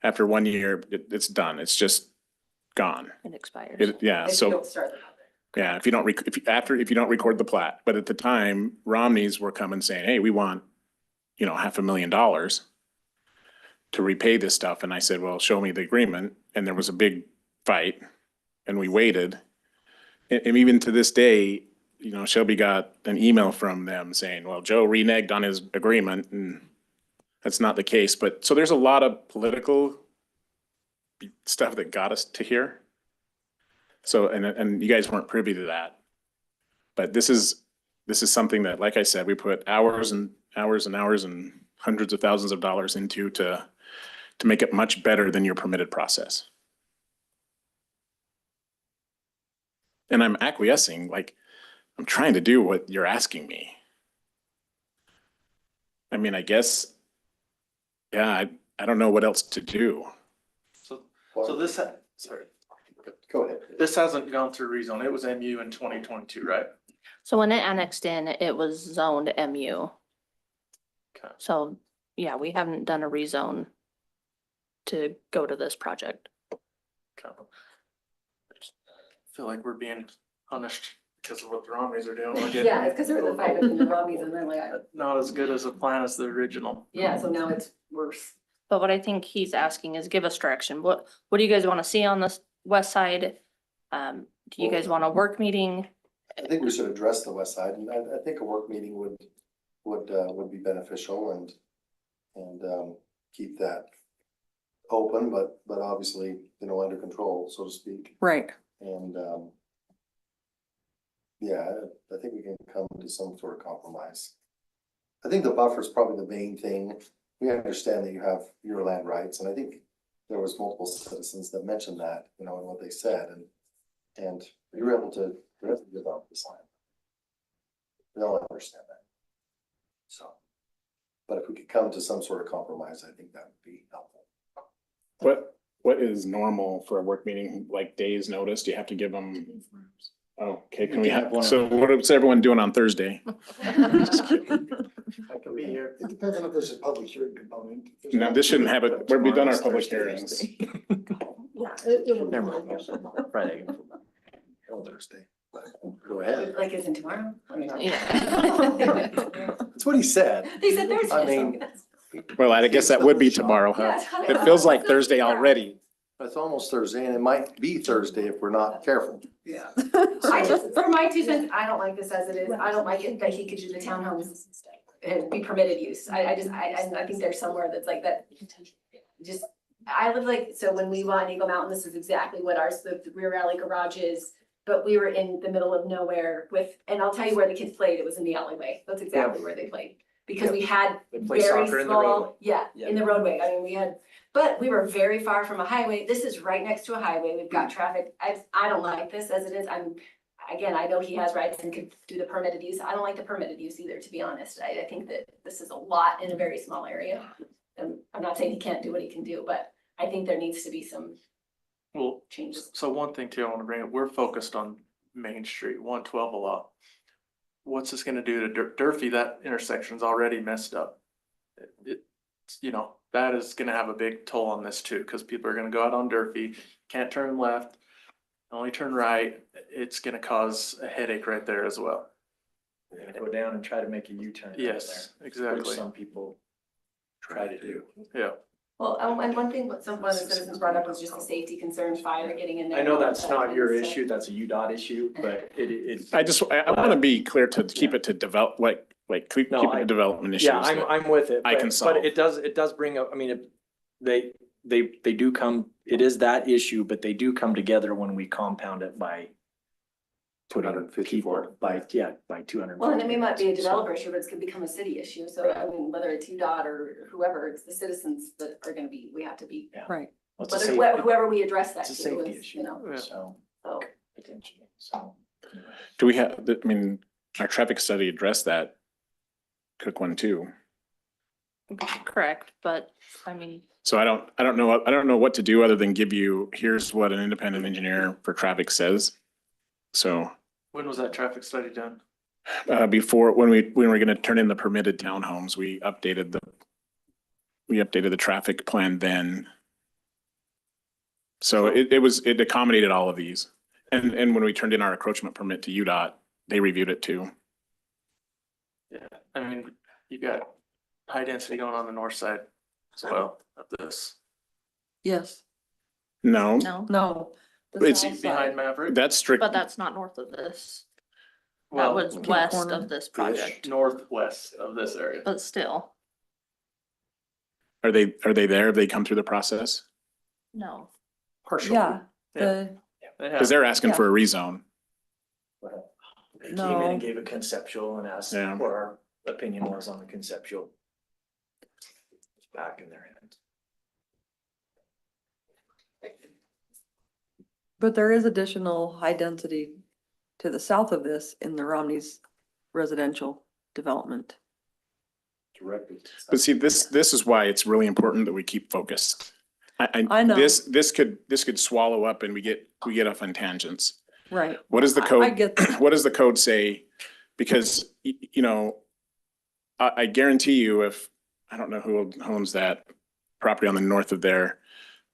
after 1 year, it's done. It's just gone. It expires. Yeah, If you so, don't start the project. yeah, if you don't record the plat. But at the time, Romneys were coming saying, hey, we want, $500,000 to repay this stuff. And I said, well, show me the agreement. And there was a big fight and we waited. And even to this day, Shelby got an email from them saying, well, Joe reneged on his agreement, and that's not the case. But so there's a lot of political stuff that got us to here. So, and you guys weren't privy to that. But this is something that, like I said, we put hours and hours and hours and hundreds of thousands of dollars into to make it much better than your permitted process. And I'm acquiescing, like, I'm trying to do what you're asking me. I mean, I guess, yeah, I don't know what else to do. So this, sorry, Go ahead. this hasn't gone through rezone. It was MU in 2022, right? So when it annexed in, it was zoned MU. Okay. So, yeah, we haven't done a rezone to go to this project. Okay. I feel like we're being punished because of what the Romneys are doing. We're getting Yeah, it's because there was a fight between the Robbies and then not as good as a plan as the original. yeah, so now it's worse. But what I think he's asking is give us direction. What do you guys want to see on this west side? Do you guys want a work meeting? I think we should address the west side, and I think a work meeting would be beneficial and keep that open, but obviously, under control, so to speak. Right. And, yeah, I think we can come to some sort of compromise. I think the buffer is probably the main thing. We understand that you have your land rights, and I think there was multiple citizens that mentioned that, in what they said, and you were able to develop this land. We all understand that. So, but if we could come to some sort of compromise, I think that would be helpful. What is normal for a work meeting, like days notice? Do you have to give them? Oh, okay, can we have, so what's everyone doing on Thursday? I can be here. It depends on if there's a public hearing component. No, this shouldn't have it, we've done our public hearings. Yeah, it will. Never mind. Friday. Thursday. Go ahead. Like, isn't tomorrow? That's what he said. They said Thursday. I mean, Well, I guess that would be tomorrow, huh? It feels like Thursday already. it's almost Thursday, and it might be Thursday if we're not careful. Yeah. I just, for my 2 cents, I don't like this as it is. I don't like it that he could do the townhomes and be permitted use. I think there's somewhere that's like that. Just, I live like, so when we bought Eagle Mountain, this is exactly what ours, the rear alley garage is. But we were in the middle of nowhere and I'll tell you where the kids played. It was in the alleyway. That's exactly where they played. Because we had They play very soccer in the roadway. small, yeah, in the roadway. I mean, but we were very far from a highway. This is right next to a highway. We've got traffic. I don't like this as it is. Again, I know he has rights and could do the permitted use. I don't like the permitted use either, to be honest. I think that this is a lot in a very small area. And I'm not saying he can't do what he can do, but I think there needs to be some Well, changes. so one thing too, I want to bring up, we're focused on Main Street, 112 a lot. What's this gonna do to Durfee? That intersection's already messed up. That is gonna have a big toll on this too, because people are gonna go out on Durfee, can't turn left, only turn right. It's gonna cause a headache right there as well. We're gonna go down and try to make a U-turn. Yes, Which exactly. some people try to do. Yeah. Well, and one thing, what one of the citizens brought up was just the safety concerns, fire getting in there. I know that's not your issue, that's a UDOT issue, but it. I want to be clear to keep it to develop, keep No, it to development issues. Yeah, I'm with it. I can solve. But it does bring up, I mean, they do come, it is that issue, but they do come together when we compound it by 254. By 200. Well, and it may not be a developer issue, but it's gonna become a city issue. So I mean, whether it's UDOT or whoever, it's the citizens that are gonna be, we have to be. Right. Whoever we address that It's a to safety is, issue, so so. potentially, so. Do we have, I mean, our traffic study addressed that Cook one too. Correct, but I mean, So I don't know what to do other than give you, here's what an independent engineer for traffic says. So When was that traffic study done? before, when we were gonna turn in the permitted townhomes, we updated the traffic plan then. So it accommodated all of these. And when we turned in our encroachment permit to UDOT, they reviewed it too. Yeah, I mean, you got high density going on the north side as well of this. Yes, No, no. the It's south side. Behind Maverick. that's strict. but that's not north of this. That Well, was west of this project, northwest of this area. but still, Are they there? Have they come through the process? no. Partial. Yeah, They Because have, they're asking Yeah. for a rezone. They came in No. and gave a conceptual and asked Yeah. what our opinion was on the conceptual. It's back in their hands. but there is additional high density to the south of this in the Romney's residential development. Directly. But see, this is why it's really important that we keep focused. I know. This could swallow up and we get off on tangents. Right. What does the I code, get that. what does the code say? Because, you know, I guarantee you if, I don't know who owns that property on the north of there.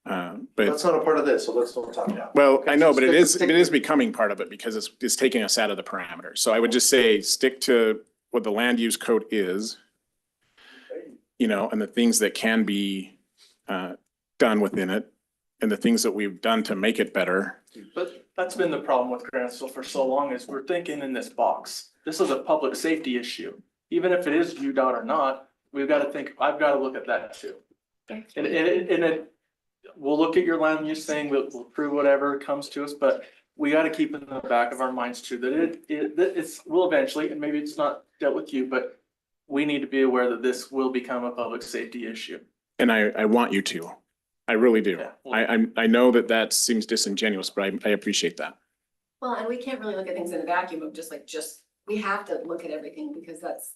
But, That's not a part of this, so let's don't talk now. well, I know, but it Stick is becoming part of it because it's taking us out of the parameters. So I would just say, stick to what the land use code is. You know, and the things that can be done within it and the things that we've done to make it better. but that's been the problem with Grantsville for so long is we're thinking in this box. This is a public safety issue. Even if it is UDOT or not, we've got to think, I've got to look at that too. And we'll look at your land use thing, we'll prove whatever comes to us, but we got to keep in the back of our minds too, that it's will eventually, and maybe it's not dealt with you, but we need to be aware that this will become a public safety issue. And I want you to. I really do. Yeah. I know that seems disingenuous, but I appreciate that. Well, and we can't really look at things in a vacuum of we have to look at everything because that's,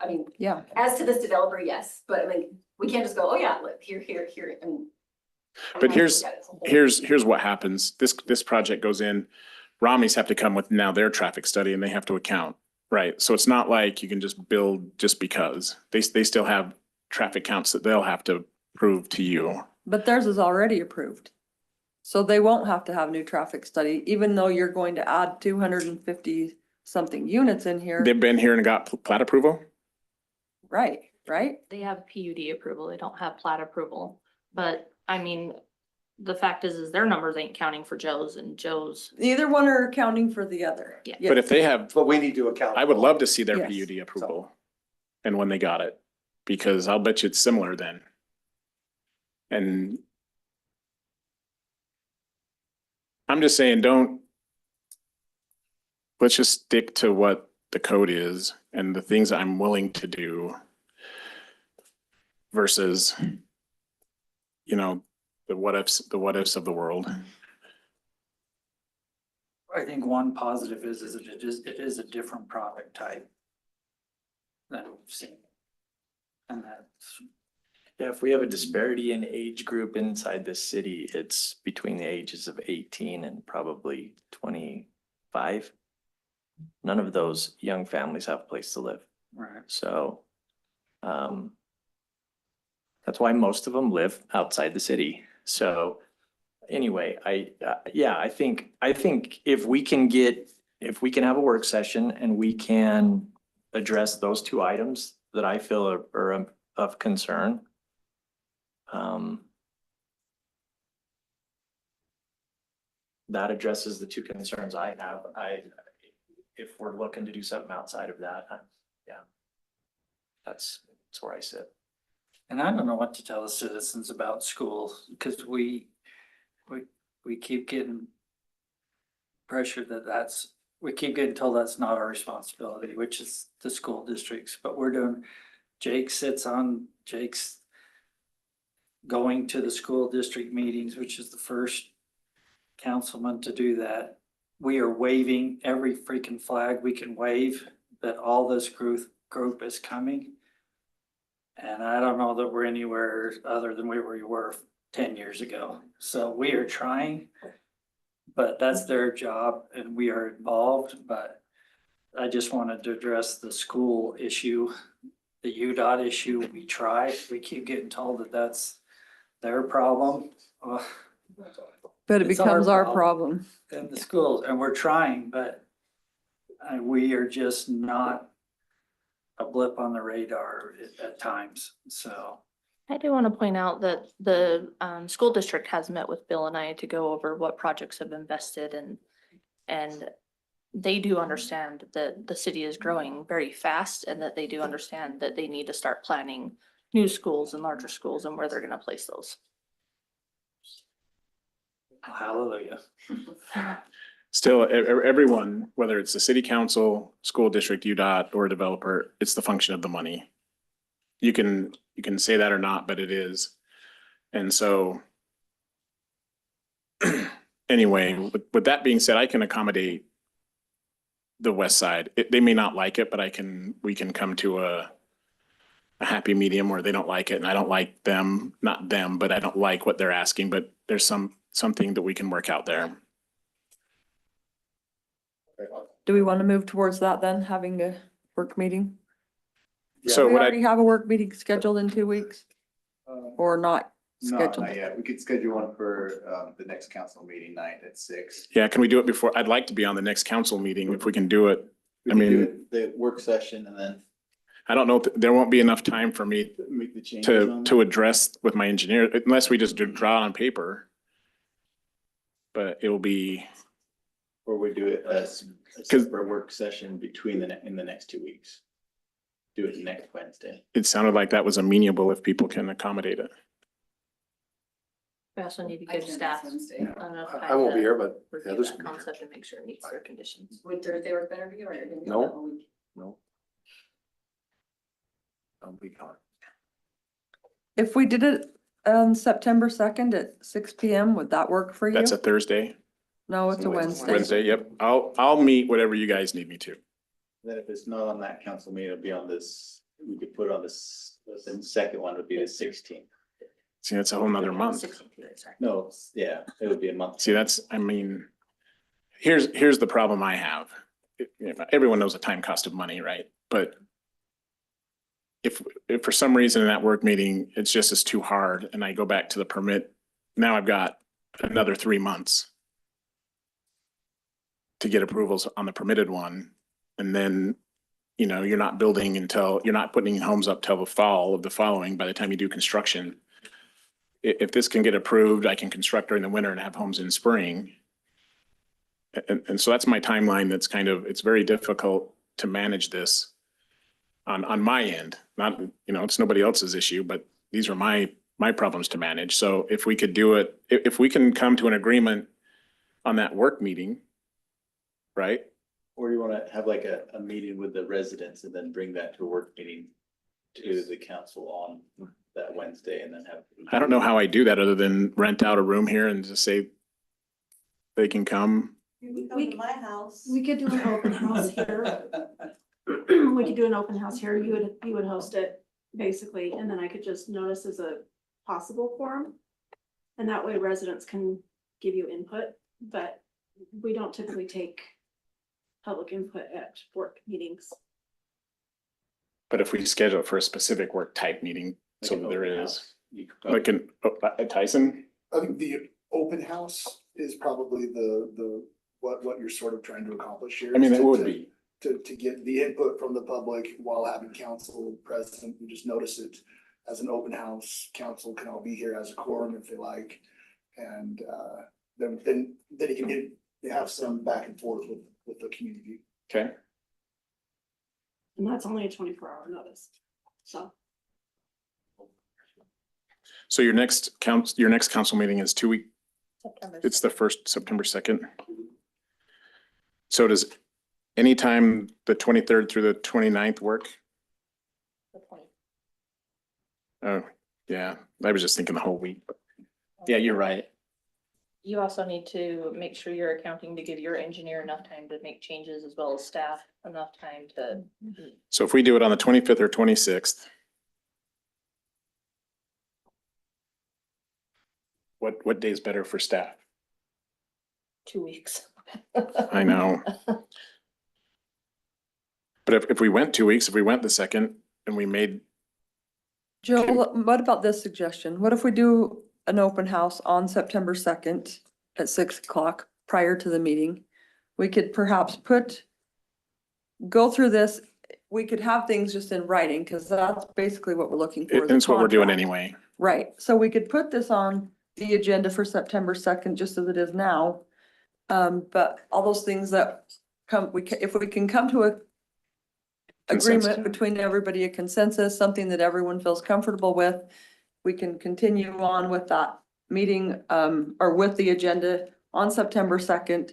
I mean, Yeah. as to this developer, yes, but I mean, we can't just go, oh yeah, look, here, I mean. But here's what happens. This project goes in, Romneys have to come with now their traffic study and they have to account, right? So it's not like you can just build just because. They still have traffic counts that they'll have to prove to you. But theirs is already approved. So they won't have to have a new traffic study, even though you're going to add 250 something units in here. They've been here and got plat approval? Right. They have PUD approval, they don't have plat approval, but I mean, the fact is their numbers ain't counting for Joe's and Joe's. Neither one are accounting for the other. Yeah. But if they have, But we need to account. I would love to see their Yes. PUD approval and when they got it, because I'll bet you it's similar then. And I'm just saying, let's just stick to what the code is and the things I'm willing to do versus, you know, the what ifs of the world. I think one positive is it is a different product type than we've seen. And that's, Yeah, if we have a disparity in age group inside this city, it's between the ages of 18 and probably 25. None of those young families have a place to live. right. So that's why most of them live outside the city. So anyway, I think if we can have a work session and we can address those two items that I feel are of concern. That addresses the two concerns I have. If we're looking to do something outside of that, yeah, that's where I sit. And I don't know what to tell the citizens about schools, because we keep getting pressure we keep getting told that's not our responsibility, which is the school districts, but Jake's going to the school district meetings, which is the first councilman to do that. We are waving every freaking flag we can wave that all this group is coming. And I don't know that we're anywhere other than we were 10 years ago. So we are trying, but that's their job and we are involved, but I just wanted to address the school issue, the UDOT issue. We tried, we keep getting told that that's their problem. Well, But it it's becomes our problem. in the schools, and we're trying, but we are just not a blip on the radar at times, so. I do want to point out that the school district has met with Bill and I to go over what projects have invested and they do understand that the city is growing very fast and that they do understand that they need to start planning new schools and larger schools and where they're going to place those. Hallelujah. Still, everyone, whether it's the city council, school district, UDOT, or a developer, it's the function of the money. You can say that or not, but it is. And so anyway, with that being said, I can accommodate the west side. They may not like it, but we can come to a happy medium where they don't like it and I don't like them, not them, but I don't like what they're asking, but there's something that we can work out there. Do we want to move towards that then, having a work meeting? So We what already have a work meeting scheduled in 2 weeks or not No, scheduled? not yet. We could schedule one for the next council meeting night at 6. Yeah, can we do it before? I'd like to be on the next council meeting if we can do it. We I could do mean, it the work session and then I don't know, there won't be enough time for me make the changes on to address with my engineer, unless we just draw it on paper. But it will be, or we do it as a separate work session between in the next 2 weeks. Do it next Wednesday. it sounded like that was amenable if people can accommodate it. We also need to give staff enough time. I won't be to here, but the review others that can be here. concept and make sure it meets their conditions. Would Thursday work better for you or you're gonna be No. gone that whole week? No. I'll be gone. If we did it on September 2nd at 6 PM, would that work for you? That's a Thursday, No, it's a Wednesday. Wednesday, yep. I'll meet whatever you guys need me to. Then if it's not on that council meeting, it'll be on this, we could put on this, the second one would be the 16th. See, that's a whole nother month. No, yeah, it would be a month. See, I mean, here's the problem I have. Everyone knows the time cost of money, right? But if for some reason in that work meeting, it's just as too hard and I go back to the permit, now I've got another 3 months to get approvals on the permitted one. And then, you're not putting homes up till the fall of the following, by the time you do construction. If this can get approved, I can construct during the winter and have homes in spring. And so that's my timeline. That's it's very difficult to manage this on my end. Not, it's nobody else's issue, but these are my problems to manage. So if we could do it, if we can come to an agreement on that work meeting, right? Or do you want to have like a meeting with the residents and then bring that to a work meeting to the council on that Wednesday and then have. I don't know how I do that other than rent out a room here and just say they can come. You can come to my house. We could do an open house here. We could do an open house here. You would host it basically, and then I could just notice as a possible forum. And that way residents can give you input, but we don't typically take public input at work meetings. But if we schedule it for a specific work type meeting, so that there is, like at Tyson, I think the open house is probably what you're sort of trying to accomplish here. I mean, is it would to- be. To get the input from the public while having council present, you just notice it as an open house. Council can all be here as a quorum if they like. And then you can have some back and forth with the community. Okay. And that's only a 24-hour notice, so. So your next council meeting is 2 weeks. It's the first September 2nd. So does anytime the 23rd through the 29th work? Oh, yeah, I was just thinking the whole week. Yeah, you're right. You also need to make sure you're accounting to give your engineer enough time to make changes as well as staff enough time to. So if we do it on the 25th or 26th, what day is better for staff? 2 weeks. I know. But if we went 2 weeks, if we went the second and we made, Joe, what about this suggestion? What if we do an open house on September 2nd at 6 o'clock prior to the meeting? We could perhaps go through this. We could have things just in writing, because that's basically what we're looking for. is a it's what we're doing contract. anyway. Right, so we could put this on the agenda for September 2nd, just as it is now. But all those things that come, if we can come to a Consensus. agreement between everybody, a consensus, something that everyone feels comfortable with, we can continue on with that meeting, or with the agenda on September 2nd.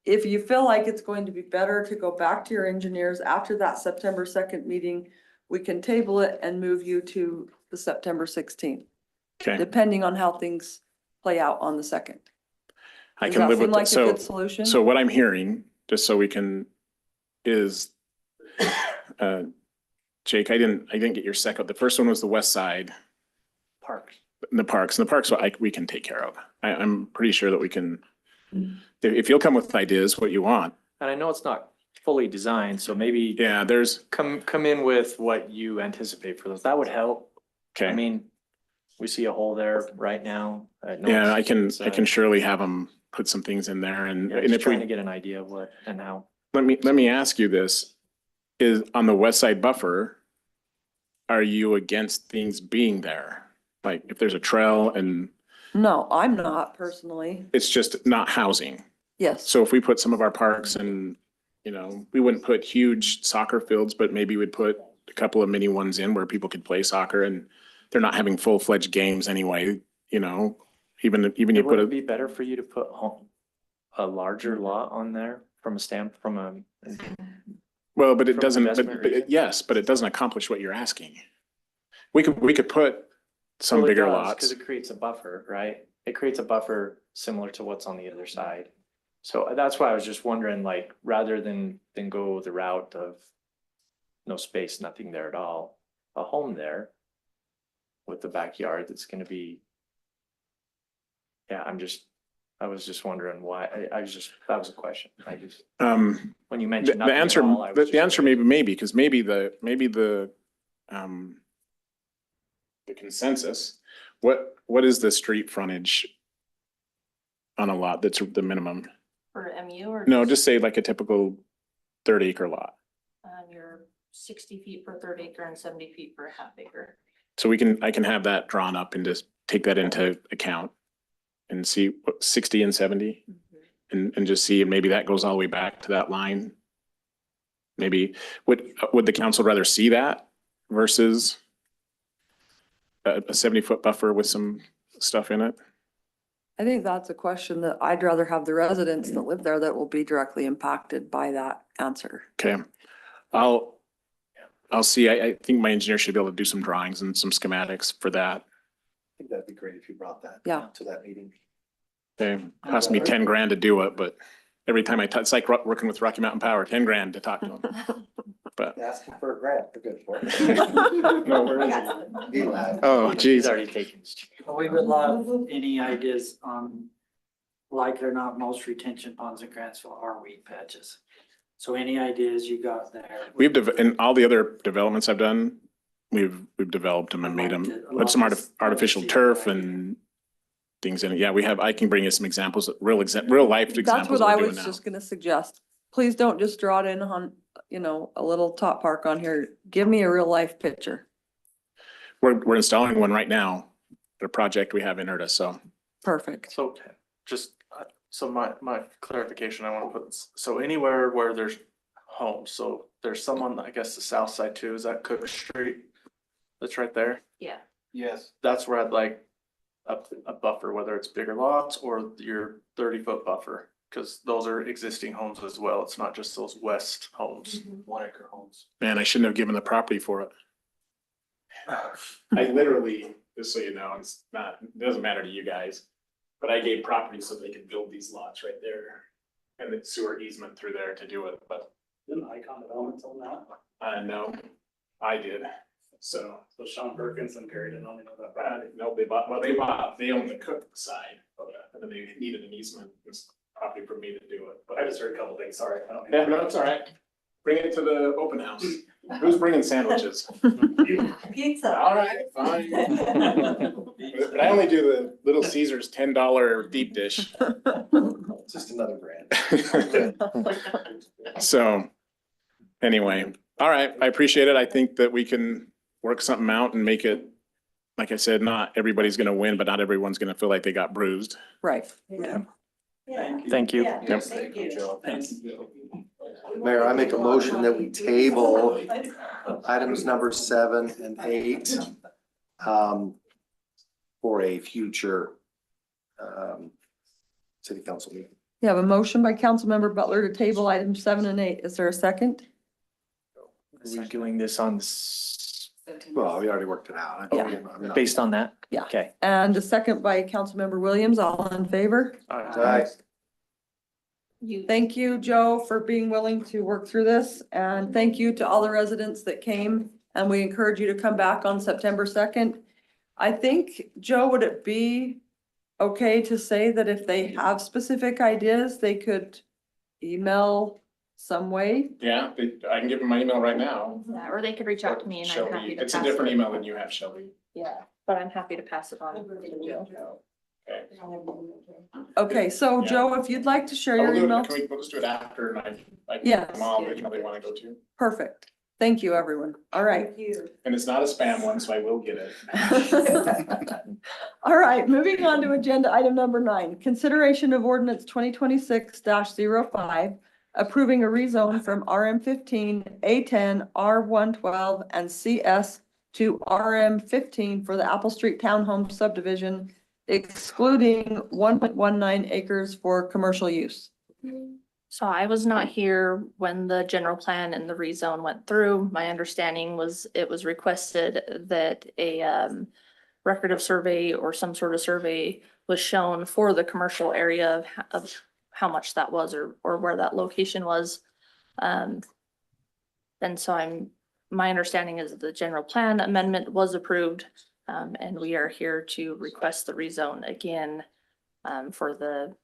If you feel like it's going to be better to go back to your engineers after that September 2nd meeting, we can table it and move you to the September 16th. Okay. Depending on how things play out on the 2nd. I Does can that live seem with like that. a good solution? So what I'm hearing, just so we can, is, Jake, I didn't get your second. The first one was the west side. Parks. The parks, we can take care of. I'm pretty sure that we can, if you'll come with ideas, what you want. And I know it's not fully designed, so maybe. Yeah, Come in with what you anticipate for those. That would help. I okay. mean, we see a hole there right now. Yeah, I can surely have them put some things in there and Just if trying to we, get an idea of what and how. let me ask you this, is on the west side buffer, are you against things being there? Like if there's a trail and No, I'm not personally. it's just not housing. Yes. So if we put some of our parks and, we wouldn't put huge soccer fields, but maybe we'd put a couple of mini ones in where people could play soccer and they're not having full-fledged games anyway, even you Would put it be better for you to put a larger lot on there from a. well, but it from doesn't, investment reason? yes, but it doesn't accomplish what you're asking. We could put some bigger lots. Because it creates a buffer, right? It creates a buffer similar to what's on the other side. So that's why I was just wondering, like, rather than go the route of no space, nothing there at all, a home there with the backyard that's gonna be. Yeah, I was just wondering why, that was a question. When you mentioned The nothing at answer, all, I was the just answer curious. maybe, because maybe the consensus, what is the street frontage on a lot that's the minimum? For MU or? No, just say like a typical 30-acre lot. You're 60 feet per 1/3 acre and 70 feet per 1/2 acre. So I can have that drawn up and just take that into account and see what 60 and 70 and just see, and maybe that goes all the way back to that line. Maybe, would the council rather see that versus a 70-foot buffer with some stuff in it? I think that's a question that I'd rather have the residents that live there that will be directly impacted by that answer. Okay, I'll see. I think my engineer should be able to do some drawings and some schematics for that. I think that'd be great if you brought that. Yeah. To that meeting. Okay, cost me 10 grand to do it, but every time it's like working with Rocky Mountain Power, 10 grand to talk to them. But Asking for a grant, we're good for it. no, where is it? Oh, geez. He's already taken. We would love any ideas on, like or not, most retention ponds in Grantsville are weed patches. So any ideas you got there? In all the other developments I've done, we've developed them and made them, put some artificial turf and things in it. Yeah, I can bring you some examples, real life examples. That's what we're I doing was now. just gonna suggest. Please don't just draw it in on, a little top park on here. Give me a real life picture. We're installing one right now, the project we have in Erda, so. Perfect. So just, so my clarification, I want to put, so anywhere where there's homes, so there's some on, I guess, the south side too, is that Cook Street? That's right there? Yeah. Yes. That's where I'd like a buffer, whether it's bigger lots or your 30-foot buffer, because those are existing homes as well. It's not just those west homes, 1-acre homes. Man, I shouldn't have given the property for it. I literally, just so you know, it doesn't matter to you guys, but I gave property so they could build these lots right there and the sewer easement through there to do it, but. Didn't Icon Development own that? No, I did. So, Sean Perkins and Gary didn't only know that. no, they own the cook side, and then they needed an easement, it's probably for me to do it, but I just heard a couple things, sorry. I don't. yeah, no, it's all right. Bring it to the open house. Who's bringing sandwiches? Pizza. All right, fine. But I only do the Little Caesars $10 deep dish. It's just another brand. So, anyway, all right, I appreciate it. I think that we can work something out and make it, like I said, not everybody's gonna win, but not everyone's gonna feel like they got bruised. Right. Yeah. Thank you. Yeah, Yep. thank you. Mayor, I make a motion that we table items number 7 and 8 for a future city council meeting. You have a motion by Councilmember Butler to table items 7 and 8. Is there a second? Are we doing this on, Well, we already worked it out. I'm not- based on that? Yeah. Okay. And a second by Councilmember Williams. All in favor? Aye. Thank you, Joe, for being willing to work through this. And thank you to all the residents that came. And we encourage you to come back on September 2nd. I think, Joe, would it be okay to say that if they have specific ideas, they could email some way? Yeah, I can give them my email right now. Yeah, or they could reach out to me and I'm happy Shelby, to it's a pass different it. email than you have, Shelby. Yeah, but I'm happy to pass it on to Joe. Okay. Okay, so Yeah. Joe, if you'd like to share your email. We'll just do it after and I Yes. them all, which one they wanna go to. Perfect. Thank you, everyone. All right. And it's not a spam one, so I will get it. All right, moving on to agenda item number 9, consideration of ordinance 2026-05, approving a rezone from RM15, A10, R112, and CS to RM15 for the Apple Street Townhome subdivision, excluding 1.19 acres for commercial use. So I was not here when the general plan and the rezone went through. My understanding was it was requested that a record of survey or some sort of survey was shown for the commercial area of how much that was or where that location was. And so my understanding is that the general plan amendment was approved. And we are here to request the rezone again for the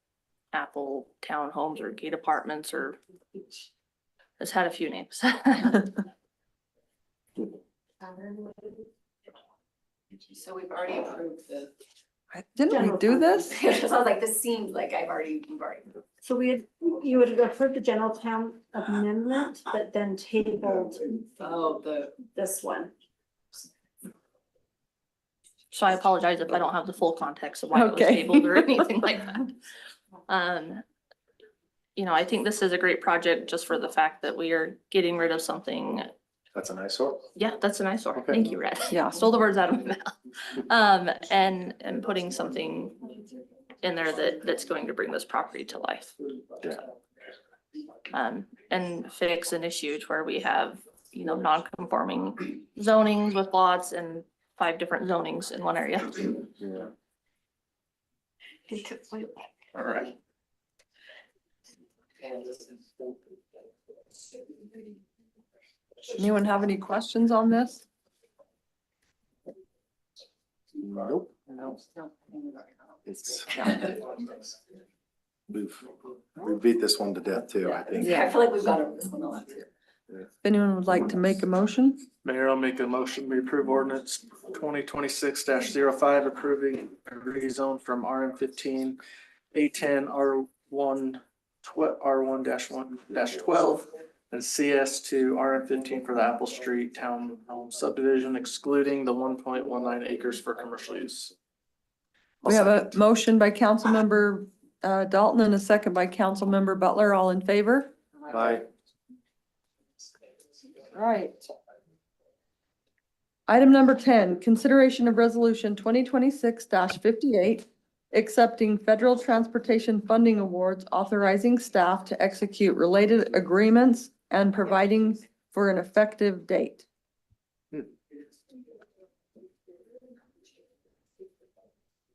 Apple townhomes or gate apartments or it's had a few names. So we've already approved the. Didn't we do this? So I was like, this seems like we've already. So you would approve the general plan amendment, but then tabled this one. So I apologize if I don't have the full context of why it was Okay. tabled or anything like that. I think this is a great project just for the fact that we are getting rid of something. That's an eyesore. Yeah, that's an eyesore. Okay. Thank you, Red. Yeah. Stole the words out of my mouth. And putting something in there that's going to bring this property to life. Yeah. And fix an issue to where we have, non-conforming zonings with lots and 5 different zonings in one area. Yeah. All right. Anyone have any questions on this? Nope. It's. We beat this one to death too, I think. I feel like we've got this one a lot too. If anyone would like to make a motion? Mayor, I'll make a motion, we approve ordinance 2026-05, approving a rezone from RM15, A10, R1-1-12, and CS to RM15 for the Apple Street Townhome subdivision, excluding the 1.19 acres for commercial use. We have a motion by Councilmember Dalton and a second by Councilmember Butler. All in favor? Aye. Right. Item number 10, consideration of resolution 2026-58, accepting federal transportation funding awards, authorizing staff to execute related agreements and providing for an effective date.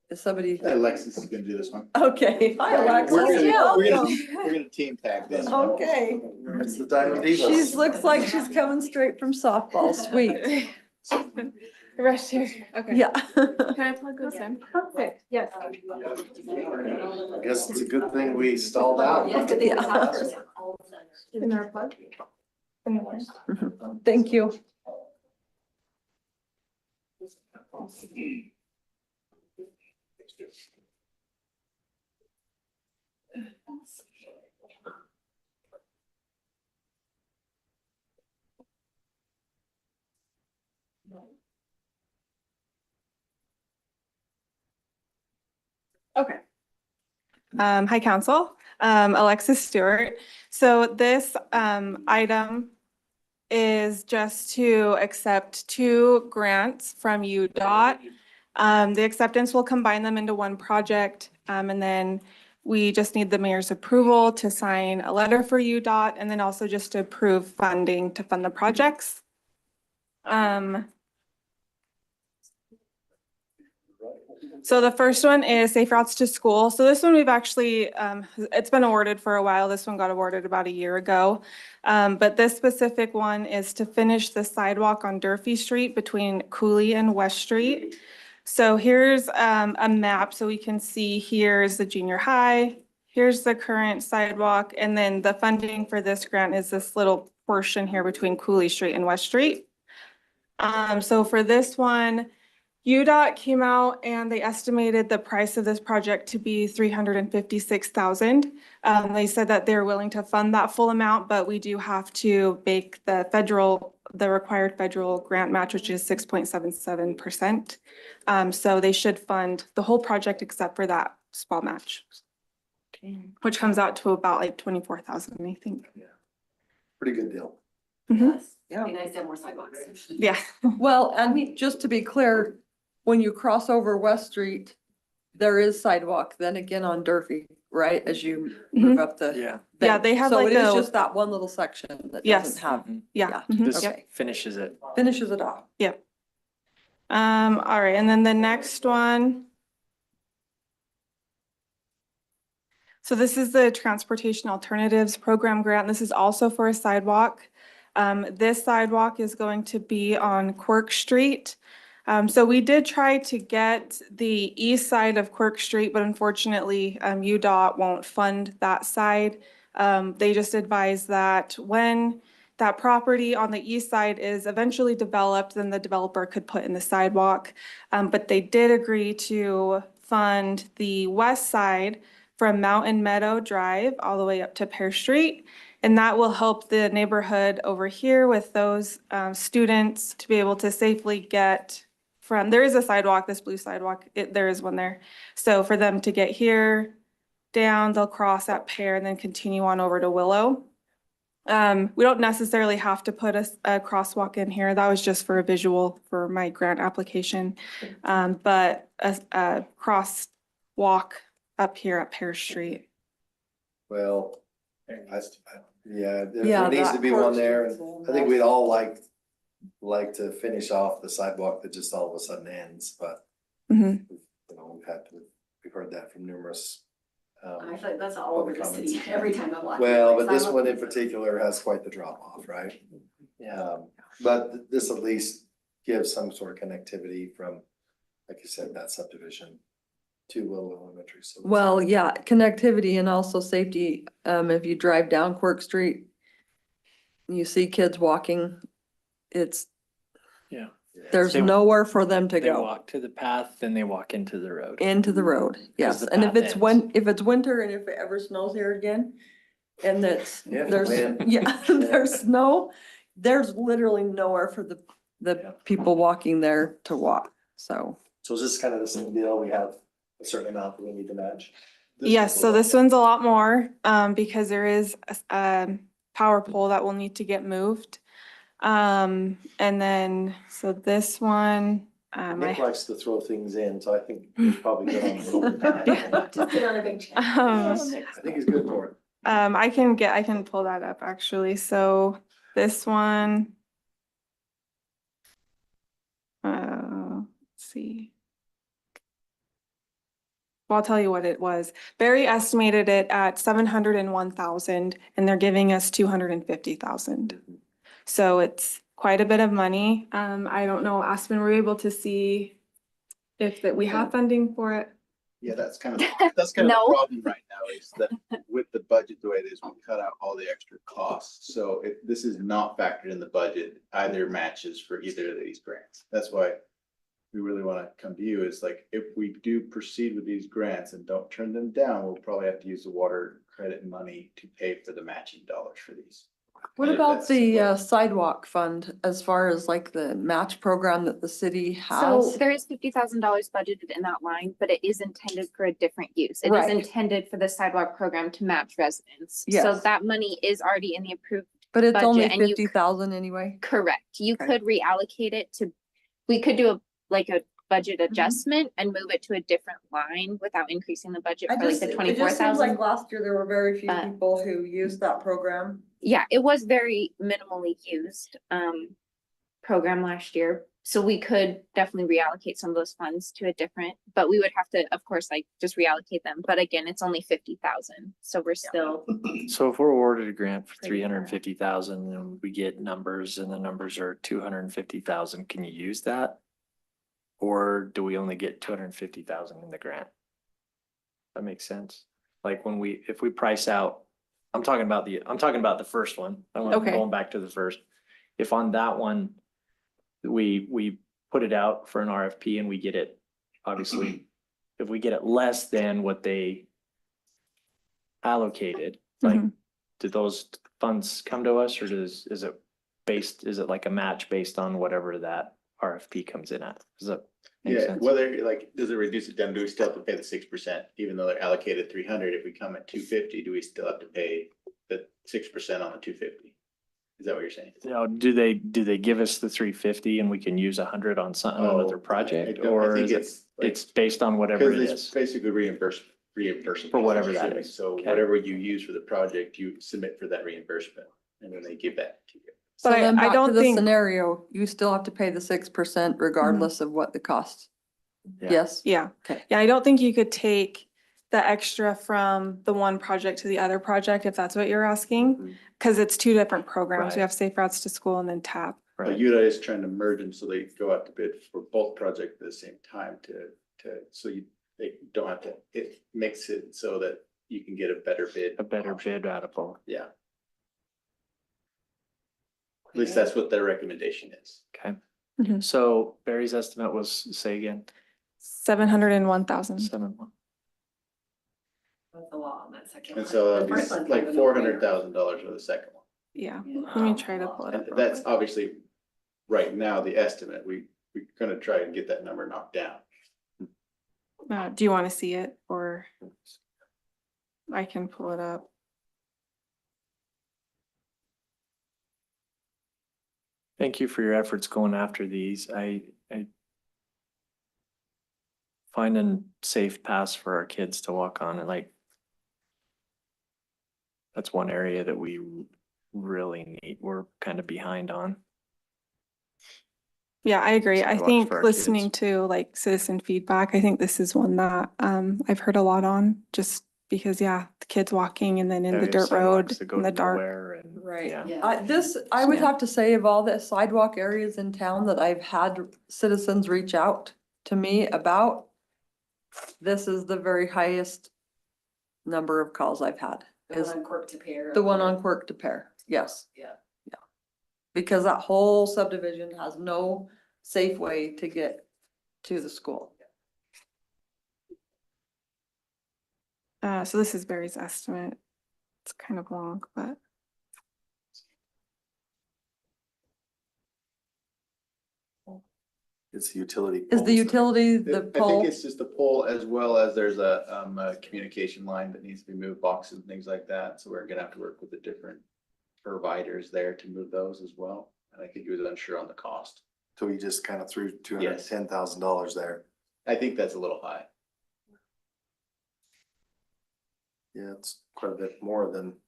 Is somebody? Alexis is gonna do this one. Okay, hi Alexis. We're gonna team tag this. Okay. That's the time of the. She looks like she's coming straight from softball. Sweet. The rest here, okay. Yeah. Can I plug this in? Perfect, yes. I guess it's a good thing we stalled out. In our plug? Thank you. Okay. Hi, council. Alexis Stewart. So this item is just to accept 2 grants from UDOT. The acceptance will combine them into one project, and then we just need the mayor's approval to sign a letter for UDOT, and then also just to approve funding to fund the projects. So the first one is Safe Routes to School. So this one we've actually, it's been awarded for a while. This one got awarded about a year ago. But this specific one is to finish the sidewalk on Durfee Street between Cooley and West Street. So here's a map so we can see here's the junior high, here's the current sidewalk, and then the funding for this grant is this little portion here between Cooley Street and West Street. So for this one, UDOT came out and they estimated the price of this project to be $356,000. They said that they're willing to fund that full amount, but we do have to make the required federal grant match, which is 6.77%. So they should fund the whole project except for that small match, which comes out to about like 24,000, I think. Pretty good deal. Yeah. Be nice to have more sidewalks. Yeah. Well, and just to be clear, when you cross over West Street, there is sidewalk then again on Durfee, right? As you move up the. Yeah. Yeah, they have So like it is the- just that one little section that Yes. doesn't have. Yeah. This Okay. finishes it. Finishes it off. Yep. All right, and then the next one. So this is the Transportation Alternatives Program grant. This is also for a sidewalk. This sidewalk is going to be on Quirk Street. So we did try to get the east side of Quirk Street, but unfortunately, UDOT won't fund that side. They just advised that when that property on the east side is eventually developed, then the developer could put in the sidewalk. But they did agree to fund the west side from Mountain Meadow Drive all the way up to Pear Street. And that will help the neighborhood over here with those students to be able to safely get from, there is a sidewalk, this blue sidewalk, there is one there. So for them to get here, down, they'll cross at Pear and then continue on over to Willow. We don't necessarily have to put a crosswalk in here. That was just for a visual for my grant application. But a crosswalk up here at Pear Street. Well, yeah, Yeah, there needs to that be one part there. is I think we'd all like to finish off the sidewalk that just all of a sudden ends, but Mhm. you know, we've heard that from numerous. I feel like that's all over the city, every time I'm walking. Well, but So I this love one in this. particular has quite the drop off, right? Yeah, but this at least gives some sort of connectivity from, like you said, that subdivision to Willow Elementary. So Well, yeah, connectivity and also safety. If you drive down Quirk Street, you see kids walking, it's, Yeah. there's They- nowhere for them to They go. walk to the path, then they walk into the road. Into the road, yes. the And if path it's ends. if it's winter and if it ever snows here again, and that's, Yeah, there's, man. yeah, there's snow, there's literally nowhere for the people walking there to walk, so. So is this kind of the same deal? We have a certain amount that we need to match? Yes, so this one's a lot more, because there is a power pole that will need to get moved. And then, so this one, Nick likes to throw things in, so I think he's probably good on it. Just sit on a big chair. I think he's good for it. I can pull that up actually. So this one. Let's see. Well, I'll tell you what it was. Barry estimated it at 701,000 and they're giving us 250,000. So it's quite a bit of money. I don't know, Aspen, were you able to see if that we have funding for it? Yeah, that's kind of the No. problem right now is that with the budget the way it is, we cut out all the extra costs. So if this is not factored in the budget, either matches for either of these grants. That's why we really want to come to you is like, if we do proceed with these grants and don't turn them down, we'll probably have to use the water credit money to pay for the matching dollars for these. What And if about that's the what- sidewalk fund as far as like the match program that the city So has? there is $50,000 budgeted in that line, but it is intended for a different use. It is Right. intended for the sidewalk program to match residents. So Yes. that money is already in the approved. But it's only budget, and you 50,000 anyway. Correct. You Okay. could reallocate it to, we could do a budget Mm-hmm. adjustment and move it to a different line without increasing the budget I for like just, the it just 24,000. seems like last year there were very few But- people who used that program. Yeah, it was very minimally used program last year. So we could definitely reallocate some of those funds to a different, but we would have to, of course, like just reallocate them. But again, it's only 50,000. So we're still, So if we're awarded a grant for 350,000 and we get numbers and the numbers are 250,000, can you use that? Or do we only get 250,000 in the grant? That makes sense. Like when if we price out, I'm talking about the first one. I'm Okay. going back to the first. If on that one, we put it out for an RFP and we get it, obviously, if we get it less than what they allocated, like, did those funds come to us or is it like a match based on whatever that RFP comes in at? Does that make Yeah, sense? whether like, does it reduce it down? Do we still have to pay the 6%, even though they're allocated 300? If we come at 250, do we still have to pay the 6% on the 250? Is that what you're saying? You know, do they give us the 350 and we can use 100 on something, another project? I Or think is like- it's based on whatever it Because it's is? basically reimbursement. For whatever that is. So Okay. whatever you use for the project, you submit for that reimbursement and then they give that to you. So But then I back to don't the think- scenario, you still have to pay the 6% regardless of what the cost. Yeah. Yes? Yeah. Okay. Yeah, I don't think you could take the extra from the one project to the other project, if that's what you're asking. Cause it's two different programs. We Right. have Safe Routes to School and then TAP. But Right. UDOT is trying to merge them so they go out to bid for both projects at the same time they don't have to, it makes it so that you can get a better bid. A better bid out of both. Yeah. At least that's what their recommendation is. Okay. Mhm. So Barry's estimate was, say again, 701,000. 7. That's a lot on that second And one. so The it'd first be one's like kind of a no-brainer. $400,000 for the second one. Yeah, let me try to pull it up. And real that's quick. obviously, right now, the estimate, we're gonna try and get that number knocked down. Do you want to see it or I can pull it up? Thank you for your efforts going after these. I finding safe paths for our kids to walk on and like that's one area that we really need. We're kind of behind on. Yeah, I agree. I Sidewalks think for our listening kids. to like citizen feedback, I think this is one that I've heard a lot on just because, yeah, the kids walking and then in the Area dirt road sidewalks that go in the to dark. nowhere and- Right. Yeah. I would Yeah. have to say of all the sidewalk areas in town that I've had citizens reach out to me about, this is the very highest number of calls I've had. The Is one on Cork to Pear. the one on Quirk to Pear, yes. Yeah. Because that whole subdivision has no safe way to get to the school. So this is Barry's estimate. It's kind of long, but It's the utility. Is the poles that- utility I the think pole? it's just the pole as well as there's a communication line that needs to be moved, boxes and things like that. So we're gonna have to work with the different providers there to move those as well. And I think he was unsure on the cost. So you just kind of threw $210,000 there. I think that's a little high. Yeah, it's quite a bit more than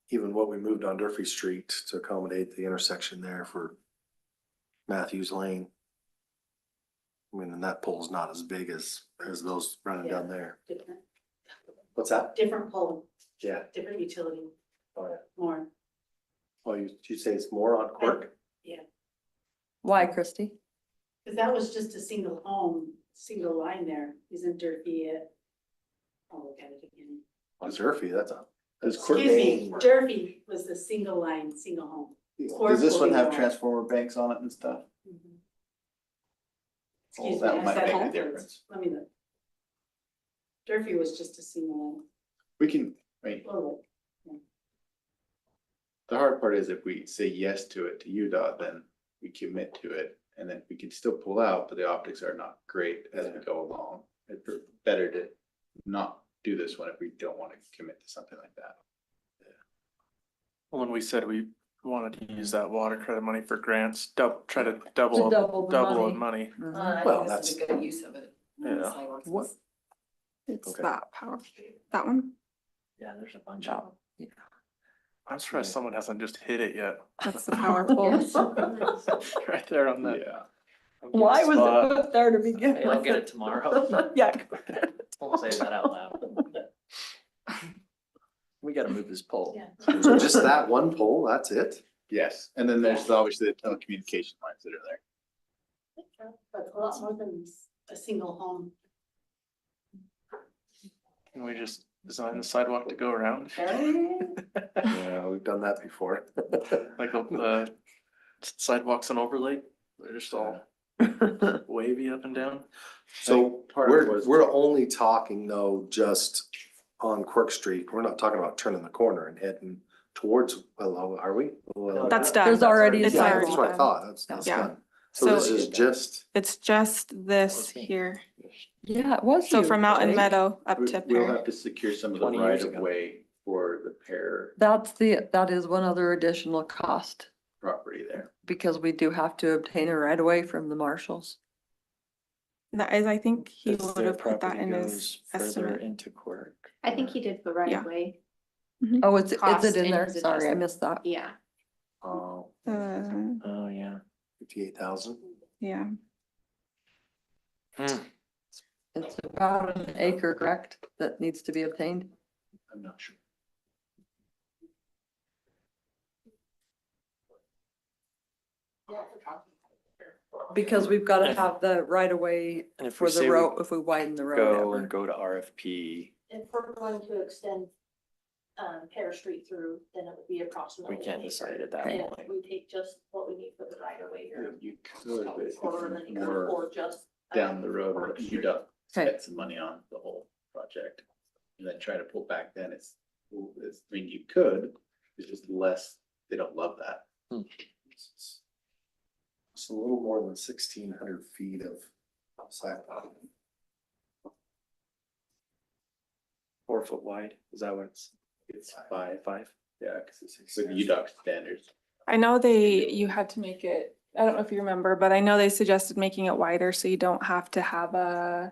even what we moved on Durfee Street to accommodate the intersection there for Matthews Lane. I mean, and that pole's not as big as those running down there. Different, What's that? different pole, Yeah. different utility, Oh, yeah. more. Oh, you say it's more on Quirk? Yeah. Why, Christy? Cause that was just a single home, single line there, isn't Durfee it? I'll look at it again. On Durfee, that's a. Excuse me, Durfee was the single line, single home. Does this one have Court- transformer banks on it and stuff? Mhm. Oh, Excuse me, that I might said make a home. difference. Let me look. Durfee was just a single We can, I mean, line. the hard part is if we say yes to it to UDOT, then we commit to it. And then we can still pull out, but the optics are not great as we go along. It's better to not do this one if we don't want to commit to something like that. When we said we wanted to use that water credit money for grants, try to To double double the the money. money. I Well, think this is a good use of it. Yeah. What? It's Okay. that power, that one. Yeah, there's a bunch of them. I'm surprised someone hasn't just hit it yet. That's the power pole. Right there on that. Yeah. Why was spot. it put there to begin Hey, I'll with? get it tomorrow. Yeah. Won't say that out loud. We gotta move this pole. So just that one pole, that's it? Yes, and then there's obviously the telecommunication lines that are there. But a lot more than a single home. Can we just design the sidewalk to go around? Yeah, we've done that before. Like the sidewalks on Overlake, they're just all wavy up and down. So part of it we're, was- we're only talking though, just on Quirk Street. We're not talking about turning the corner and heading towards Willow, are we? Willow. That's done. There's already a It's Yeah, already that's what I done. thought. That's Yeah. done. So this So- is just, It's just this here. Yeah, it was. So huge, from Mountain right? Meadow up to We'll Pear. have to secure some of the 20 right years of ago. way for the pair That is one other additional cost, property there. because we do have to obtain a right of way from the marshals. That is, I think he Because would their have put that property in his goes further estimate. into Quirk. I think he did the right Yeah. of way. Oh, is Cost it in and there? his Sorry, I adjustment. missed that. Yeah. oh, Oh, yeah. 58,000. Yeah. It's about an acre, correct, that needs to be obtained? I'm not sure. Because we've got to have the right of way And if for we the say we road, if we widen the road go ever. and go to RFP, If we're going to extend, Pear Street through, then it would be approximately. we can't decide at that Okay. Yeah, point. we take just what we need for the right of way here. You could, but if Or then you could more afford just. down the road, Park Street. UDOT Okay. spent some money on the whole project. And then try to pull back then I mean, you could, it's just less, they don't love that. It's a little more than 1,600 feet of sidewalk. 4 foot wide, is that what it's? It's five, Five? yeah, cause it's with UDOT standards. I know you had to make it, I don't know if you remember, but I know they suggested making it wider so you don't have to have a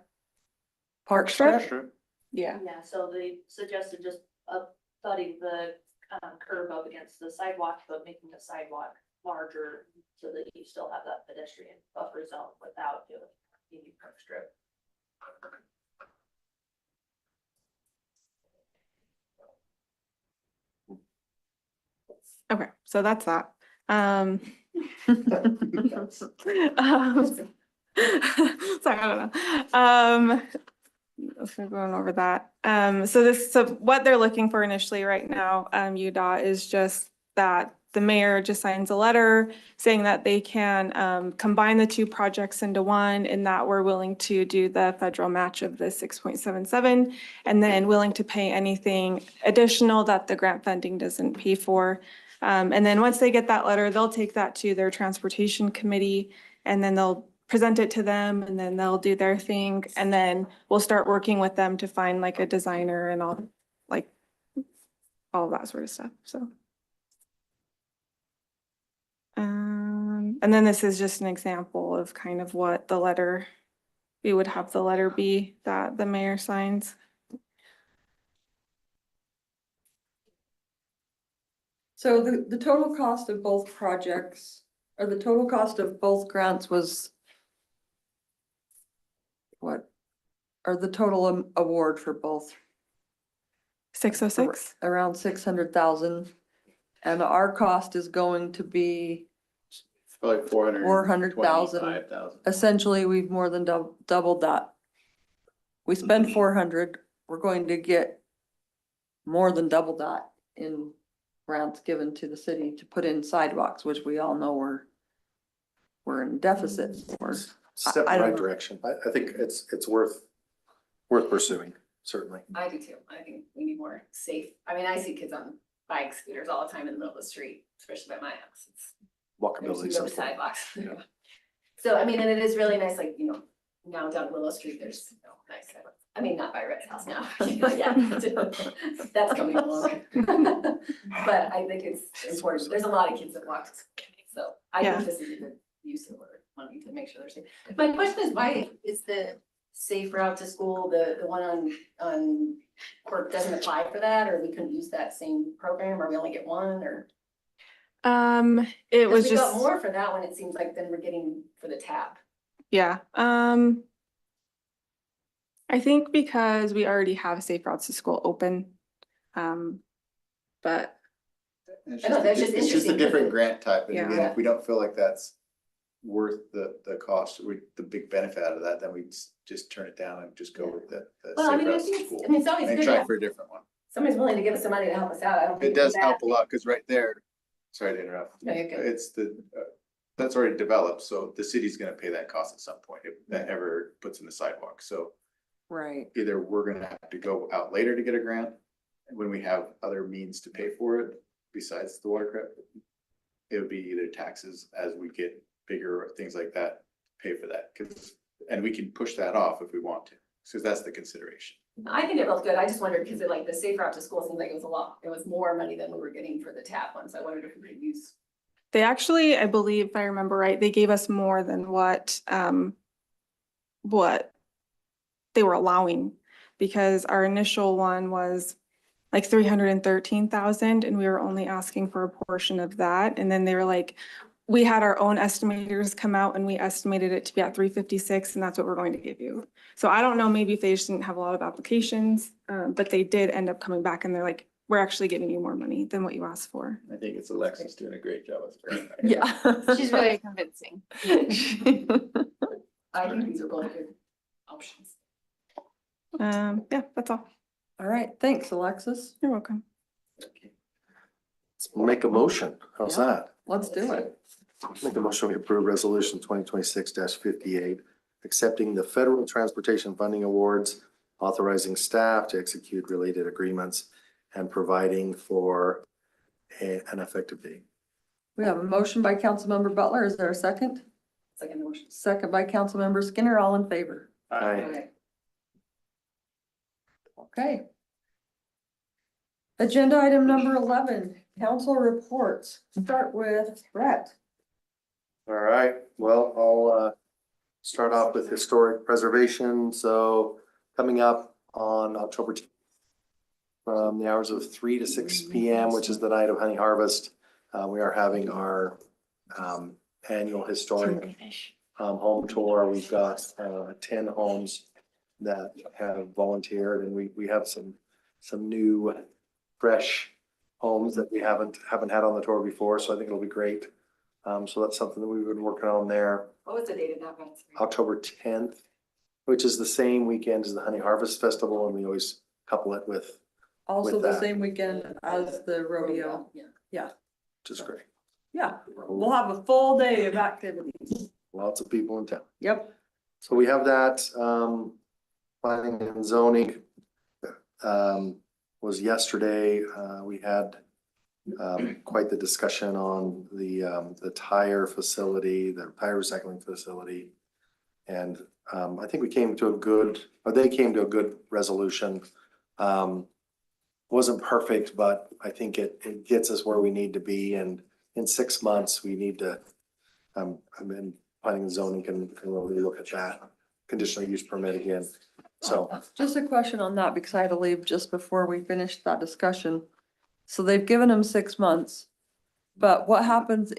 park strip. Yeah. Yeah, so they suggested just thudding the curb up against the sidewalk, but making the sidewalk larger so that you still have that pedestrian buffer zone without doing any curb strip. Okay, so that's that. Um, sorry, I don't know. If we're going over that. So what they're looking for initially right now, UDOT is just that the mayor just signs a letter saying that they can combine the two projects into one, and that we're willing to do the federal match of the 6.77 and then willing to pay anything additional that the grant funding doesn't pay for. And then once they get that letter, they'll take that to their transportation committee, and then they'll present it to them, and then they'll do their thing, and then we'll start working with them to find like a designer and all that sort of stuff, so. And then this is just an example of kind of what the letter, we would have the letter be that the mayor signs. So the total cost of both projects, or the total cost of both grants was what? Or the total award for both? 606? Around 600,000. And our cost is going to be Probably 400,000. 425,000. Essentially, we've more than doubled that. We spend 400, we're going to get more than double that in grants given to the city to put in sidewalks, which we all know we're in deficit for. Step in I the don't right know. direction. I think it's worth pursuing, certainly. I do too. I think we need more safe. I mean, I see kids on bikes, scooters all the time in the middle of the street, especially by my house. It's, Walkability. there's is no important. sidewalks. Yeah. So, I mean, and it is really nice, like, you know, now down Willow Street, there's, you know, nice sidewalks. I mean, not by Red's house now. Yeah, that's coming along. But I think it's important. There's a lot of kids that walk. So I Yeah. think this is a good use of our money to make sure they're safe. My question is, why is the safe route to school, the one on Quirk doesn't apply for that, or we couldn't use that same program, or we only get one, or? It was We got just, more for that one, it seems like, than we're getting for the tap. yeah. I think because we already have Safe Routes to School open. But It's I know, that's just it's just a interesting different because grant type, and Yeah. again, if we don't feel like that's worth the cost, the big benefit out of that, then we just turn it down and just go with the Well, I safe mean, I routes to think school. it's, I mean, it's always And good try to have for a different one. somebody's willing to give us some money to help us out. I don't think It does it's a bad help a thing. lot, because right there, sorry to interrupt. No, you're good. It's that's already developed, so the city's gonna pay that cost at some point, if that ever puts in the sidewalk, so Right. either we're gonna have to go out later to get a grant, when we have other means to pay for it, besides the watercraft. It would be either taxes as we get bigger, or things like that, pay for that, and we can push that off if we want to, because that's the consideration. I think they're both good. I just wondered, because it like the safe route to school seemed like it was a lot. It was more money than we were getting for the tap one, so I wondered if we could use. they actually, I believe, if I remember right, they gave us more than what they were allowing. Because our initial one was like 313,000 and we were only asking for a portion of that. And then they were like, we had our own estimators come out and we estimated it to be at 356, and that's what we're going to give you. So I don't know, maybe if they just didn't have a lot of applications, but they did end up coming back and they're like, we're actually giving you more money than what you asked for. I think it's Alexis doing a great job as a grant. Yeah. She's really convincing. I think these are both good options. Yeah, that's all. All right, thanks, Alexis. You're welcome. Let's make a motion. How's Yeah. that? Let's do it. Make a motion, we approve resolution 2026-58, accepting the federal transportation funding awards, authorizing staff to execute related agreements, and providing for an effective date. We have a motion by Councilmember Butler. Is there a second? Second motion. Second by Councilmember Skinner. All in favor? Aye. Okay. Agenda item number 11, council reports. Start with Brett. All right, well, I'll start off with historic preservation. So coming up on October 10th, from the hours of 3 to 6 p.m., which is the night of honey harvest, we are having our annual historic home tour. We've got 10 homes that have volunteered, and we have some new fresh homes that we haven't had on the tour before, so I think it'll be great. So that's something that we've been working on there. What was the date of that one? October 10th, which is the same weekend as the Honey Harvest Festival, and we always couple it with Also the that. same weekend as the rodeo. Yeah. Yeah, which is great. yeah. We'll have a full day of activities. Lots of people in town. Yep. So we have that, planning and zoning, was yesterday. We had, quite the discussion on the tire facility, the tire recycling facility. And, I think they came to a good resolution. Wasn't perfect, but I think it gets us where we need to be, and in 6 months, we need to, planning and zoning can really look at that conditional use permit again. So Just a question on that, because I had to leave just before we finished that discussion. So they've given them 6 months, but what happens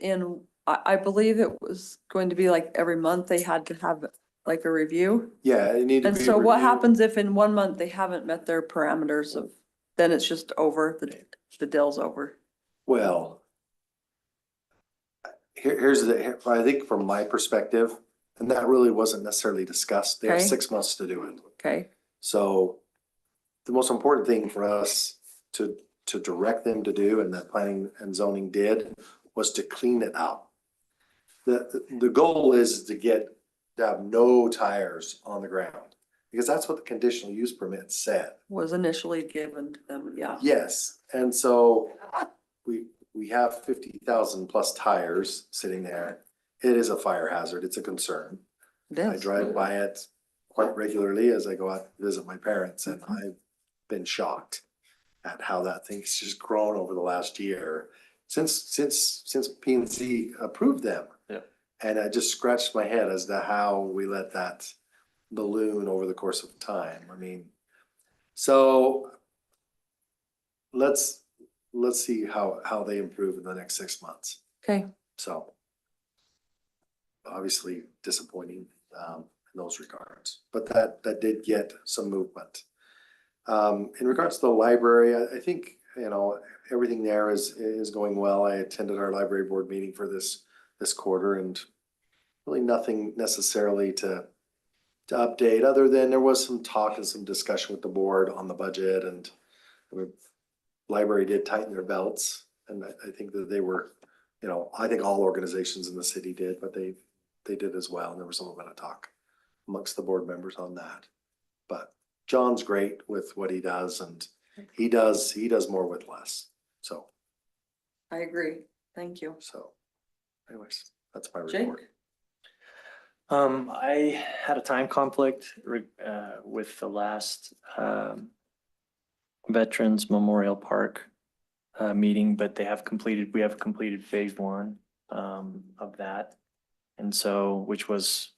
I believe it was going to be like every month they had to have like a review? yeah, it need to And be. so what reviewed. happens if in 1 month they haven't met their parameters of, then it's just over, the deal's over? Well, I think from my perspective, and that really wasn't necessarily discussed, they have Okay. 6 months to do it. Okay, So the most important thing for us to direct them to do, and that planning and zoning did, was to clean it up. The goal is to have no tires on the ground, because that's what the conditional use permit said. was initially given to them, yeah. Yes, and so we have 50,000 plus tires sitting there. It is a fire hazard. It's a concern. It I is. drive by it quite regularly as I go out to visit my parents, and I've been shocked at how that thing's just grown over the last year since P and Z approved them. Yeah. And I just scratched my head as to how we let that balloon over the course of time. I mean, so let's see how they improve in the next 6 months. Okay, So obviously disappointing in those regards, but that did get some movement. In regards to the library, I think, everything there is going well. I attended our library board meeting for this quarter, and really nothing necessarily to update, other than there was some talk and some discussion with the board on the budget, and the library did tighten their belts, and I think that they were, I think all organizations in the city did, but they did as well, and there was a little bit of talk amongst the board members on that. But John's great with what he does, and he does more with less. So I agree. Thank you. anyways, that's my Jake? report. I had a time conflict with the last Veterans Memorial Park meeting, but we have completed phase 1 of that. And so, which was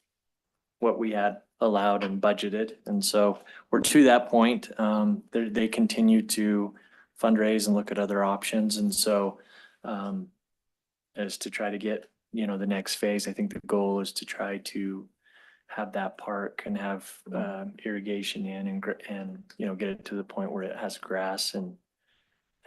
what we had allowed and budgeted. And so we're to that point. They continue to fundraise and look at other options. And so as to try to get, the next phase, I think the goal is to try to have that park and have irrigation in and get it to the point where it has grass and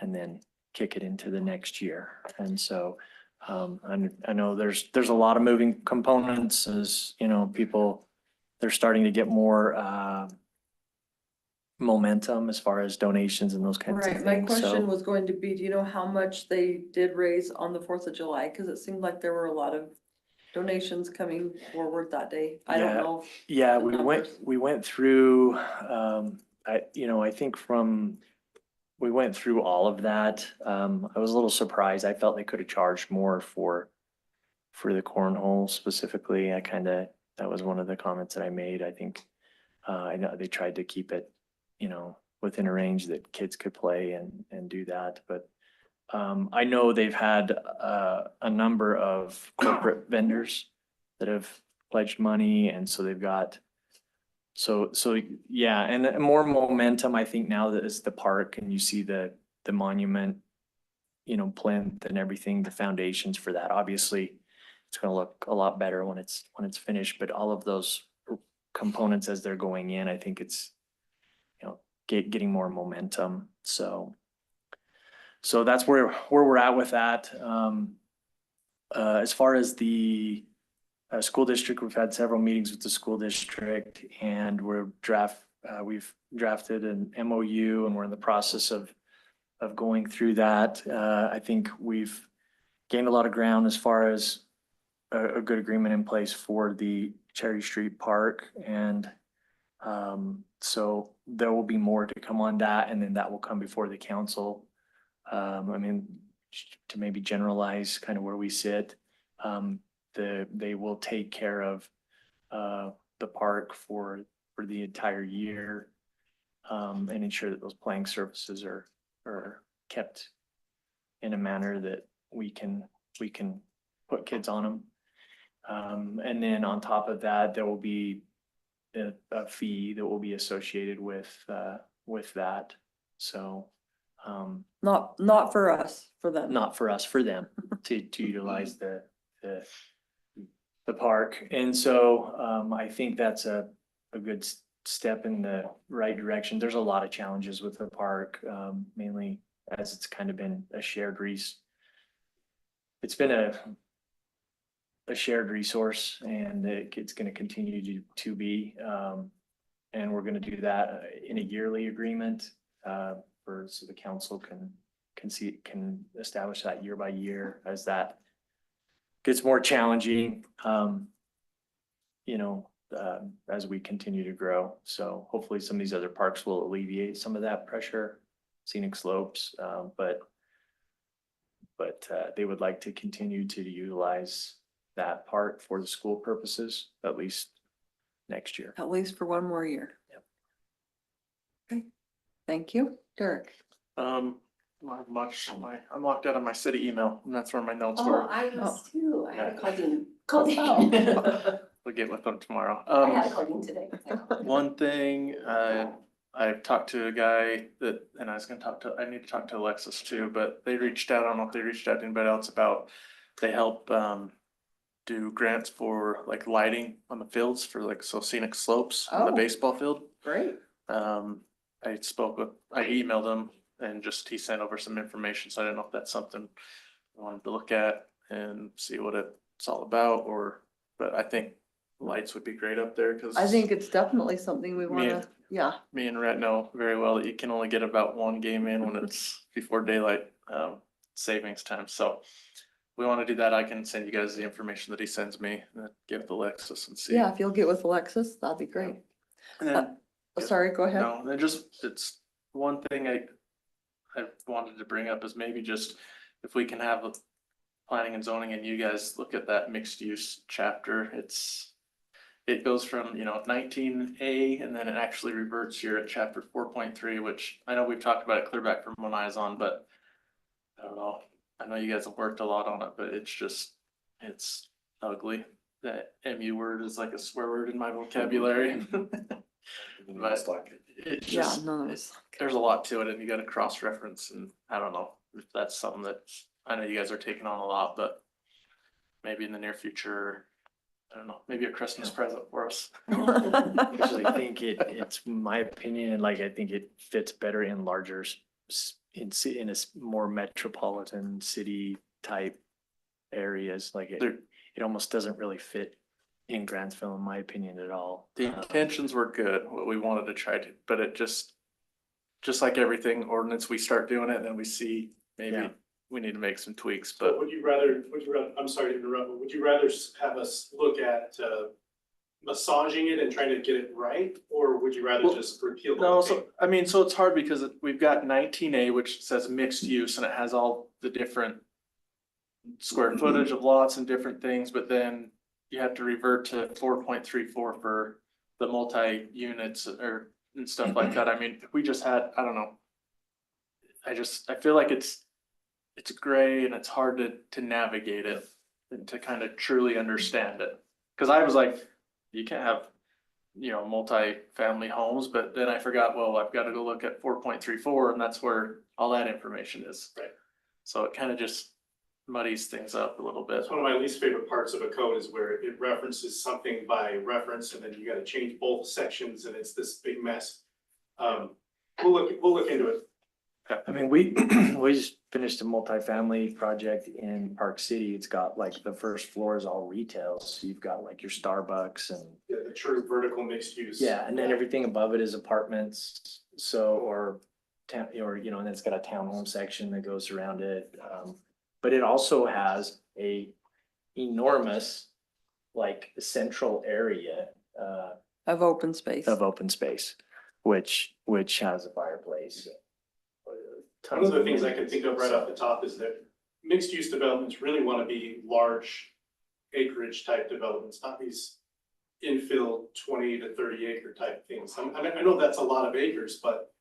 then kick it into the next year. And so I know there's a lot of moving components, as people, they're starting to get more momentum as far as donations and those kinds of Right, my things. question So was going to be, do you know how much they did raise on the 4th of July? Because it seemed like there were a lot of donations coming forward that day. I don't Yeah. know. Yeah, the numbers. we went through, I think we went through all of that. I was a little surprised. I felt they could have charged more for the cornhole specifically. That was one of the comments that I made. I think, I know they tried to keep it, within a range that kids could play and do that. But I know they've had a number of corporate vendors that have pledged money, and so they've got yeah, and more momentum, I think, now that it's the park and you see the monument, plinth and everything, the foundations for that. Obviously, it's gonna look a lot better when it's finished, but all of those components as they're going in, I think it's, getting more momentum. So that's where we're at with that. As far as the school district, we've had several meetings with the school district, and we've drafted an MOU, and we're in the process of going through that. I think we've gained a lot of ground as far as a good agreement in place for the Cherry Street Park, and so there will be more to come on that, and then that will come before the council. To maybe generalize kind of where we sit, they will take care of the park for the entire year, and ensure that those playing surfaces are kept in a manner that we can put kids on them. And then on top of that, there will be a fee that will be associated with that. So Not for us, for them. not for us, for them to utilize the park. And so I think that's a good step in the right direction. There's a lot of challenges with the park, mainly as it's kind of been a shared it's been a shared resource and it's gonna continue to be. And we're gonna do that in a yearly agreement, so the council can establish that year by year as that gets more challenging, as we continue to grow. So hopefully some of these other parks will alleviate some of that pressure, scenic slopes, but they would like to continue to utilize that park for the school purposes, at least next year. At least for one more year. Yep. Okay, thank you. Derek? Not much. I'm locked out of my city email, and that's where my notes Oh, were. I was too. I had a call Dean. We'll get with them tomorrow. I had a call Dean today. One thing, I've talked to a guy and I need to talk to Alexis too, but they reached out, I don't know if they reached out to anybody else about, they help, do grants for like lighting on the fields for like, so scenic slopes on the Oh. baseball field. Great. I emailed him and he sent over some information, so I didn't know if that's something I wanted to look at and see what it's all about, but I think lights would be great up there, cause. I think it's definitely something we wanna, yeah. Me and Rhett know very well that you can only get about one game in when it's before daylight, savings time, so. We wanna do that, I can send you guys the information that he sends me, and give it to Alexis and see. Yeah, if you'll get with Alexis, that'd be great. And then, Sorry, go ahead. no, and it's one thing I wanted to bring up is maybe just if we can have a planning and zoning and you guys look at that mixed use chapter, it goes from, 19A and then it actually reverts here at chapter 4.3, which I know we've talked about it clear back from when I was on, but I don't know. I know you guys have worked a lot on it, but it's ugly. That MU word is like a swear word in my vocabulary. But it's just, none of us. there's a lot to it and you gotta cross-reference, and I don't know if that's something that, I know you guys are taking on a lot, but maybe in the near future, I don't know, maybe a Christmas present for us. Actually, I think it's my opinion, like, I think it fits better in larger, in a more metropolitan city type areas, like it almost doesn't really fit in Grantsville, in my opinion, at all. The intentions were good, what we wanted to try to, but it just like everything ordinance, we start doing it and then we see maybe we need to make some tweaks, but. Would you rather, I'm sorry to interrupt, but would you rather have us look at massaging it and trying to get it right? Or would you rather just repeal the No, whole so, thing? I mean, so it's hard because we've got 19A, which says mixed use, and it has all the different square footage of lots and different things, but then you have to revert to 4.34 for the multi-units and stuff like that. I mean, if we just had, I don't know. I feel like it's gray and it's hard to navigate it and to kind of truly understand it. Cause I was like, you can't have, multi-family homes, but then I forgot, well, I've got to go look at 4.34 and that's where all that information is. Right. So it kind of just muddies things up a little bit. That's one of my least favorite parts of a code is where it references something by reference and then you gotta change both sections and it's this big mess. We'll look into it. I mean, we just finished a multifamily project in Park City. It's got like the first floor is all retail. So you've got like your Starbucks and. Yeah, the true vertical mixed use. Yeah, and then everything above it is apartments. So, and then it's got a townhome section that goes around it. But it also has a enormous, like, central area, Of open space. which has a fireplace. One of the things I can think of right off the top is that mixed use developments really want to be large acreage type developments, not these infill 20 to 30 acre type things. I know that's a lot of acres, but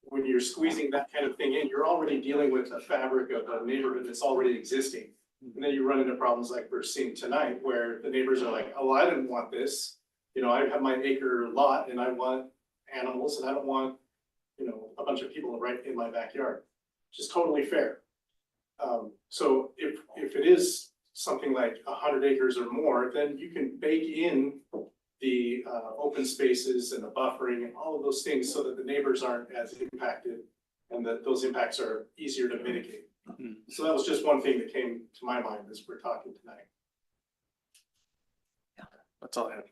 when you're squeezing that kind of thing in, you're already dealing with a fabric of a neighborhood that's already existing. And then you run into problems like we're seeing tonight, where the neighbors are like, oh, I didn't want this. I have my acre lot and I want animals and I don't want, a bunch of people right in my backyard, which is totally fair. So if it is something like 100 acres or more, then you can bake in the open spaces and the buffering and all of those things so that the neighbors aren't as impacted and that those impacts are easier to mitigate. So that was just one thing that came to my mind as we're talking tonight. That's all I have.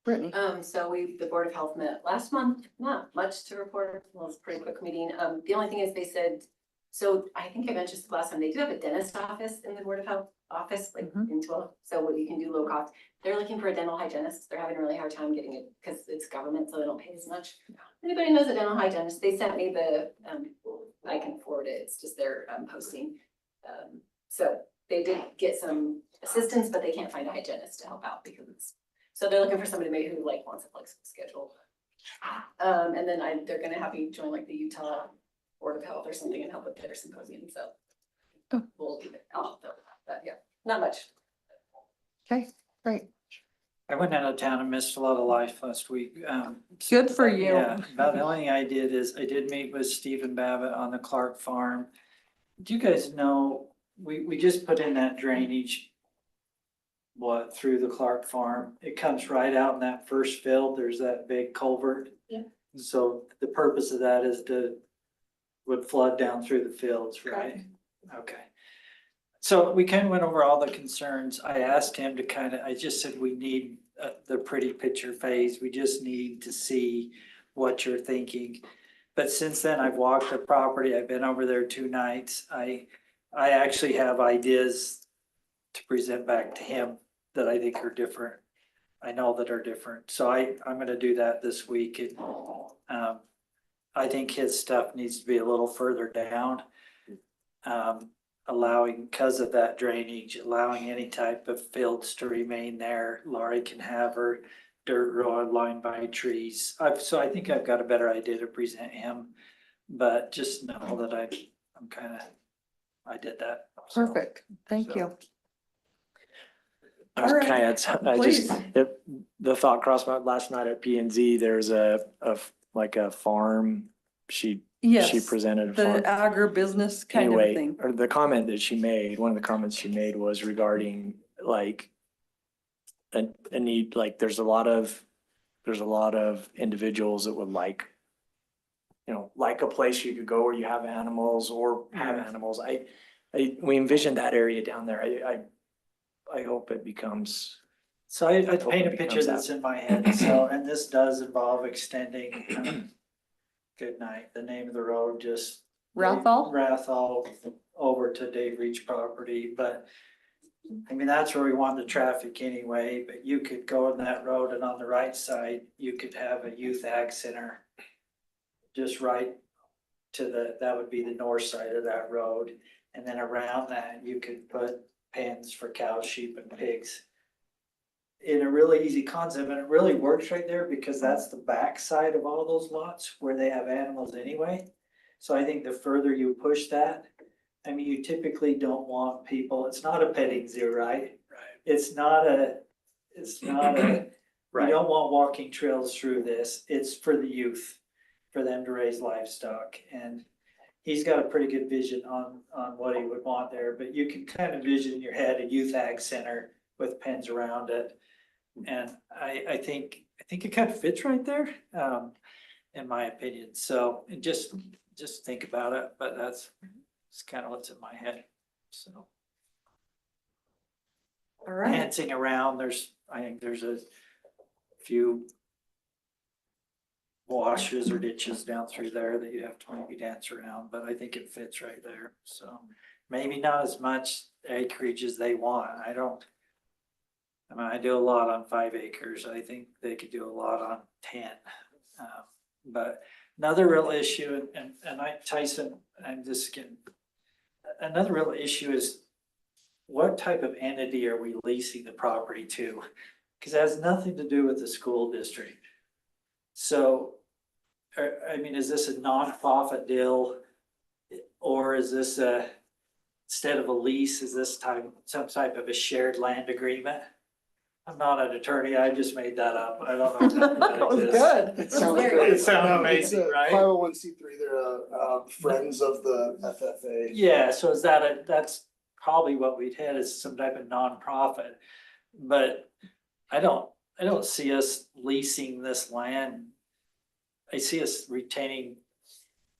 Brittany. So the Board of Health met last month, not much to report, well, it's a pretty quick meeting. The only thing is they said, so I think I mentioned last time, they do have a dentist office in the Board of Health office, like in 12, so what you can do low cost. They're looking for a dental hygienist. They're having a really hard time getting it because it's government, so they don't pay as much. Anybody knows a dental hygienist? They sent me the, I can forward it, it's just their posting. So they did get some assistance, but they can't find a hygienist to help out because it's, so they're looking for somebody maybe who like wants a flexible schedule. And then they're gonna have me join like the Utah Board of Health or something and help with their symposium, so. We'll do it, but yeah, not much. Okay, great. I went out of town and missed a lot of life last week. Good for you. Yeah, about the only thing I did is I did meet with Stephen Babbitt on the Clark Farm. Do you guys know, we just put in that drainage through the Clark Farm. It comes right out in that first field. There's that big culvert. Yeah. So the purpose of that is would flood down through the fields, right? Okay. So we kind of went over all the concerns. I asked him to I just said, we need the pretty picture phase. We just need to see what you're thinking. But since then, I've walked the property. I've been over there 2 nights. I actually have ideas to present back to him that I think are different. I know that are different. So I'm gonna do that this week. And I think his stuff needs to be a little further down. Allowing, because of that drainage, allowing any type of fields to remain there. Laurie can have her dirt road lined by trees. So I think I've got a better idea to present him, but just know that I did that. Perfect. Thank you. I was All right. kind of, the thought crossed my last night at P and Z, there's a farm, she Yes, presented. the agribusiness kind of Anyway, thing. or the comment that she made, one of the comments she made was regarding like a need, like there's a lot of individuals that would like a place you could go where you have animals or have animals. We envisioned that area down there. I hope it becomes. So I paint a picture that's in my head. So, and this does involve extending, good night, the name of the road, just. Rathall over to Dave Reach property, but I mean, that's where we want the traffic anyway, but you could go on that road and on the right side, you could have a youth ag center. Just right to that would be the north side of that road. And then around that, you could put pens for cows, sheep and pigs. In a really easy concept, and it really works right there because that's the back side of all those lots where they have animals anyway. So I think the further you push that, I mean, you typically don't want people, it's not a petting zoo, right? Right. It's not a, Right. You don't want walking trails through this. It's for the youth, for them to raise livestock. And he's got a pretty good vision on what he would want there, but you can kind of vision in your head a youth ag center with pens around it. And I think it kind of fits right there, in my opinion. So just think about it, but that's kind of what's in my head. So. All right. Dancing around, I think there's a few washes or ditches down through there that you have to maybe dance around, but I think it fits right there. So maybe not as much acreage as they want. I do a lot on 5 acres. I think they could do a lot on 10. But another real issue, and Tyson, I'm just getting, another real issue is what type of entity are we leasing the property to? Because it has nothing to do with the school district. So, I mean, is this a nonprofit deal? Or is this instead of a lease, is this some type of a shared land agreement? I'm not an attorney, I just made that up. I don't know. That was good. It sounds It sounded amazing, right? 501c3, they're friends of the FFA. Yeah, so is that's probably what we'd had is some type of nonprofit. But I don't see us leasing this land. I see us retaining,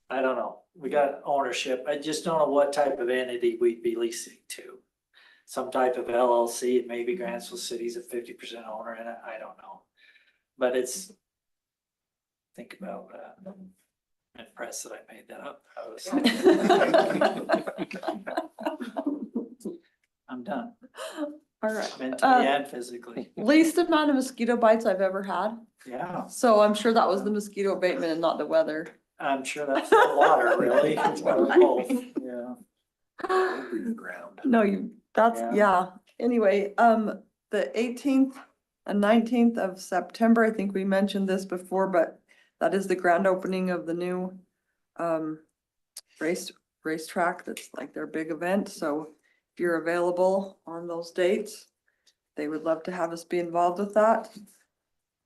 I don't know, we got ownership. I just don't know what type of entity we'd be leasing to. some type of LLC, maybe Grantsville City's a 50% owner in it, I don't know. But it's, think about that. I'm impressed that I made that up. I'm done, All right. mentally and physically. Least amount of mosquito bites I've ever had. Yeah, So I'm sure that was the mosquito abatement and not the weather. I'm sure that's the water, really. It's both, yeah. No, that's, Yeah. yeah. Anyway, the 18th and 19th of September, I think we mentioned this before, but that is the grand opening of the new racetrack. That's like their big event. So if you're available on those dates, they would love to have us be involved with that.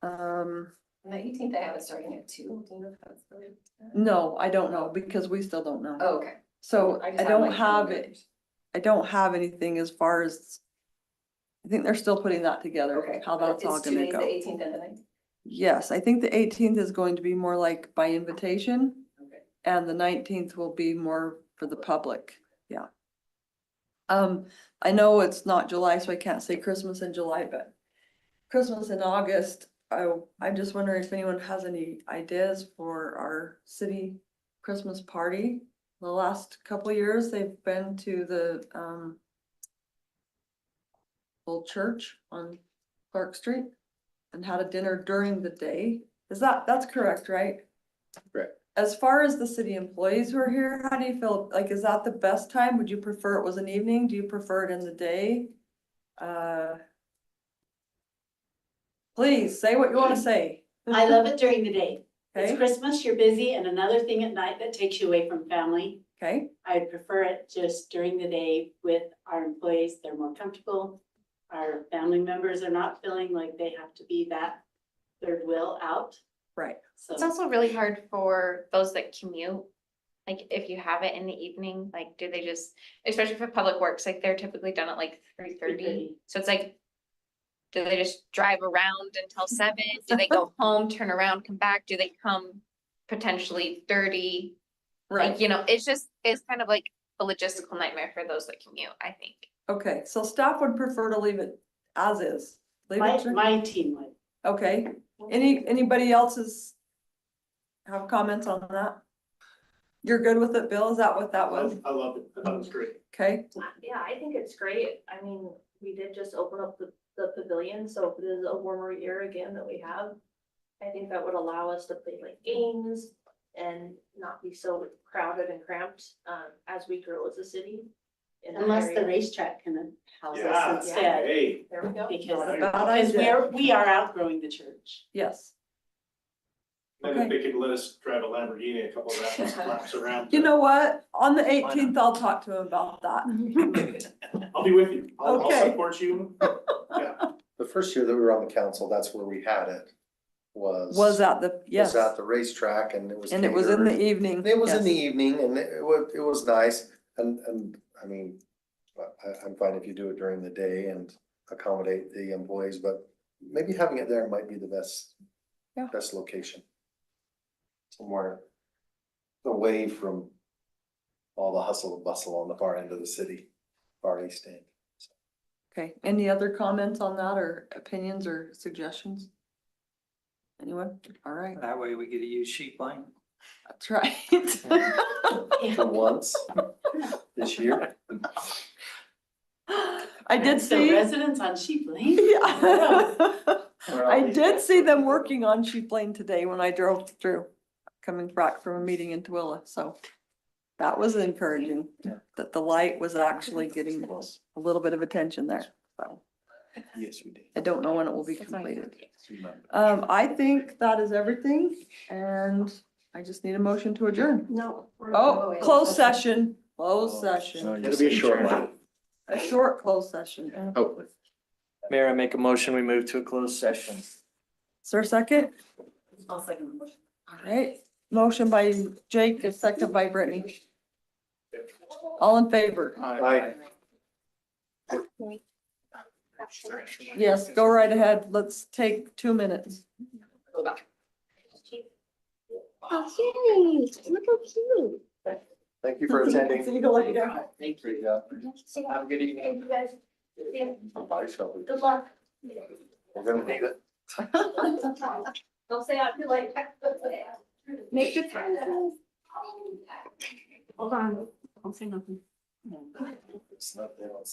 On the 18th, I have it starting at 2. Do you know if that's really? No, I don't know because we still don't know. Oh, okay. So I I just don't my have calendar. it. I don't have anything as far as, I think they're still putting that together, Okay. how that's all It's 2 gonna days, the go. 18th and the 19th. Yes, I think the 18th is going to be more like by invitation. Okay. And the 19th will be more for the public, yeah. I know it's not July, so I can't say Christmas in July, but Christmas in August, I'm just wondering if anyone has any ideas for our city Christmas party. The last couple of years, they've been to the old church on Clark Street and had a dinner during the day. That's correct, right? Correct. As far as the city employees who are here, how do you feel? Like, is that the best time? Would you prefer it was an evening? Do you prefer it in the day? Please say what you want to say. I love it during the day. It's Okay, Christmas, you're busy, and another thing at night that takes you away from family. okay, I'd prefer it just during the day with our employees. They're more comfortable. Our family members are not feeling like they have to be that third wheel out. right. It's So also really hard for those that commute. Like if you have it in the evening, like do they just, especially for public works, like they're typically done at like 3:30. 3:30. So it's like, do they just drive around until 7? Do they go home, turn around, come back? Do they come potentially 30? Right, Like, it's kind of like a logistical nightmare for those that commute, I think. okay, so staff would prefer to leave it as is. Leave it to- my team would. Okay, anybody else's have comments on that? You're good with it, Bill? Is that what that was? I loved it. I thought it was great. Okay, Yeah, I think it's great. I mean, we did just open up the pavilion, so if it is a warmer year again that we have, I think that would allow us to play like games and not be so crowded and cramped, as we grow as a city. in that Unless the area. racetrack can house Yeah, us instead. hey. There we go. Because we are outgrowing the church. yes. Then if they could let us drive a Lamborghini a couple of laps around. You know what? On the 18th, I'll talk to him about that. I'll be with you. I'll Okay. support you. Yeah. The first year that we were on the council, that's where we had it, Was at the, yes, was at the racetrack and it was. and it was in the catered. evening. It was in the yes. evening and it was nice and I mean, I'm fine if you do it during the day and accommodate the employees, but maybe having it there might be the best. Yeah. Best location. Somewhere away from all the hustle and bustle on the far end of the city, far east end. Okay, any other comments on that or opinions or suggestions? Anyone? All right, That way we get to use sheep line. that's right. For once, this year. I did The see. residents on Sheep Lane. Yeah. I did see them working on Sheep Lane today when I drove through, coming back from a meeting in Tooele, so. That was encouraging, that the light was actually getting a little bit of attention there, so. Yes, we did. I don't know when it will be completed. I think that is everything, and I just need a motion to adjourn. No. Oh, closed session, closed session, It'll be a short one. a short closed session. Hopefully. Mayor, I make a motion, we move to a closed session. Is there a second? I'll second the motion. All right, motion by Jake, a second by Brittany. All in favor? Aye. Yes, go right ahead. Let's take 2 minutes. Oh, yay, look how cute. Thank you for attending. See you later. Thank you. Have a good evening. Bye, Shelby. Good luck. We're gonna need it. Don't say I'm too late. Make good time. Hold on, don't say nothing. It's not there, I'll see.